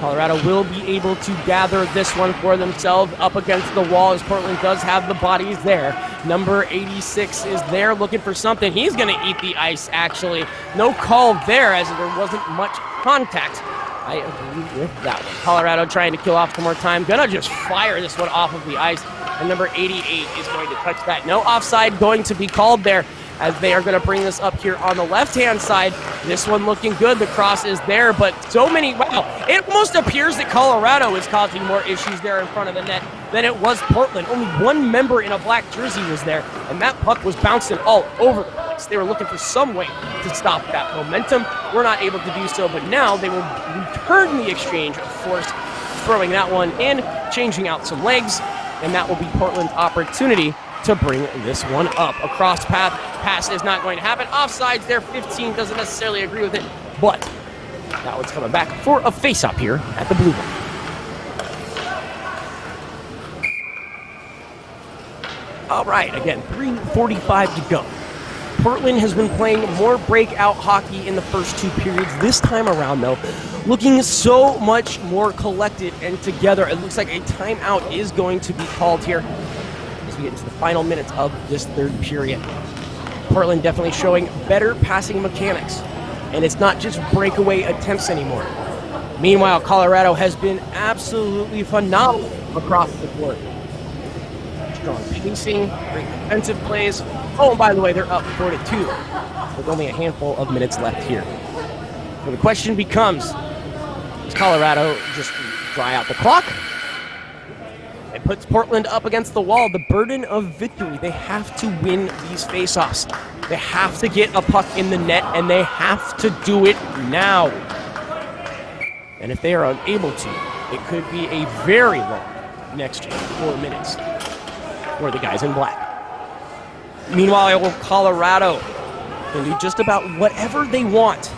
Colorado will be able to gather this one for themselves up against the wall as Portland does have the bodies there. Number 86 is there looking for something. He's going to eat the ice, actually. No call there as there wasn't much contact. I agree with that one. Colorado trying to kill off some more time. Gonna just fire this one off of the ice. And number 88 is going to touch that. No offside going to be called there as they are going to bring this up here on the left-hand side. This one looking good. The cross is there, but so many... Wow, it almost appears that Colorado is causing more issues there in front of the net than it was Portland. Only one member in a black jersey was there, and that puck was bouncing all over the place. They were looking for some way to stop that momentum. We're not able to do so, but now they will return the exchange of force, throwing that one in, changing out some legs, and that will be Portland's opportunity to bring this one up. A cross pass is not going to happen. Offsides there, 15 doesn't necessarily agree with it, but that one's coming back for a face-up here at the blue line. All right, again, 3:45 to go. Portland has been playing more breakout hockey in the first 2 periods. This time around, though, looking so much more collected and together. It looks like a timeout is going to be called here as we get into the final minutes of this third period. Portland definitely showing better passing mechanics, and it's not just breakaway attempts anymore. Meanwhile, Colorado has been absolutely phenomenal across the board. Strong pacing, great defensive plays. Oh, and by the way, they're up 4-2 with only a handful of minutes left here. So the question becomes, does Colorado just dry out the clock? It puts Portland up against the wall. The burden of victory. They have to win these faceoffs. They have to get a puck in the net, and they have to do it now. And if they are unable to, it could be a very long next 4 minutes for the guys in black. Meanwhile, Colorado can do just about whatever they want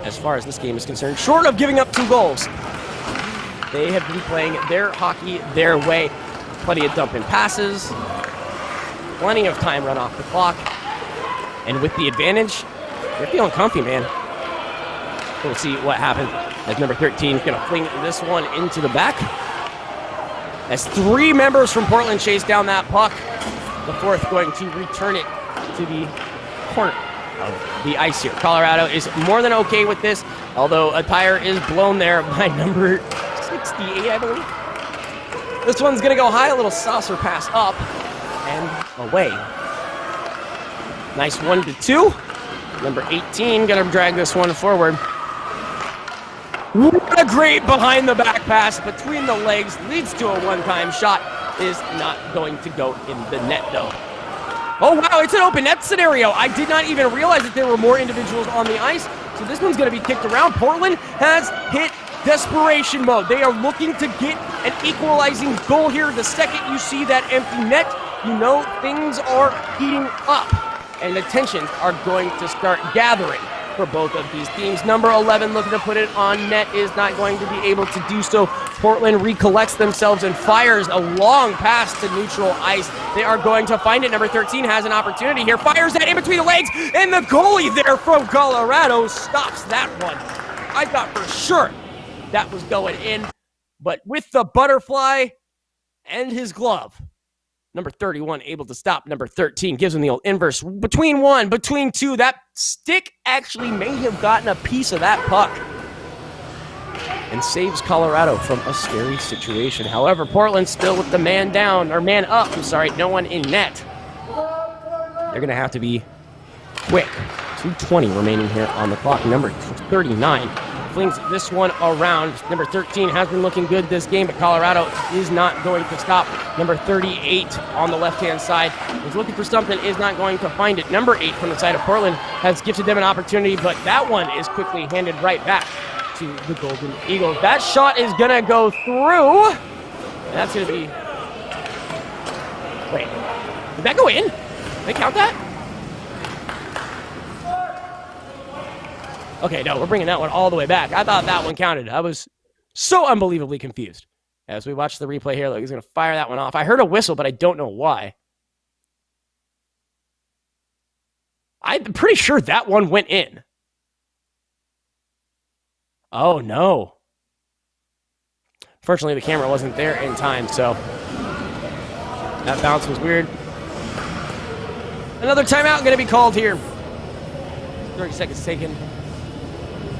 as far as this game is concerned, short of giving up 2 goals. They have been playing their hockey their way. Plenty of dump-in passes, plenty of time run off the clock, and with the advantage, they're feeling comfy, man. We'll see what happens as number 13 is going to fling this one into the back. As 3 members from Portland chase down that puck, the 4th going to return it to the corner. of the ice here. Colorado is more than okay with this, although a tire is blown there by number 68, I believe. This one's going to go high, a little saucer pass up and away. Nice 1-2. Number 18 going to drag this one forward. What a great behind the back pass between the legs, leads to a one-time shot, is not going to go in the net though. Oh wow, it's an open net scenario. I did not even realize that there were more individuals on the ice. So this one's going to be kicked around. Portland has hit desperation mode. They are looking to get an equalizing goal here. The second you see that empty net, you know things are heating up. And the tensions are going to start gathering for both of these teams. Number 11 looking to put it on net is not going to be able to do so. Portland recollects themselves and fires a long pass to neutral ice. They are going to find it. Number 13 has an opportunity here. Fires that in between the legs, and the goalie there from Colorado stops that one. I thought for sure that was going in, but with the butterfly and his glove, number 31 able to stop number 13, gives him the old inverse. Between one, between two, that stick actually may have gotten a piece of that puck and saves Colorado from a scary situation. However, Portland still with the man down, or man up, I'm sorry, no one in net. They're going to have to be quick. 2:20 remaining here on the clock. Number 39 flings this one around. Number 13 has been looking good this game, but Colorado is not going to stop. Number 38 on the left-hand side is looking for something, is not going to find it. Number 8 from the side of Portland has gifted them an opportunity, but that one is quickly handed right back to the Golden Eagles. That shot is going to go through. That's going to be... Wait, did that go in? Did they count that? Okay, no, we're bringing that one all the way back. I thought that one counted. I was so unbelievably confused. As we watch the replay here, look, he's going to fire that one off. I heard a whistle, but I don't know why. I'm pretty sure that one went in. Oh, no. Fortunately, the camera wasn't there in time, so that bounce was weird. Another timeout going to be called here. 30 seconds taken.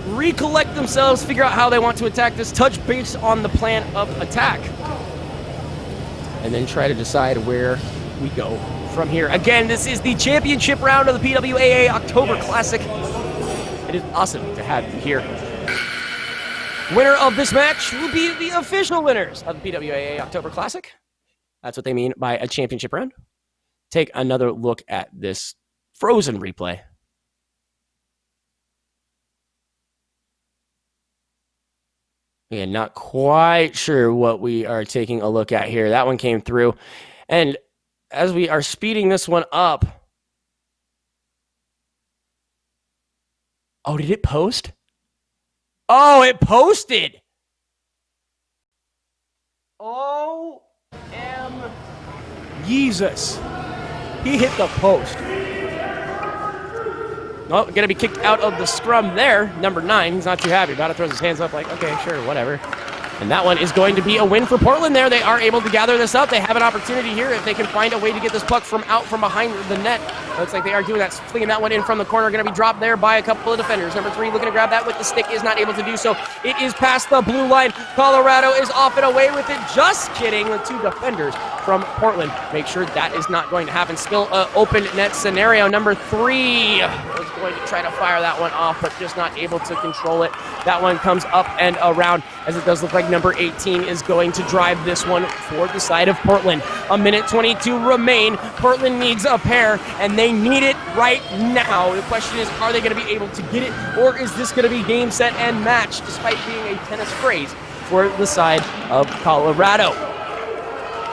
Recollect themselves, figure out how they want to attack this, touch base on the plan of attack, and then try to decide where we go from here. Again, this is the championship round of the PWAA October Classic. It is awesome to have you here. Winner of this match will be the official winners of the PWAA October Classic. That's what they mean by a championship round. Take another look at this frozen replay. Yeah, not quite sure what we are taking a look at here. That one came through. And as we are speeding this one up. Oh, did it post? Oh, it posted. Oh, Jesus. He hit the post. Oh, going to be kicked out of the scrum there. Number 9, he's not too happy about it. Throws his hands up like, okay, sure, whatever. And that one is going to be a win for Portland there. They are able to gather this up. They have an opportunity here if they can find a way to get this puck from out from behind the net. Looks like they are doing that, flinging that one in from the corner. Going to be dropped there by a couple of defenders. Number 3 looking to grab that with the stick, is not able to do so. It is past the blue line. Colorado is off and away with it. Just kidding. The 2 defenders from Portland make sure that is not going to happen. Still an open net scenario. Number 3 was going to try to fire that one off, but just not able to control it. That one comes up and around, as it does look like number 18 is going to drive this one for the side of Portland. A minute 22 remain. Portland needs a pair, and they need it right now. The question is, are they going to be able to get it, or is this going to be game, set, and match, despite being a tennis phrase for the side of Colorado?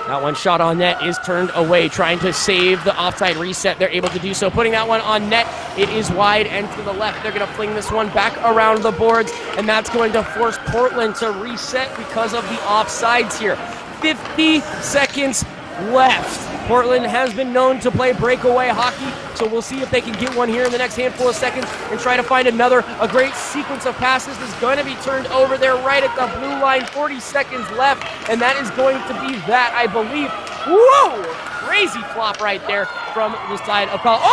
That one shot on net is turned away, trying to save the offside reset. They're able to do so, putting that one on net. It is wide and to the left. They're going to fling this one back around the boards, and that's going to force Portland to reset because of the offsides here. 50 seconds left. Portland has been known to play breakaway hockey, so we'll see if they can get one here in the next handful of seconds and try to find another. A great sequence of passes is going to be turned over there right at the blue line. 40 seconds left, and that is going to be that, I believe. Whoa! Crazy flop right there from the side of Colorado.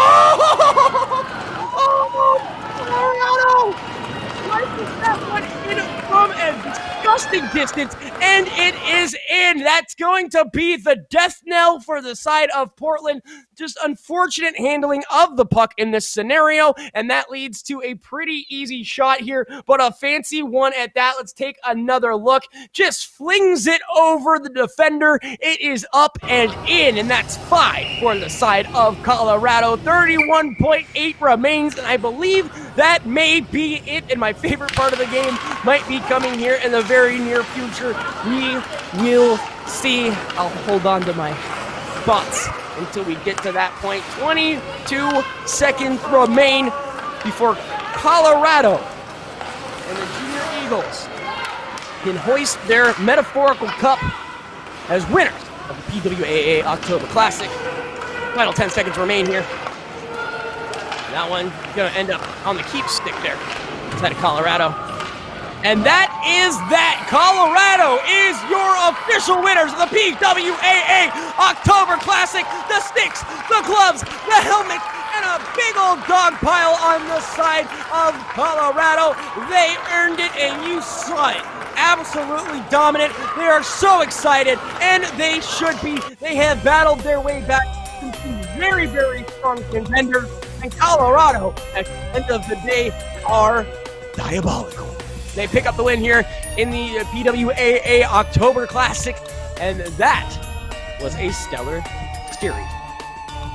that one in from a disgusting distance, and it is in. That's going to be the death knell for the side of Portland. Just unfortunate handling of the puck in this scenario, and that leads to a pretty easy shot here, but a fancy one at that. Let's take another look. Just flings it over the defender. It is up and in, and that's 5 for the side of Colorado. 31.8 remains, and I believe that may be it, and my favorite part of the game might be coming here in the very near future. We will see. I'll hold on to my thoughts until we get to that point. 22 seconds remain before Colorado and the Junior Eagles can hoist their metaphorical cup as winners of the PWAA October Classic. Final 10 seconds remain here. That one gonna end up on the keep stick there instead of Colorado. And that is that. Colorado is your official winners of the PWAA October Classic. The sticks, the gloves, the helmets, and a big old dog pile on the side of Colorado. They earned it, and you saw it. Absolutely dominant. They are so excited, and they should be. They have battled their way back to very, very strong contenders. And Colorado, at the end of the day, are diabolical. They pick up the win here in the PWAA October Classic, and that was a stellar series.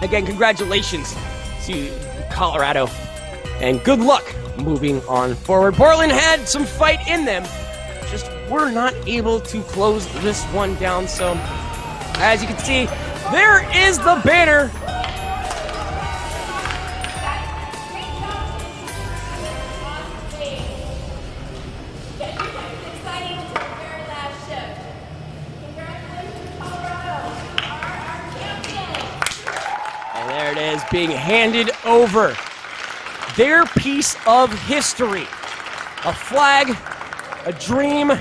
Again, congratulations to Colorado, and good luck moving on forward. Portland had some fight in them, just were not able to close this one down. So, as you can see, there is the banner. Is being handed over their piece of history, a flag, a dream,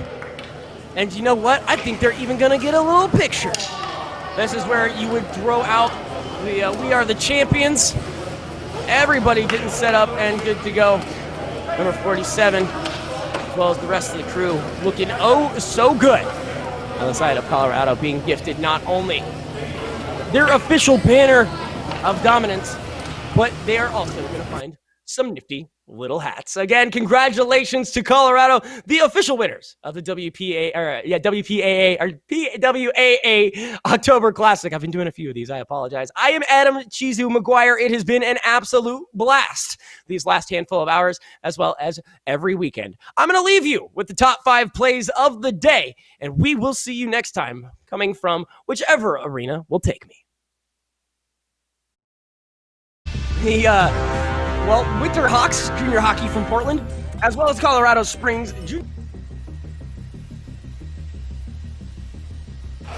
and you know what? I think they're even gonna get a little picture. This is where you would throw out the "We Are the Champions." Everybody getting set up and good to go. Number 47, as well as the rest of the crew, looking oh so good on the side of Colorado, being gifted not only their official banner of dominance, but they are also going to find some nifty little hats. Again, congratulations to Colorado, the official winners of the PWAA October Classic. I've been doing a few of these. I apologize. I am Adam Chizu McGuire. It has been an absolute blast these last handful of hours, as well as every weekend. I'm going to leave you with the top 5 plays of the day, and we will see you next time, coming from whichever arena will take me. The Winter Hawks junior hockey from Portland, as well as Colorado Springs junior.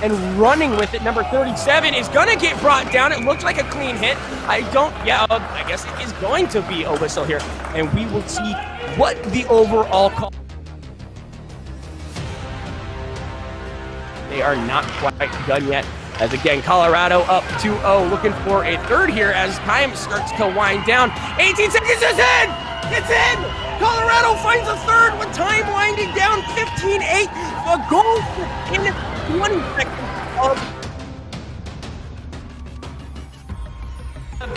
And running with it, number 37 is going to get brought down. It looked like a clean hit. I guess it is going to be a whistle here. And we will see what the overall call. They are not quite done yet. As again, Colorado up 2-0, looking for a third here as time starts to wind down. 18 seconds is in! It's in! Colorado finds a third with time winding down. 15-8. The goal in 20 seconds of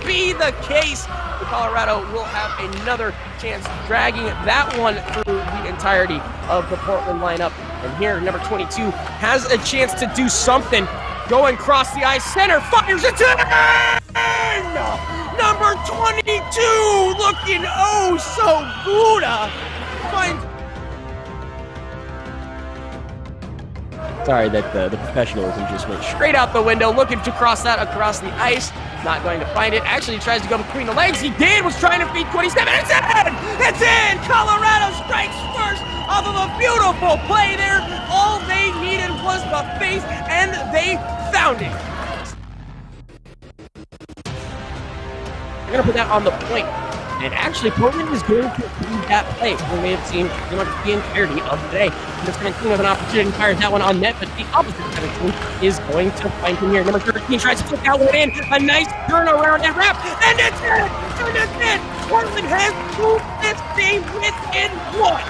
be the case. Colorado will have another chance dragging that one through the entirety of the Portland lineup. And here, number 22 has a chance to do something. Going across the ice, center fires it in! Number 22 looking oh so good. Sorry that the professionalism just went straight out the window, looking to cross that across the ice. Not going to find it. Actually, he tries to go between the legs. He did, was trying to feed 27. It's in! It's in! Colorado strikes first off of a beautiful play there. All they needed was the face, and they found it. They're going to put that on the point. And actually, Portland is going to lead that play. We may have seen pretty much the entirety of the day. Number 17 with an opportunity fires that one on net, but the opposite 17 is going to find him here. Number 13 tries to put that one in. A nice turnaround and wrap, and it's in! And it's in! Portland has moved this game within one.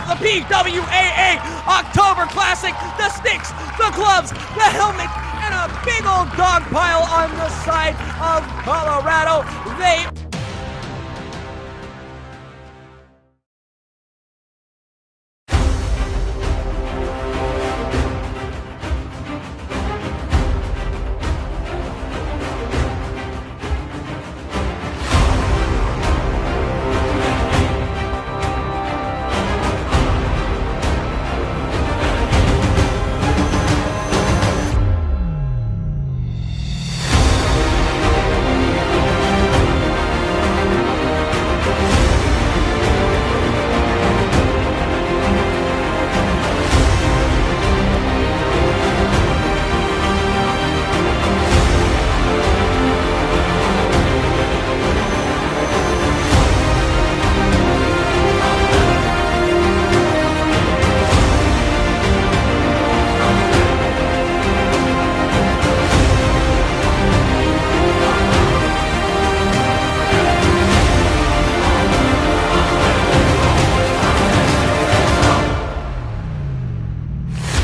The PWAA October Classic, the sticks, the gloves, the helmet, and a big old dog pile on the side of Colorado. They